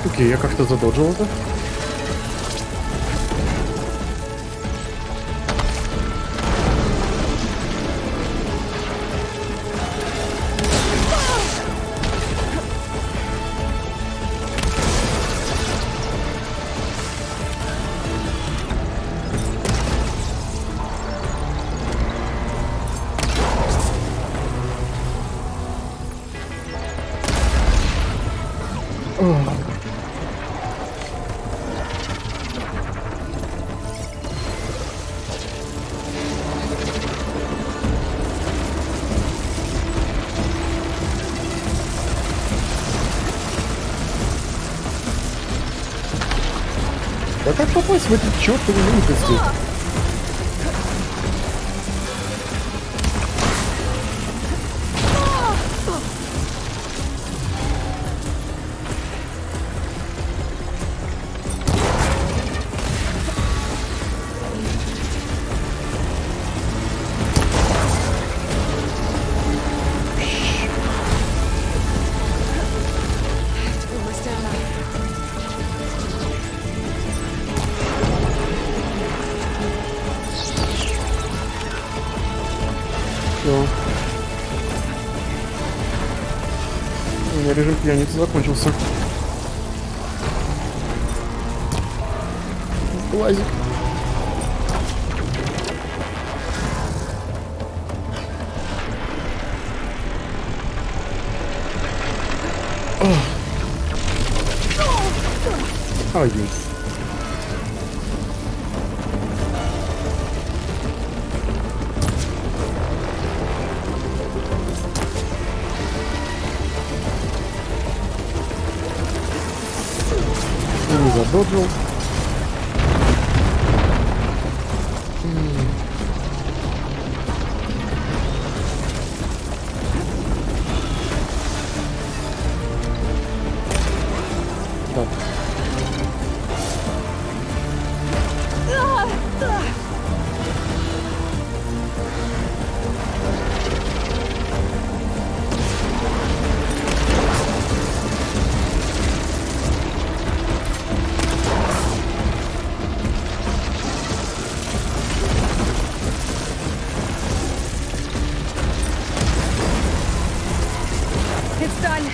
Окей, я как-то задоджил это. Да как попасть в эти чертовы лункости? Все. У меня режим пьяницы закончился. Глазик. Ай. Не задоджил. Да. It's done.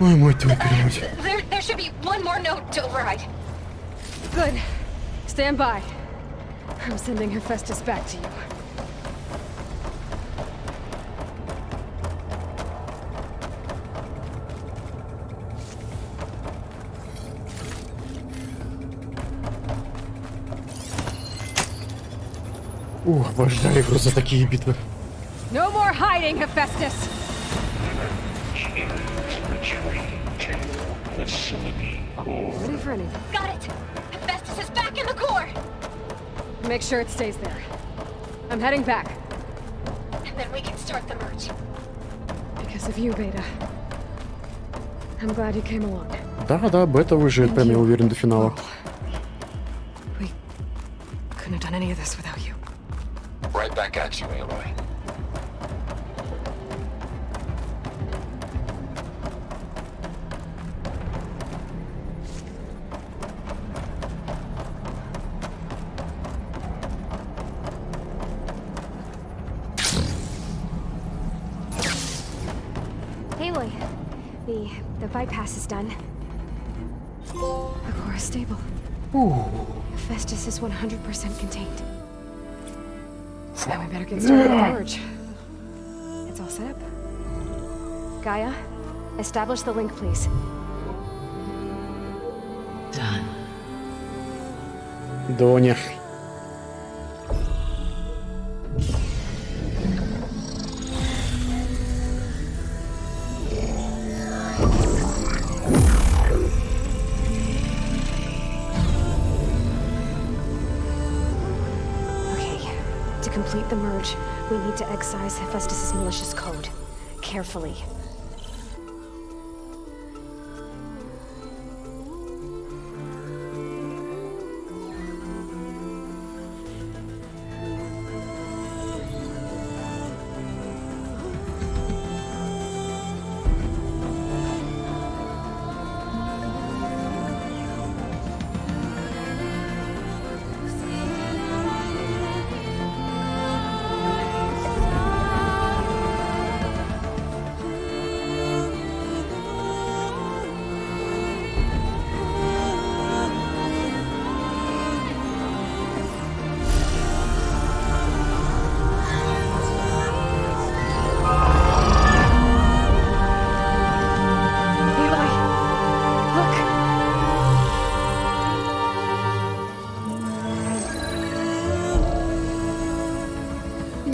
Ой, мой твой переводчик. There should be one more note to override. Good. Stand by. I'm sending Hephaestus back to you. Обожаю игру за такие битвы. No more hiding, Hephaestus! Ready for anything. Got it! Hephaestus is back in the core! Make sure it stays there. I'm heading back. And then we can start the merge. Because of you, Beta. I'm glad you came along. Да, Бета выживет, прям я уверен, до финала. We couldn't have done any of this without you. Right back at you, Aloy. Aloy, the bypass is done. The core is stable. Hephaestus is 100% contained. Now we better get started on the merge. It's all set up. Gaia, establish the link, please. Done. Доня. To complete the merge, we need to excise Hephaestus' malicious code. Carefully.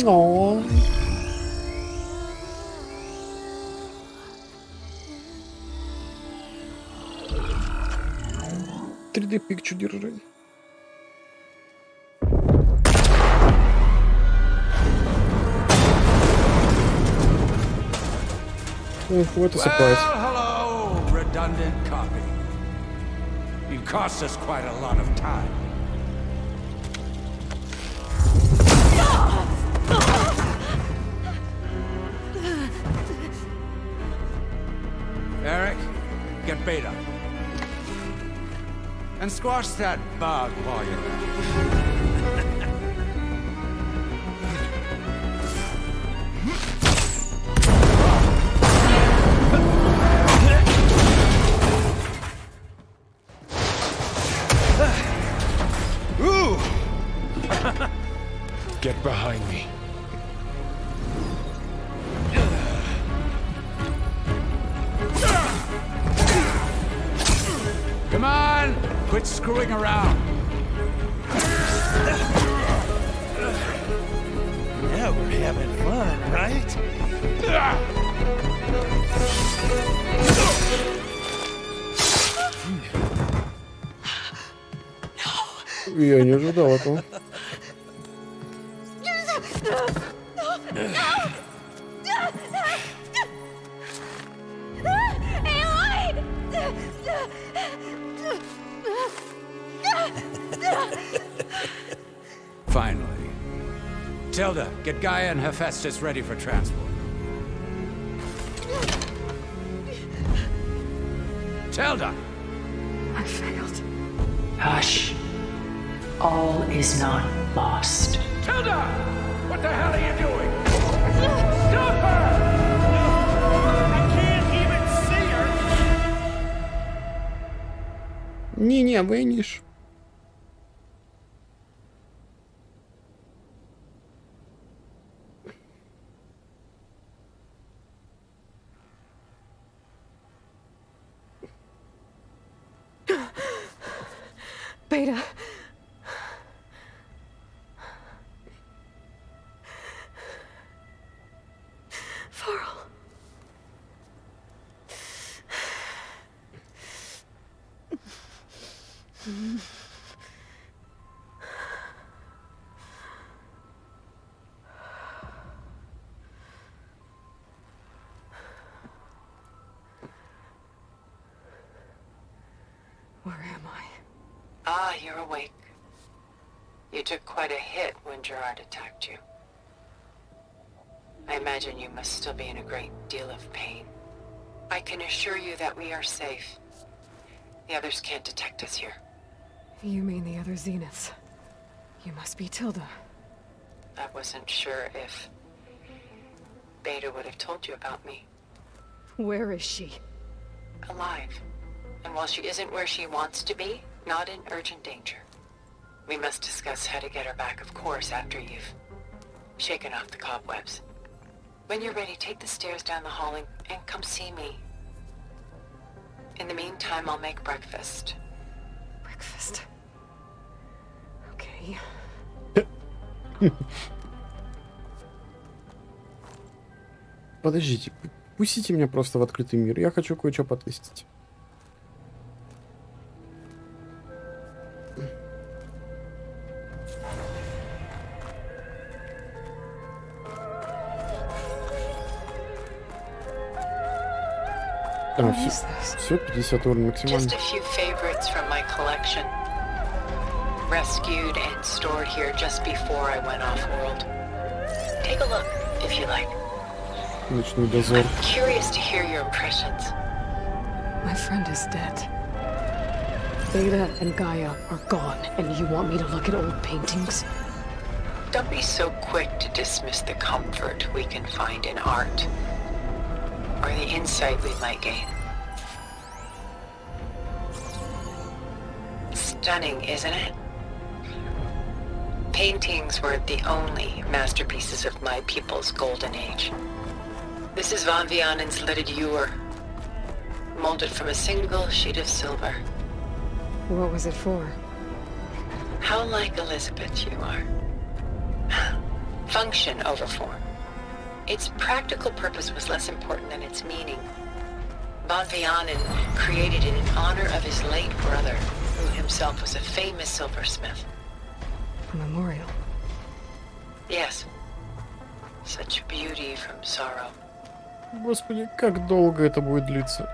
О. 3D пикчу держи. What a surprise. Hello, redundant copy. You've cost us quite a lot of time. Eric, get Beta. And squash that bug while you're at Ooh! Get behind me. Come on! Quit screwing around! Now we're having fun, right? Я не ожидал этого. Finally. Tilda, get Gaia and Hephaestus ready for transport. Tilda! I failed. Hush. All is not lost. Tilda! What the hell are you doing? Stop her! I can't even see her! Не вынешь. Beta. Faro. Where am I? Ah, you're awake. You took quite a hit when Gerard attacked you. I imagine you must still be in a great deal of pain. I can assure you that we are safe. The others can't detect us here. You mean the other Zeniths? You must be Tilda. I wasn't sure if Beta would have told you about me. Where is she? Alive. And while she isn't where she wants to be, not in urgent danger. We must discuss how to get her back, of course, after you've shaken off the cobwebs. When you're ready, take the stairs down the hall and come see me. In the meantime, I'll make breakfast. Breakfast. Okay. Подождите, пустите меня просто в открытый мир. Я хочу кое-что потестить. Все, 50 уровень максимально. Just a few favorites from my collection. Rescued and stored here just before I went off-world. Take a look, if you like. Ночной дозор. I'm curious to hear your impressions. My friend is dead. Beta and Gaia are gone, and you want me to look at old paintings? Don't be so quick to dismiss the comfort we can find in art, or the insight we might gain. Stunning, isn't it? Paintings weren't the only masterpieces of my people's golden age. This is Von Vianen's leaded ewer, molded from a single sheet of silver. What was it for? How like Elizabeth you are. Function over form. Its practical purpose was less important than its meaning. Von Vianen created it in honor of his late brother, who himself was a famous silversmith. A memorial. Yes. Such beauty from sorrow. Господи, как долго это будет длиться?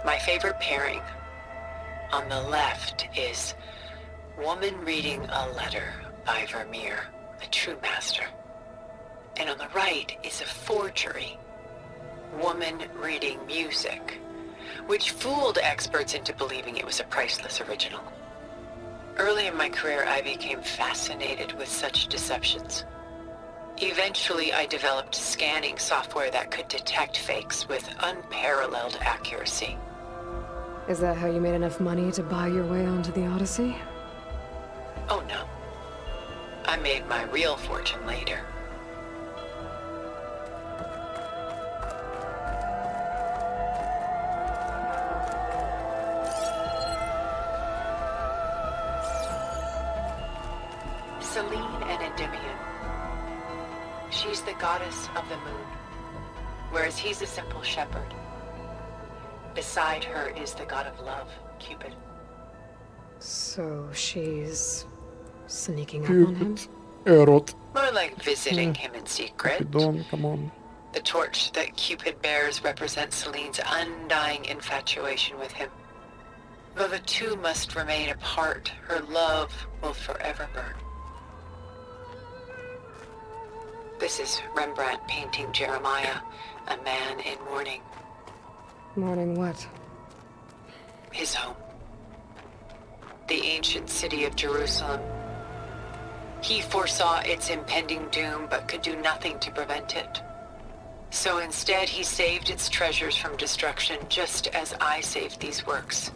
My favorite pairing. On the left is Woman Reading a Letter by Vermeer, a true master. And on the right is a forgery. Woman Reading Music, which fooled experts into believing it was a priceless original. Early in my career, I became fascinated with such deceptions. Eventually, I developed scanning software that could detect fakes with unparalleled accuracy. Is that how you made enough money to buy your way onto the Odyssey? Oh no. I made my real fortune later. Selene and Endymion. She's the goddess of the moon, whereas he's a simple shepherd. Beside her is the god of love, Cupid. So she's sneaking up on him? Эрот. More like visiting him in secret. Купидон, come on. The torch that Cupid bears represents Selene's undying infatuation with him. Though the two must remain apart, her love will forever burn. This is Rembrandt painting Jeremiah, a man in mourning. Mourning what? His home. The ancient city of Jerusalem. He foresaw its impending doom, but could do nothing to prevent it. So instead, he saved its treasures from destruction, just as I saved these works.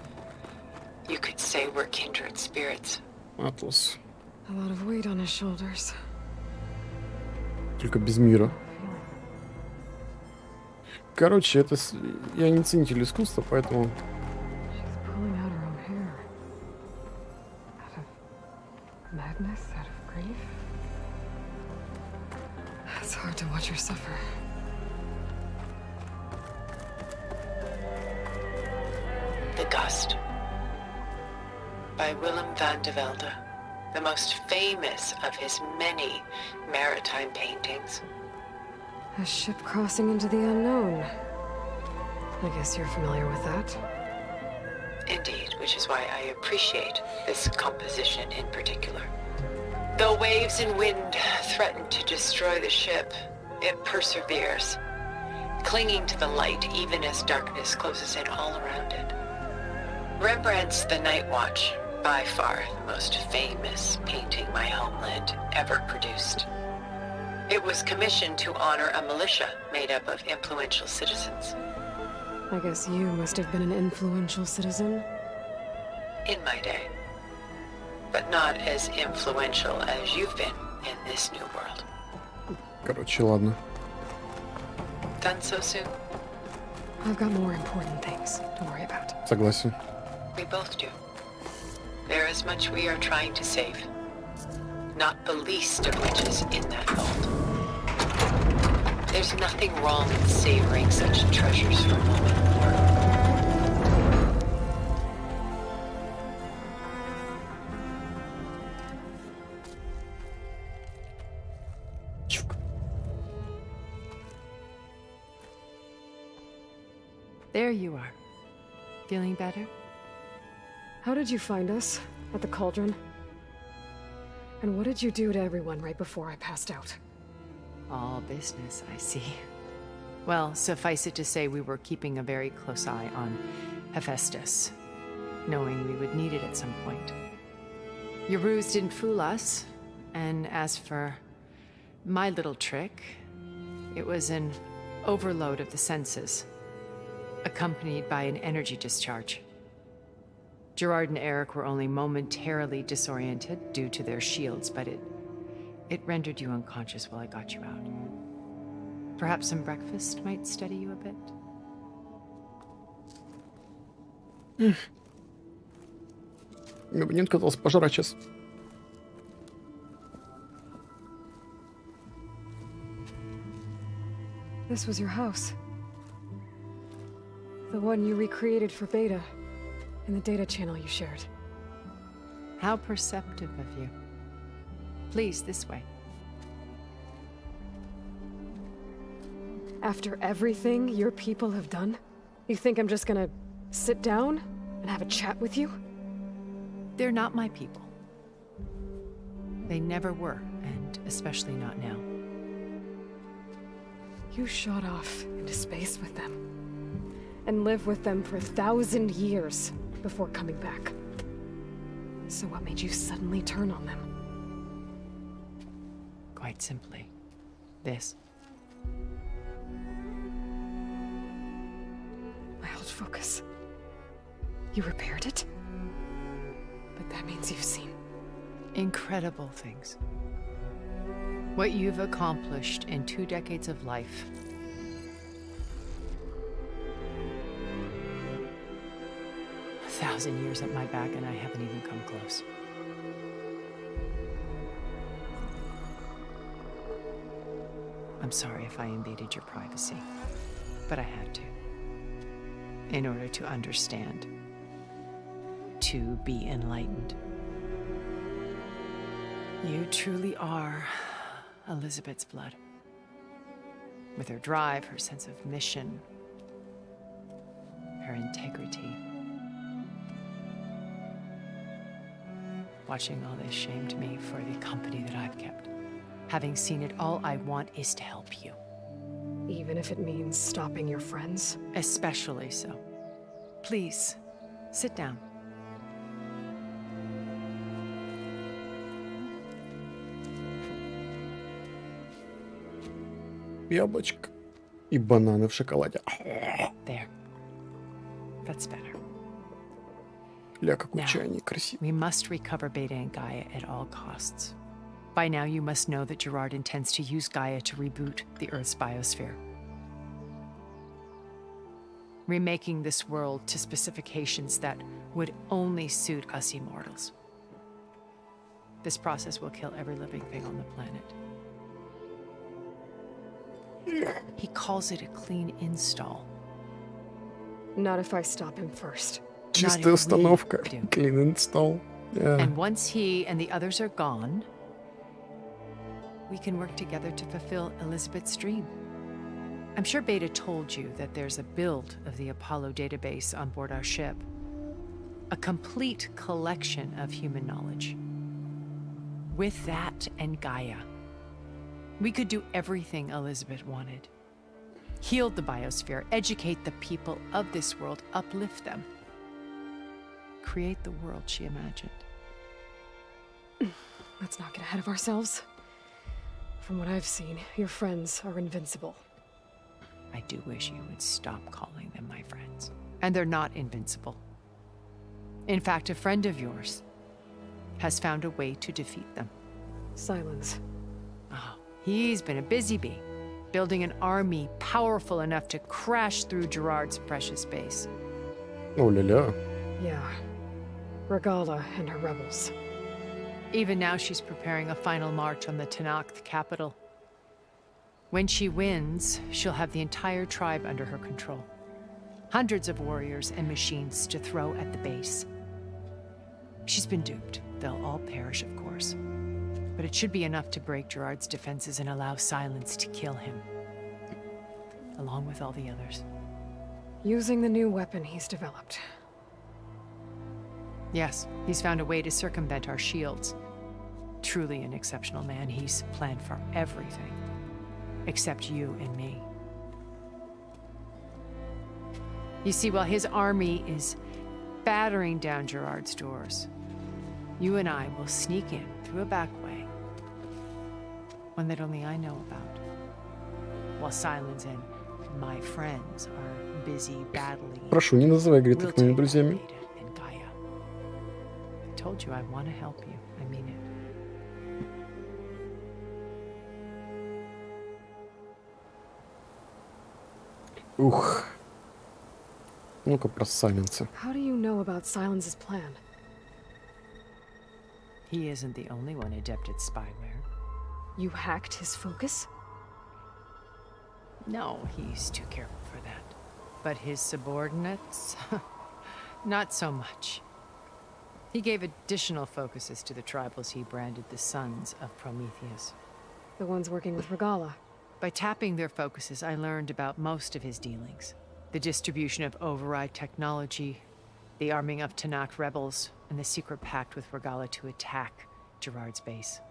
You could say we're kindred spirits. Атлас. A lot of weight on his shoulders. Только без мира. Короче, это... Я не ценитель искусства, поэтому... She's pulling out her own hair. Out of madness, out of grief. It's hard to watch her suffer. The Gust by Willem van de Velde, the most famous of his many maritime paintings. A ship crossing into the unknown. I guess you're familiar with that. Indeed, which is why I appreciate this composition in particular. Though waves and wind threaten to destroy the ship, it perseveres, clinging to the light even as darkness closes in all around it. Rembrandt's The Night Watch, by far the most famous painting my homeland ever produced. It was commissioned to honor a militia made up of influential citizens. I guess you must have been an influential citizen. In my day. But not as influential as you've been in this new world. Короче, ладно. Done so soon? I've got more important things to worry about. Согласен. We both do. There is much we are trying to save. Not the least of which is in that vault. There's nothing wrong with savoring such treasures for a moment. There you are. Feeling better? How did you find us? At the cauldron? And what did you do to everyone right before I passed out? All business, I see. Well, suffice it to say we were keeping a very close eye on Hephaestus, knowing we would need it at some point. Your ruse didn't fool us, and as for my little trick, it was an overload of the senses, accompanied by an energy discharge. Gerard and Eric were only momentarily disoriented due to their shields, but it rendered you unconscious while I got you out. Perhaps some breakfast might steady you a bit? Мне бы не отказалось пожрать сейчас. This was your house. The one you recreated for Beta, in the data channel you shared. How perceptive of you. Please, this way. After everything your people have done, you think I'm just gonna sit down and have a chat with you? They're not my people. They never were, and especially not now. You shot off into space with them, and lived with them for 1,000 years before coming back. So what made you suddenly turn on them? Quite simply, this. My old focus. You repaired it? But that means you've seen... Incredible things. What you've accomplished in 2 decades of life. A 1,000 years at my back and I haven't even come close. I'm sorry if I invaded your privacy, but I had to. In order to understand. To be enlightened. You truly are Elizabeth's blood. With her drive, her sense of mission, her integrity. Watching all this shamed me for the company that I've kept. Having seen it, all I want is to help you. Even if it means stopping your friends? Especially so. Please, sit down. Яблочко и бананы в шоколаде. There. That's better. Ля, какой Now, чайник красивый. we must recover Beta and Gaia at all costs. By now, you must know that Gerard intends to use Gaia to reboot the Earth's biosphere. Remaking this world to specifications that would only suit us immortals. This process will kill every living thing on the planet. He calls it a clean install. Not if I stop him first. Чистая установка. Clean install. Yeah. And once he and the others are gone, we can work together to fulfill Elizabeth's dream. I'm sure Beta told you that there's a build of the Apollo database on board our ship. A complete collection of human knowledge. With that and Gaia, we could do everything Elizabeth wanted. Heal the biosphere, educate the people of this world, uplift them. Create the world she imagined. Let's not get ahead of ourselves. From what I've seen, your friends are invincible. I do wish you would stop calling them my friends. And they're not invincible. In fact, a friend of yours has found a way to defeat them. Silence. Oh, he's been a busy bee, building an army powerful enough to crash through Gerard's precious base. Oh la la. Yeah. Regala and her rebels. Even now, she's preparing a final march on the Tanakh capital. When she wins, she'll have the entire tribe under her control. Hundreds of warriors and machines to throw at the base. She's been duped. They'll all perish, of course. But it should be enough to break Gerard's defenses and allow Silence to kill him. Along with all the others. Using the new weapon he's developed. Yes, he's found a way to circumvent our shields. Truly an exceptional man. He's planned for everything. Except you and me. You see, while his army is battering down Gerard's doors, you and I will sneak in through a back way. One that only I know about. While Silence and my friends are busy battling. Прошу, не называй, говорит, их моими друзьями. I told you I want to help you. I mean it. Ух. Ну-ка про Сайленса. How do you know about Silence's plan? He isn't the only one adept at spyware. You hacked his focus? No, he's too careful for that. But his subordinates? Not so much. He gave additional focuses to the tribals he branded the Sons of Prometheus. The ones working with Regala. By tapping their focuses, I learned about most of his dealings. The distribution of override technology, the arming of Tanakh rebels, and the secret pact with Regala to attack Gerard's base.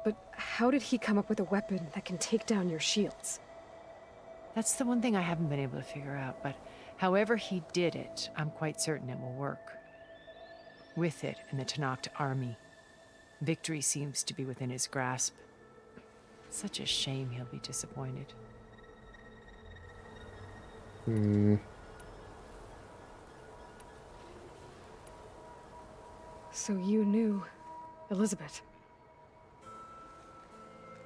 But how did he come up with a weapon that can take down your shields? That's the one thing I haven't been able to figure out, but however he did it, I'm quite certain it will work. With it and the Tanakh army, victory seems to be within his grasp. Such a shame he'll be disappointed. So you knew Elizabeth.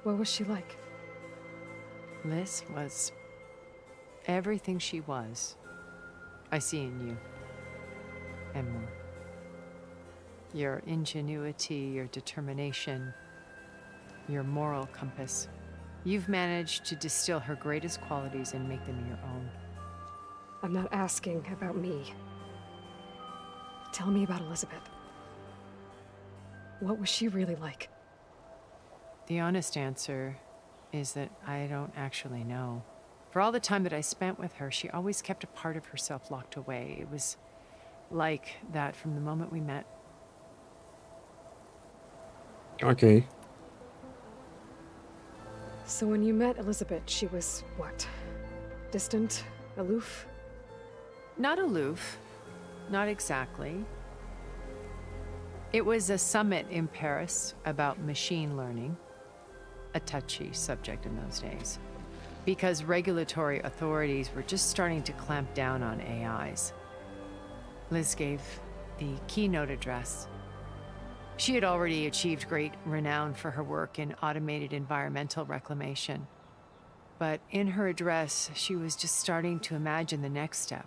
What was she like? Liz was everything she was. I see in you. And more. Your ingenuity, your determination, your moral compass. You've managed to distill her greatest qualities and make them your own. I'm not asking about me. Tell me about Elizabeth. What was she really like? The honest answer is that I don't actually know. For all the time that I spent with her, she always kept a part of herself locked away. It was like that from the moment we met. Okay. So when you met Elizabeth, she was what? Distant? Aloof? Not aloof. Not exactly. It was a summit in Paris about machine learning. A touchy subject in those days. Because regulatory authorities were just starting to clamp down on AIs. Liz gave the keynote address. She had already achieved great renown for her work in automated environmental reclamation. But in her address, she was just starting to imagine the next step.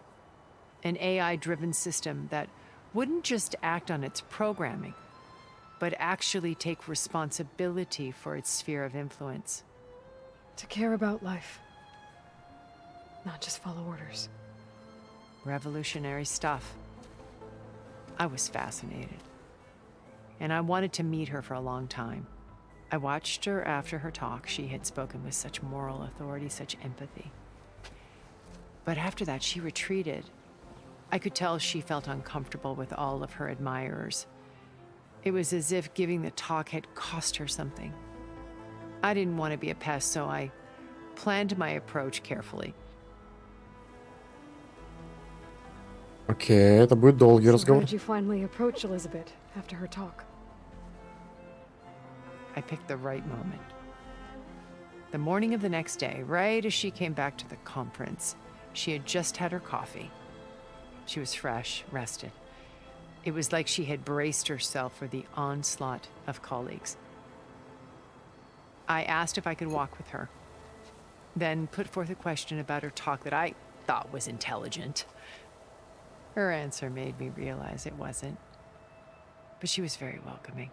An AI-driven system that wouldn't just act on its programming, but actually take responsibility for its sphere of influence. To care about life. Not just follow orders. Revolutionary stuff. I was fascinated. And I wanted to meet her for a long time. I watched her after her talk. She had spoken with such moral authority, such empathy. But after that, she retreated. I could tell she felt uncomfortable with all of her admirers. It was as if giving the talk had cost her something. I didn't want to be a pest, so I planned my approach carefully. Окей, это будет долгий So how разговор. did you finally approach Elizabeth after her talk? I picked the right moment. The morning of the next day, right as she came back to the conference, she had just had her coffee. She was fresh, rested. It was like she had braced herself for the onslaught of colleagues. I asked if I could walk with her, then put forth a question about her talk that I thought was intelligent. Her answer made me realize it wasn't, but she was very welcoming.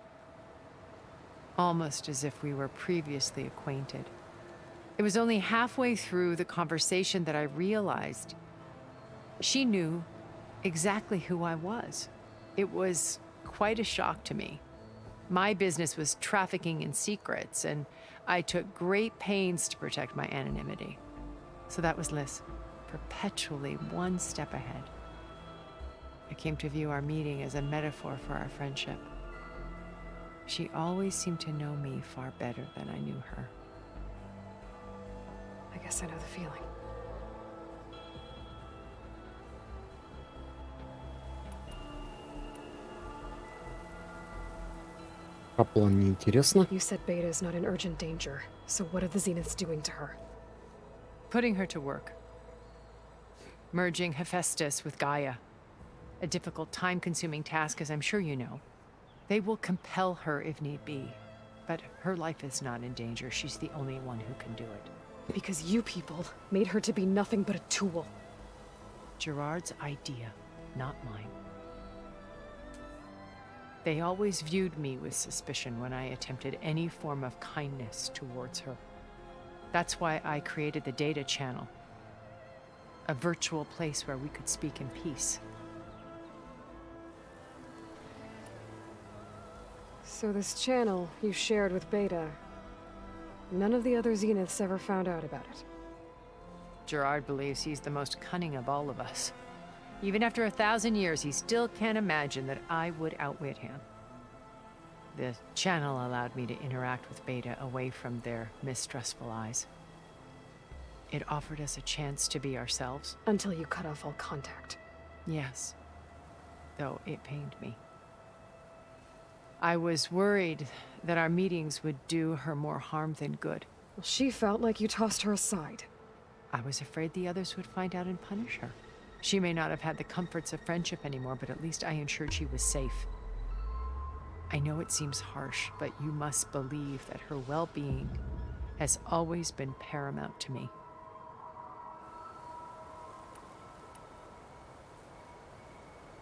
Almost as if we were previously acquainted. It was only halfway through the conversation that I realized she knew exactly who I was. It was quite a shock to me. My business was trafficking in secrets, and I took great pains to protect my anonymity. So that was Liz, perpetually one step ahead. I came to view our meeting as a metaphor for our friendship. She always seemed to know me far better than I knew her. I guess I know the feeling. По плану неинтересно. You said Beta is not in urgent danger, so what are the Zeniths doing to her? Putting her to work. Merging Hephaestus with Gaia. A difficult, time-consuming task, as I'm sure you know. They will compel her if need be. But her life is not in danger. She's the only one who can do it. Because you people made her to be nothing but a tool. Gerard's idea, not mine. They always viewed me with suspicion when I attempted any form of kindness towards her. That's why I created the data channel. A virtual place where we could speak in peace. So this channel you shared with Beta, none of the other Zeniths ever found out about it. Gerard believes he's the most cunning of all of us. Even after 1,000 years, he still can't imagine that I would outwit him. The channel allowed me to interact with Beta away from their mistrustful eyes. It offered us a chance to be ourselves. Until you cut off all contact. Yes, though it pained me. I was worried that our meetings would do her more harm than good. Well, she felt like you tossed her aside. I was afraid the others would find out and punish her. She may not have had the comforts of friendship anymore, but at least I ensured she was safe. I know it seems harsh, but you must believe that her well-being has always been paramount to me.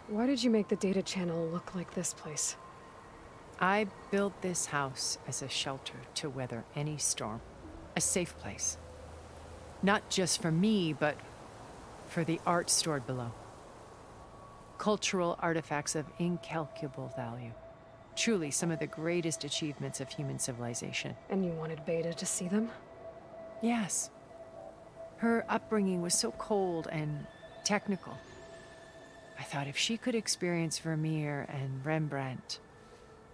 Why did you make the data channel look like this place? I built this house as a shelter to weather any storm. A safe place. Not just for me, but for the art stored below. Cultural artifacts of incalculable value. Truly some of the greatest achievements of human civilization. And you wanted Beta to see them? Yes. Her upbringing was so cold and technical. I thought if she could experience Vermeer and Rembrandt,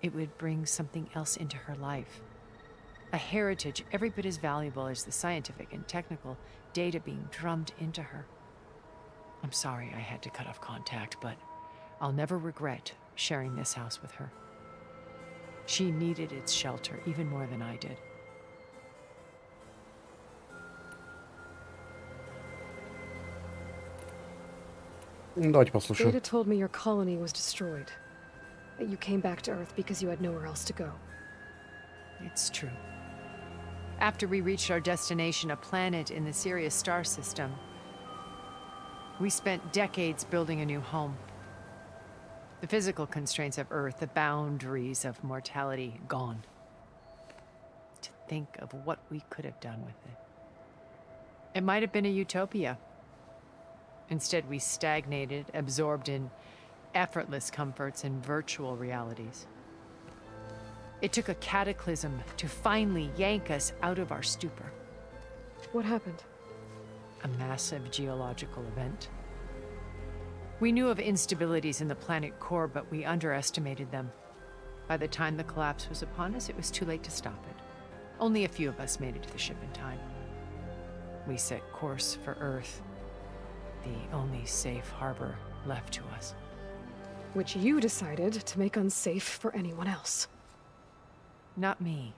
it would bring something else into her life. A heritage every bit as valuable as the scientific and technical data being drummed into her. I'm sorry I had to cut off contact, but I'll never regret sharing this house with her. She needed its shelter even more than I did. Давайте послушаем. Data told me your colony was destroyed. That you came back to Earth because you had nowhere else to go. It's true. After we reached our destination, a planet in the Sirius star system, we spent decades building a new home. The physical constraints of Earth, the boundaries of mortality, gone. To think of what we could have done with it. It might have been a utopia. Instead, we stagnated, absorbed in effortless comforts and virtual realities. It took a cataclysm to finally yank us out of our stupor. What happened? A massive geological event. We knew of instabilities in the planet core, but we underestimated them. By the time the collapse was upon us, it was too late to stop it. Only a few of us made it to the ship in time. We set course for Earth, the only safe harbor left to us. Which you decided to make unsafe for anyone else. Not me.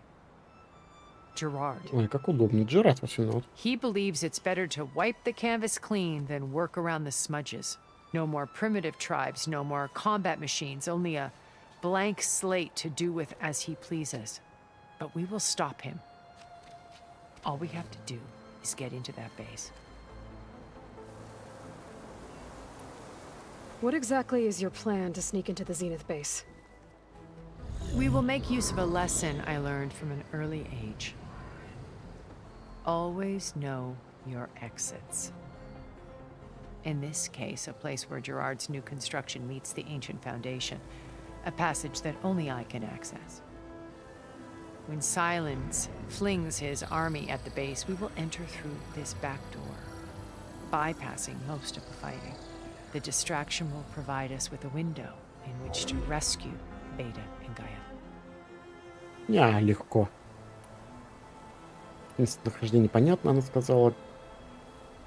Gerard. Ой, как удобно. Джерард во всем. He believes it's better to wipe the canvas clean than work around the smudges. No more primitive tribes, no more combat machines, only a blank slate to do with as he pleases. But we will stop him. All we have to do is get into that base. What exactly is your plan to sneak into the Zenith base? We will make use of a lesson I learned from an early age. Always know your exits. In this case, a place where Gerard's new construction meets the ancient foundation, a passage that only I can access. When Silence flings his army at the base, we will enter through this back door, bypassing most of the fighting. The distraction will provide us with a window in which to rescue Beta and Gaia. Легко. Местонахождение понятно, она сказала.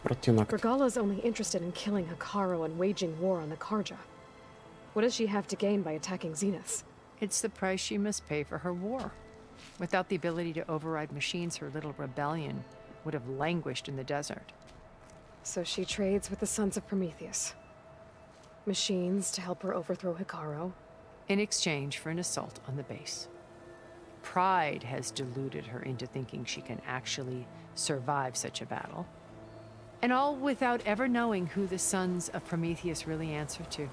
Протенакт. Regala's only interested in killing Hekarro and waging war on the Karja. What does she have to gain by attacking Zenith? It's the price she must pay for her war. Without the ability to override machines, her little rebellion would have languished in the desert. So she trades with the Sons of Prometheus. Machines to help her overthrow Hekarro. In exchange for an assault on the base. Pride has deluded her into thinking she can actually survive such a battle. And all without ever knowing who the Sons of Prometheus really answer to.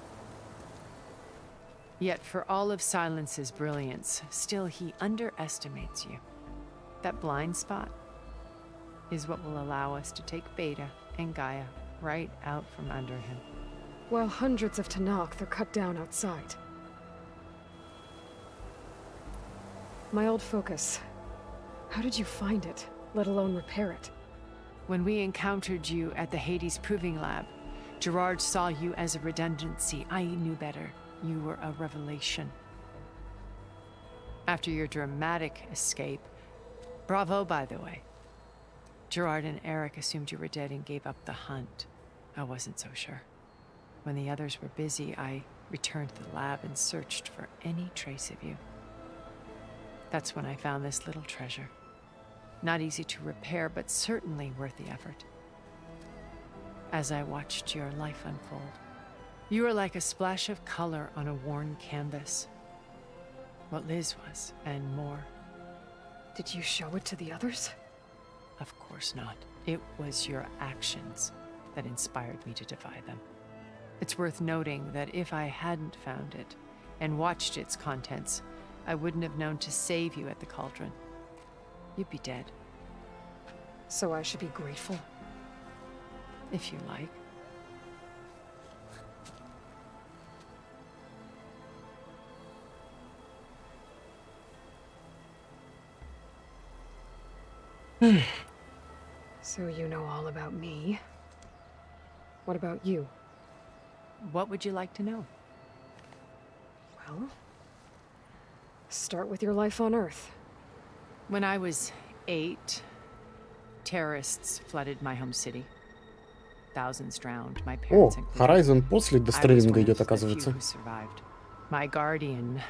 Yet for all of Silence's brilliance, still he underestimates you. That blind spot is what will allow us to take Beta and Gaia right out from under him. While hundreds of Tenakth are cut down outside. My old focus. How did you find it, let alone repair it? When we encountered you at the Hades Proving Lab, Gerard saw you as a redundancy. I knew better. You were a revelation. After your dramatic escape, bravo, by the way. Gerard and Eric assumed you were dead and gave up the hunt. I wasn't so sure. When the others were busy, I returned to the lab and searched for any trace of you. That's when I found this little treasure. Not easy to repair, but certainly worth the effort. As I watched your life unfold, you were like a splash of color on a worn canvas. What Liz was, and more. Did you show it to the others? Of course not. It was your actions that inspired me to defy them. It's worth noting that if I hadn't found it and watched its contents, I wouldn't have known to save you at the cauldron. You'd be dead. So I should be grateful? If you like. So you know all about me. What about you? What would you like to know? Well, start with your life on Earth. When I was 8, terrorists flooded my home city. Thousands drowned, my О, parents included. Horizon после дострелинга идет, оказывается. Who survived. My guardian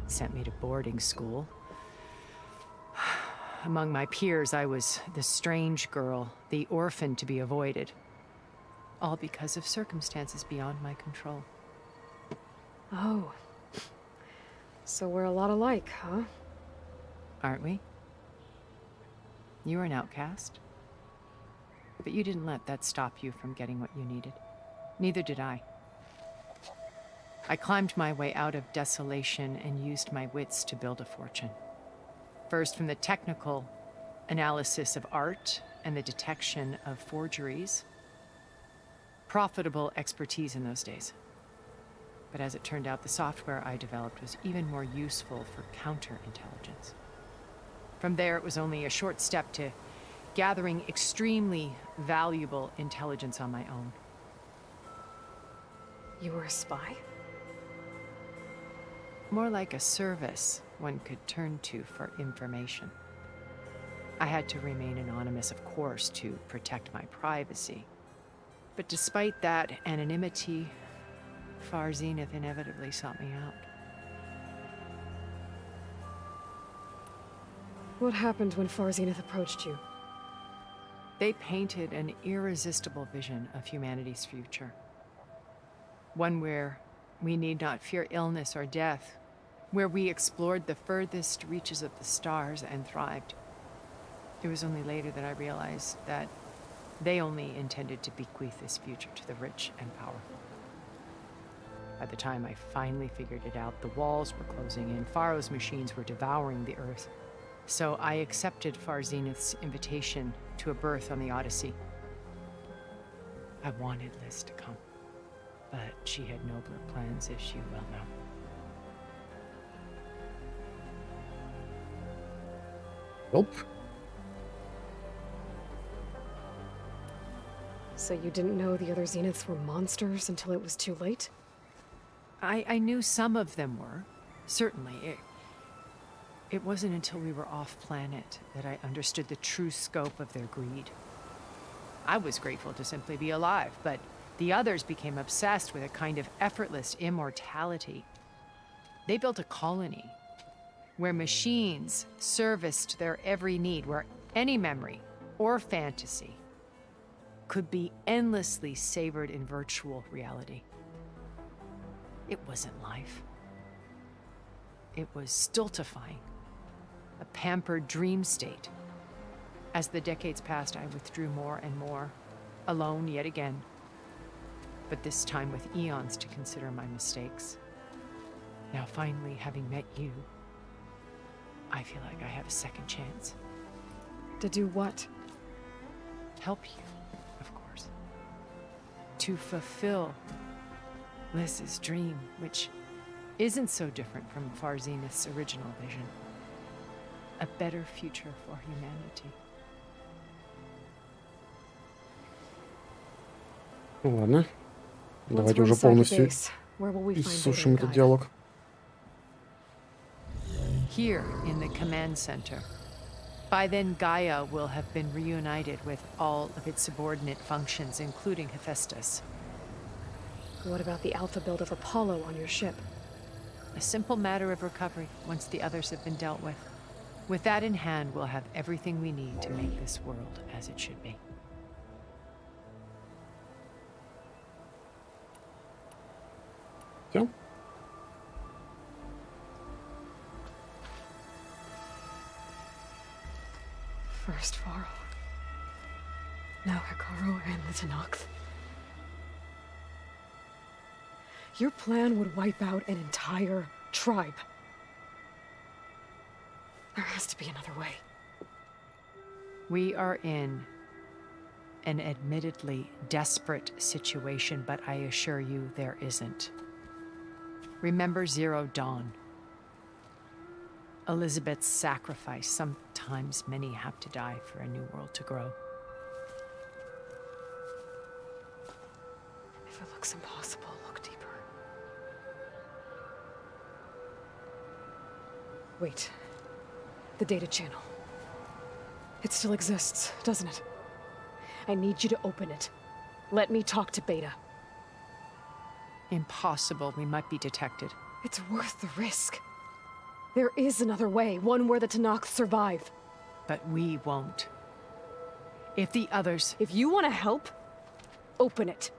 sent me to boarding school. Among my peers, I was the strange girl, the orphan to be avoided. all because of circumstances beyond my control. Oh. So we're a lot alike, huh? Aren't we? You were an outcast. But you didn't let that stop you from getting what you needed. Neither did I. I climbed my way out of desolation and used my wits to build a fortune. First from the technical analysis of art and the detection of forgeries. Profitable expertise in those days. But as it turned out, the software I developed was even more useful for counterintelligence. From there, it was only a short step to gathering extremely valuable intelligence on my own. You were a spy? More like a service one could turn to for information. I had to remain anonymous, of course, to protect my privacy. But despite that anonymity, Far Zenith inevitably sought me out. What happened when Far Zenith approached you? They painted an irresistible vision of humanity's future. One where we need not fear illness or death, where we explored the furthest reaches of the stars and thrived. It was only later that I realized that they only intended to bequeath this future to the rich and powerful. By the time I finally figured it out, the walls were closing in, Faro's machines were devouring the Earth. So I accepted Far Zenith's invitation to a berth on the Odyssey. I wanted Liz to come, but she had nobler plans, as you well know. Nope. So you didn't know the other Zeniths were monsters until it was too late? I knew some of them were, certainly. It wasn't until we were off-planet that I understood the true scope of their greed. I was grateful to simply be alive, but the others became obsessed with a kind of effortless immortality. They built a colony where machines serviced their every need, where any memory or fantasy could be endlessly savored in virtual reality. It wasn't life. It was stultifying, a pampered dream state. As the decades passed, I withdrew more and more, alone yet again, but this time with eons to consider my mistakes. Now finally, having met you, I feel like I have a second chance. To do what? Help you, of course. To fulfill Liz's dream, which isn't so different from Far Zenith's original vision. A better future for humanity. Ну ладно. Давайте уже полностью иссушим этот диалог. Here in the command center. By then, Gaia will have been reunited with all of its subordinate functions, including Hephaestus. What about the alpha build of Apollo on your ship? A simple matter of recovery once the others have been dealt with. With that in hand, we'll have everything we need to make this world as it should be. Все? First Faro. Now Hikaru and the Tenakth. Your plan would wipe out an entire tribe. There has to be another way. We are in an admittedly desperate situation, but I assure you there isn't. Remember Zero Dawn. Elizabeth's sacrifice. Sometimes many have to die for a new world to grow. If it looks impossible, look deeper. Wait. The data channel. It still exists, doesn't it? I need you to open it. Let me talk to Beta. Impossible. We might be detected. It's worth the risk. There is another way, one where the Tenakth survive. But we won't. If the others... If you want to help, Open it.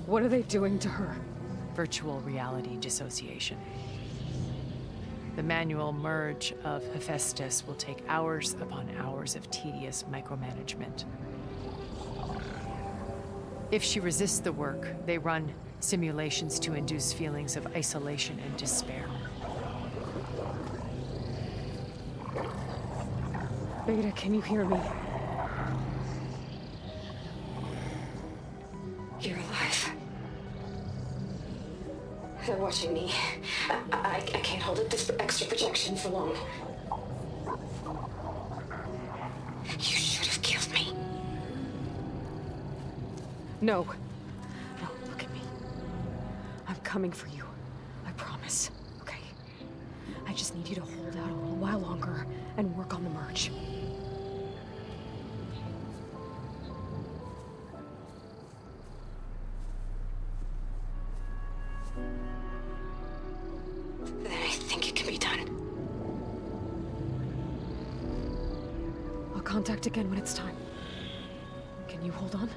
What are they doing to her? Virtual reality dissociation. The manual merge of Hephaestus will take hours upon hours of tedious micromanagement. If she resists the work, they run simulations to induce feelings of isolation and despair. Beta, can you hear me? You're alive. They're watching me. I can't hold up this extra projection for long. You should have killed me. No. No, look at me. I'm coming for you. I promise. Okay? I just need you to hold out a little while longer and work on the merge. Then I think it can be done. I'll contact again when it's time. Can you hold on?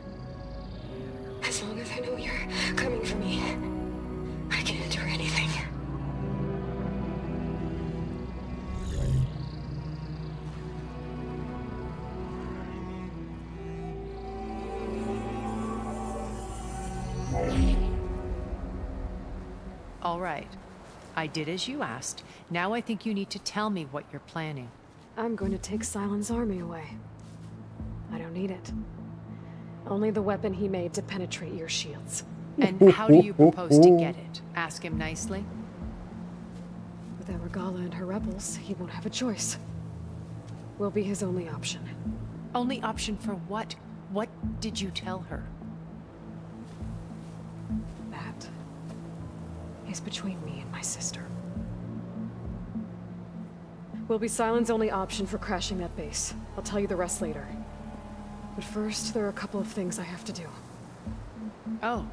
As long as I know you're coming for me, I can endure anything. All right. I did as you asked. Now I think you need to tell me what you're planning. I'm going to take Silent's army away. I don't need it. Only the weapon he made to penetrate your shields. And how do you propose to get it? Ask him nicely? Without Regala and her rebels, he won't have a choice. We'll be his only option. Only option for what? What did you tell her? That is between me and my sister. Will be Silent's only option for crashing that base. I'll tell you the rest later. But first, there are a couple of things I have to do. Oh.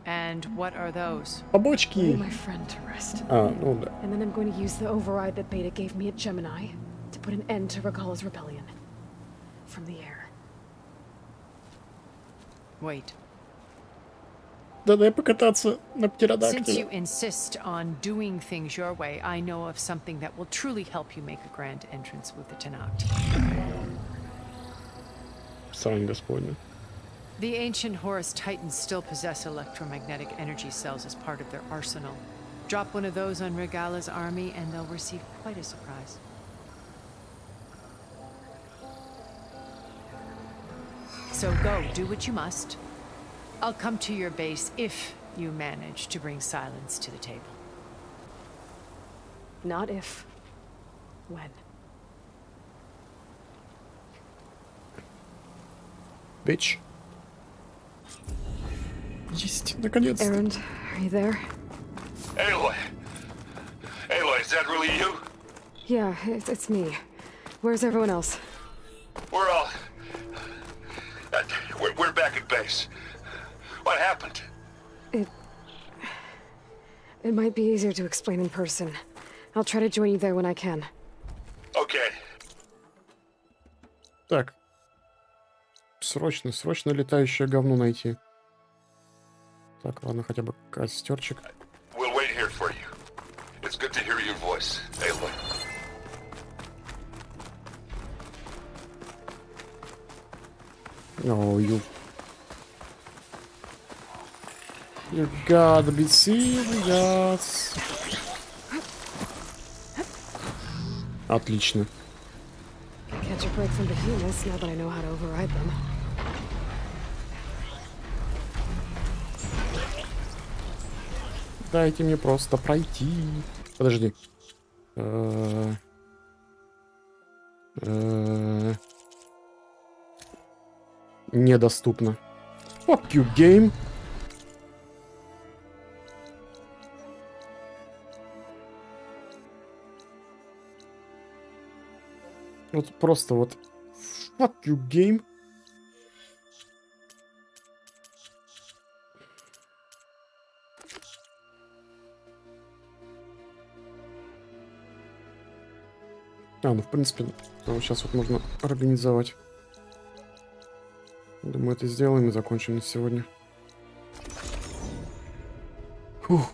And what are those? Побочки. Lay my friend to rest. Ну да. And then I'm going to use the override that Beta gave me at Gemini to put an end to Regala's rebellion. From the air. Wait. Да дай покататься на Since you птеродактиле. insist on doing things your way, I know of something that will truly help you make a grand entrance with the Tenakth. Срань господня. The ancient Horus Titans still possess electromagnetic energy cells as part of their arsenal. Drop one of those on Regala's army and they'll receive quite a surprise. So go, do what you must. I'll come to your base if you manage to bring silence to the table. Not if. When. Bitch. Есть, наконец-то. Erend, are you there? Aloy! Aloy, is that really you? Yeah, it's me. Where's everyone else? We're all... we're back at base. What happened? It might be easier to explain in person. I'll try to join you there when I can. Okay. Так. Срочно, срочно летающее говно найти. Так, ладно, хотя бы костерчик. We'll wait here for you. It's good to hear your voice, Aloy. Oh, you gotta be serious. Отлично. Catch a break from behemoths now that I know how to override them. Дайте мне просто пройти. Подожди. Недоступно. Fuck you, game. Вот просто вот fuck you, game. Ну в принципе, сейчас вот можно организовать. Думаю, это сделаем и закончим на сегодня. Фух.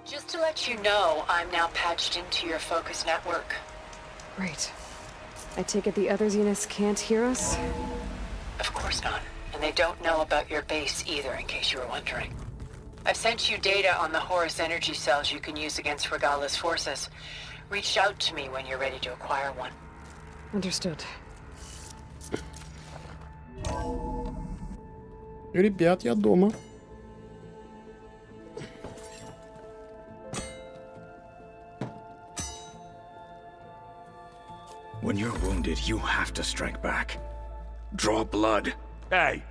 Just to let you know, I'm now patched into your focus network. Great. I take it the other Zeniths can't hear us? Of course not. And they don't know about your base either, in case you were wondering. I've sent you data on the Horus energy cells you can use against Regala's forces. Reach out to me when you're ready to acquire one. Understood. Ребят, я дома. When you're wounded, you have to strike back. Draw blood. Hey!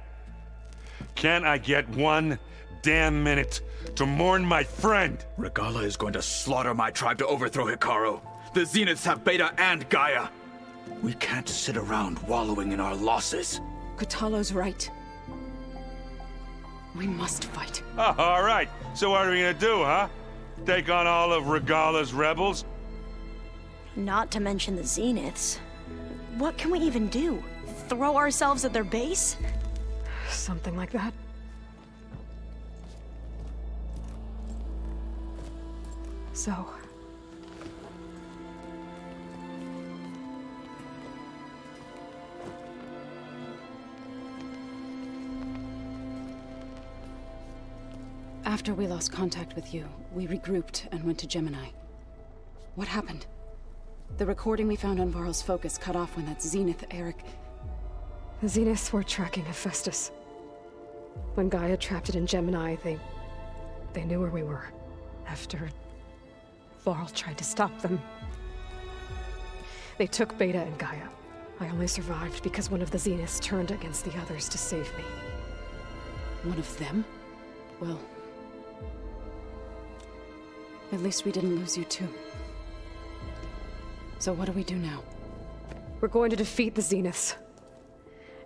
Can't I get one damn minute to mourn my friend? Regala is going to slaughter my tribe to overthrow Hikaru. The Zeniths have Beta and Gaia. We can't sit around wallowing in our losses. Kotalo's right. We must fight. Oh, all right. So what are we gonna do, huh? Take on all of Regala's rebels? Not to mention the Zeniths. What can we even do? Throw ourselves at their base? Something like that. So... After we lost contact with you, we regrouped and went to Gemini. What happened? The recording we found on Varl's focus cut off when that Zenith, Eric... The Zeniths were tracking Hephaestus. When Gaia trapped it in Gemini, they knew where we were. After Varl tried to stop them. They took Beta and Gaia. I only survived because one of the Zeniths turned against the others to save me. One of them? Well... At least we didn't lose you too. So what do we do now? We're going to defeat the Zeniths.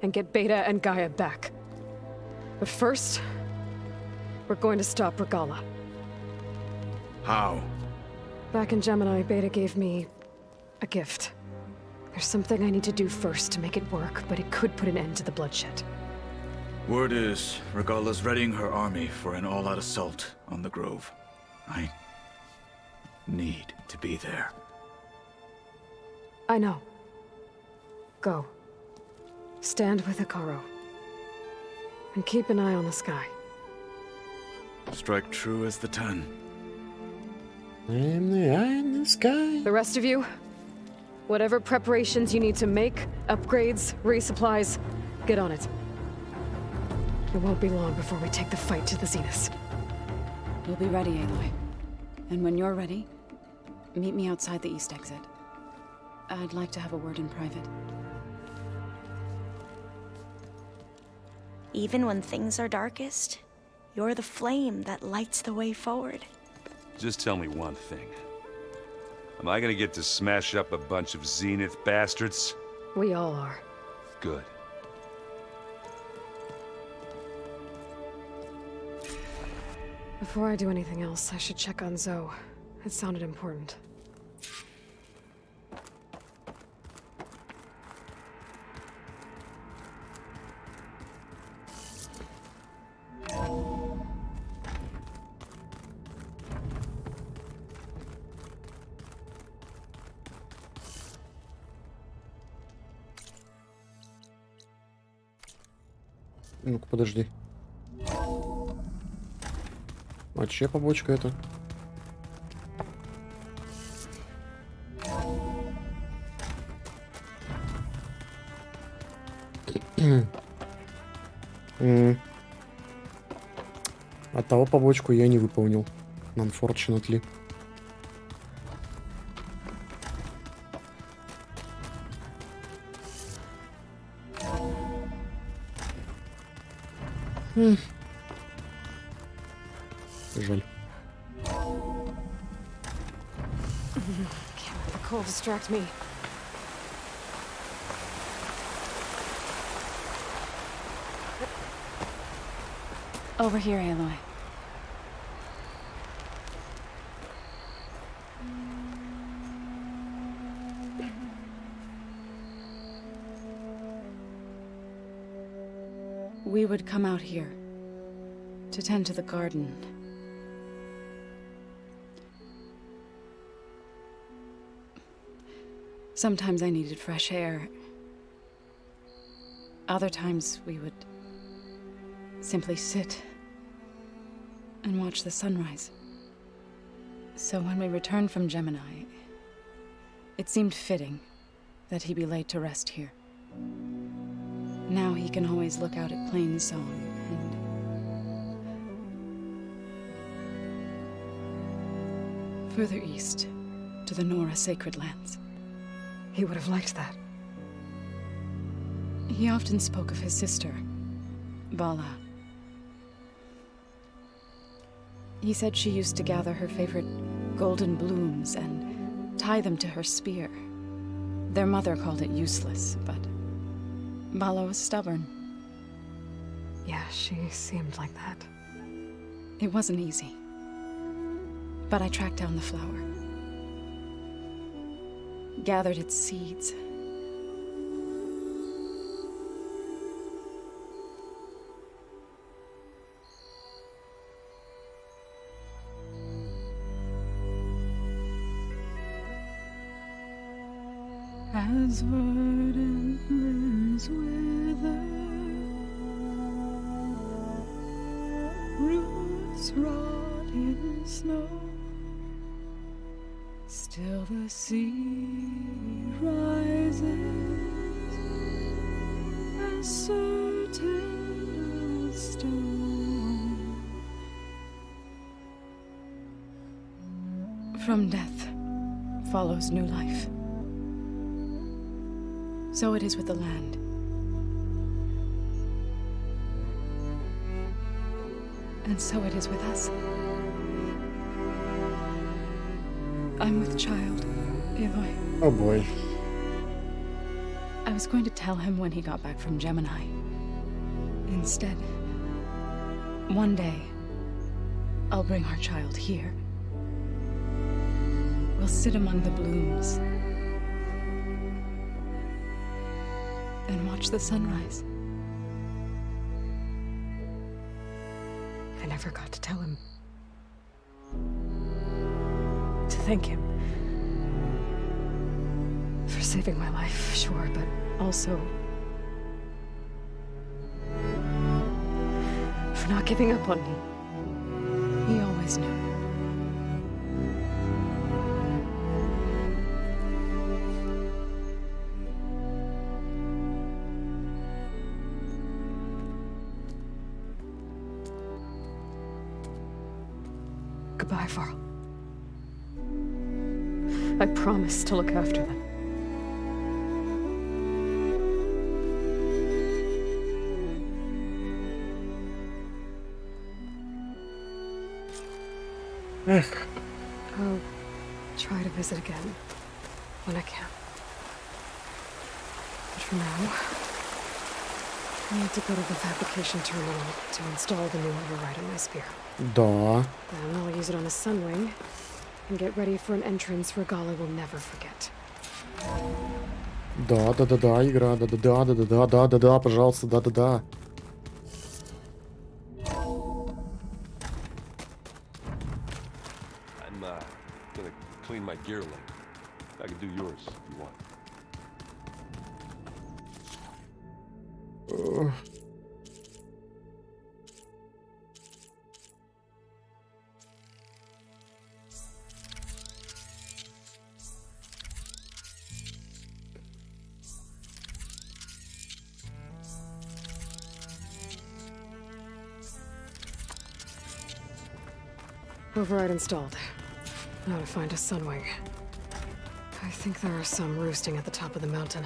And get Beta and Gaia back. But first... we're going to stop Regala. How? Back in Gemini, Beta gave me... a gift. There's something I need to do first to make it work, but it could put an end to the bloodshed. Word is, Regala's readying her army for an all-out assault on the Grove. I need to be there. I know. Go. Stand with Hikaru. And keep an eye on the sky. Strike true as the 10. And the eye in the sky. The rest of you, whatever preparations you need to make, upgrades, resupplies, get on it. It won't be long before we take the fight to the Zeniths. We'll be ready, Aloy. And when you're ready, meet me outside the east exit. I'd like to have a word in private. Even when things are darkest, you're the flame that lights the way forward. Just tell me one thing. Am I gonna get to smash up a bunch of Zenith bastards? We all are. Good. Before I do anything else, I should check on Zoe. It sounded important. Ну-ка, подожди. А чья побочка это? Того побочку я не выполнил. Unfortunately. Жаль. Can't let the cold distract me. Over here, Aloy. We would come out here to tend to the garden. Sometimes I needed fresh air. Other times we would simply sit and watch the sunrise. So when we returned from Gemini, it seemed fitting that he be laid to rest here. Now he can always look out at Plains Song and further east to the Nora sacred lands. He would have liked that. He often spoke of his sister, Vala. He said she used to gather her favorite golden blooms and tie them to her spear. Their mother called it useless, but Vala was stubborn. Yeah, she seemed like that. It wasn't easy. But I tracked down the flower. Gathered its seeds. As verdant limbs wither, roots rot in snow, still the sea rises, as certain as stone. From death follows new life. So it is with the land. And so it is with us. I'm with child, Aloy. Oh boy. I was going to tell him when he got back from Gemini. Instead, one day, I'll bring our child here. We'll sit among the blooms and watch the sunrise. I never got to tell him. To thank him. For saving my life, sure, but also for not giving up on me. He always knew. Goodbye, Faro. I promise to look after them. I'll try to visit again when I can. But for now, I need to go to the fabrication terminal to install the new override on my spear. Да. Then I'll use it on a sunwing and get ready for an entrance Regala will never forget. Да, игра, да, пожалуйста, да. I'm gonna clean my gear link. I can do yours if you want. Override installed. Now to find a sunwing. I think there are some roosting at the top of the mountain.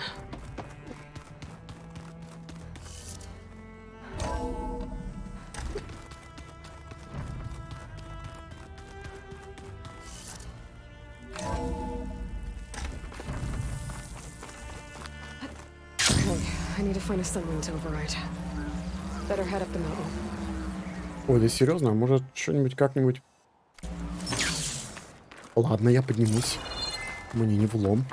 Okay, I need to find a sunwing to override. Better head up the mountain. Ой, да серьезно, а может что-нибудь как-нибудь... Ладно, я поднимусь. Мне не влом.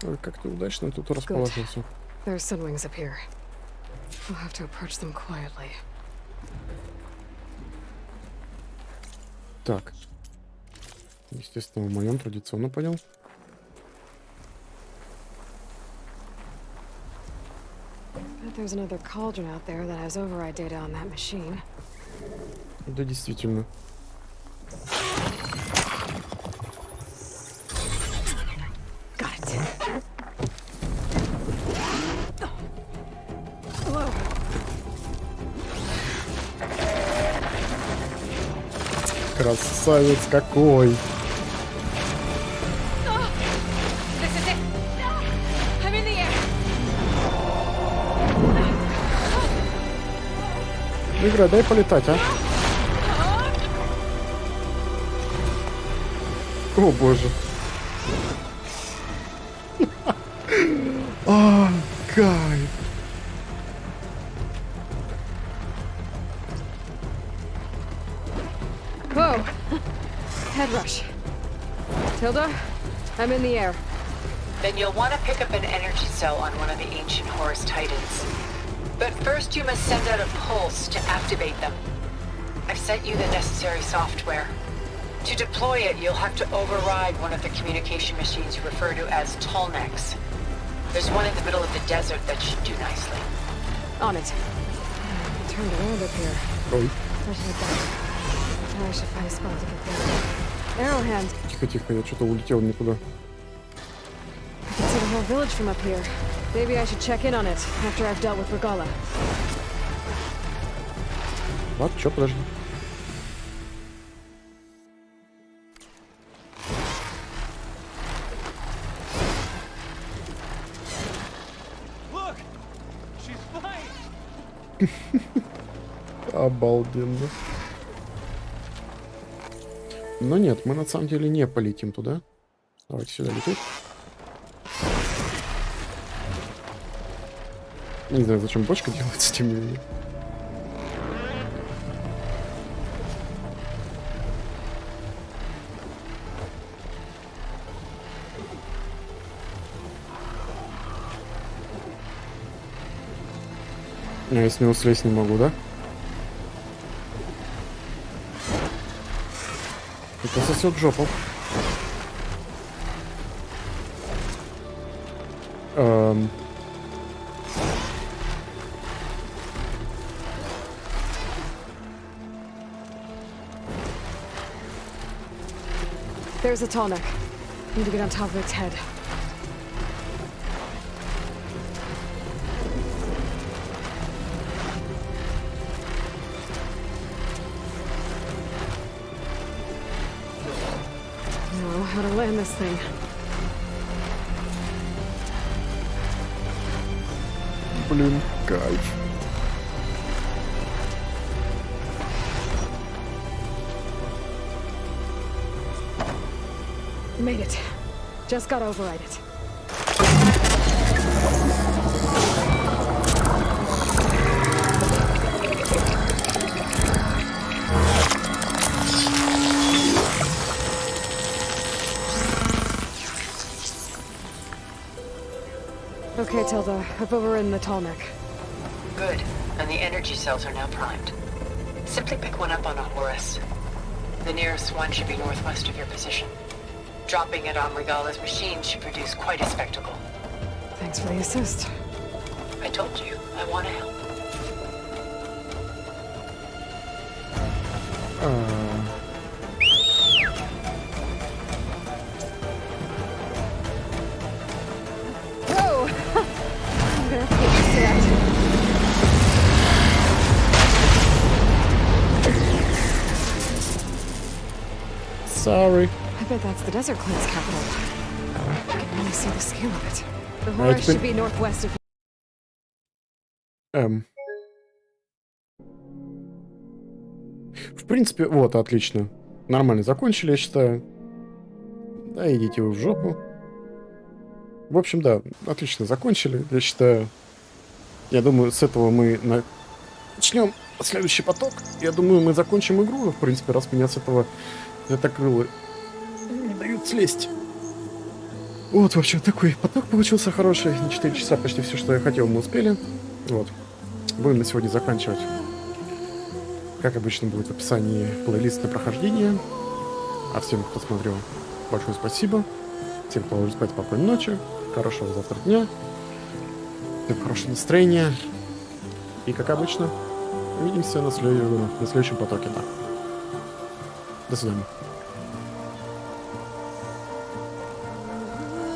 Ой, как ты удачно тут расположился. There's sunwings up here. We'll have to approach them quietly. Так. Естественно, в моем традиционно понял. But there's another cauldron out there that has override data on that machine. Да, действительно. Красавец какой! Игра, дай полетать, а? О боже. А, кайф. Whoa! Head rush. Tilda, I'm in the air. Then you'll want to pick up an energy cell on one of the ancient Horus Titans. But first you must send out a pulse to activate them. I've sent you the necessary software. To deploy it, you'll have to override one of the communication machines you refer to as tallnecks. There's one in the middle of the desert that should do nicely. On it. I turned around up here. Ой. Let's head back. I should find a spot to get there. Arrowhand. Тихо, тихо, я что-то улетел никуда. I can see the whole village from up here. Maybe I should check in on it after I've dealt with Regala. Вот, чё, подожди. Look, she's flying. Обалденно. Но нет, мы на самом деле не полетим туда. Давайте сюда лететь. Не знаю, зачем бочка делается, тем не менее. Я с него слезть не могу, да? Это сосет жопу. There's a tall neck. Need to get on top of its head. Know how to land this thing. Блин, кайф. Made it. Just gotta override it. Okay, Tilda. I've overridden the tall neck. Good. and the energy cells are now primed. Simply pick one up on a Horus. The nearest one should be northwest of your position. Dropping it on Regala's machine should produce quite a spectacle. Thanks for the assist. I told you, I want to help. Whoa! I'm gonna have to get used to that. Sorry. I bet that's the Desert Clan's capital. I can really see the scale of it. The I Horus expect- should be northwest of... В принципе, вот, отлично. Нормально закончили, я считаю. Да, идите вы в жопу. В общем, да, отлично закончили, я считаю. Я думаю, с этого мы начнем следующий поток. Я думаю, мы закончим игру, в принципе, раз меня с этого летокрылы не дают слезть. Вот, в общем, такой поток получился хороший. На 4 часа почти все, что я хотел, мы успели. Вот. Будем на сегодня заканчивать. Как обычно, будет в описании плейлист на прохождение. А всем, кто смотрел, большое спасибо. Всем, кто ложится спать, спокойной ночи. Хорошего завтра дня. Всем хорошего настроения. И, как обычно, увидимся на следующем потоке. Да. До свидания.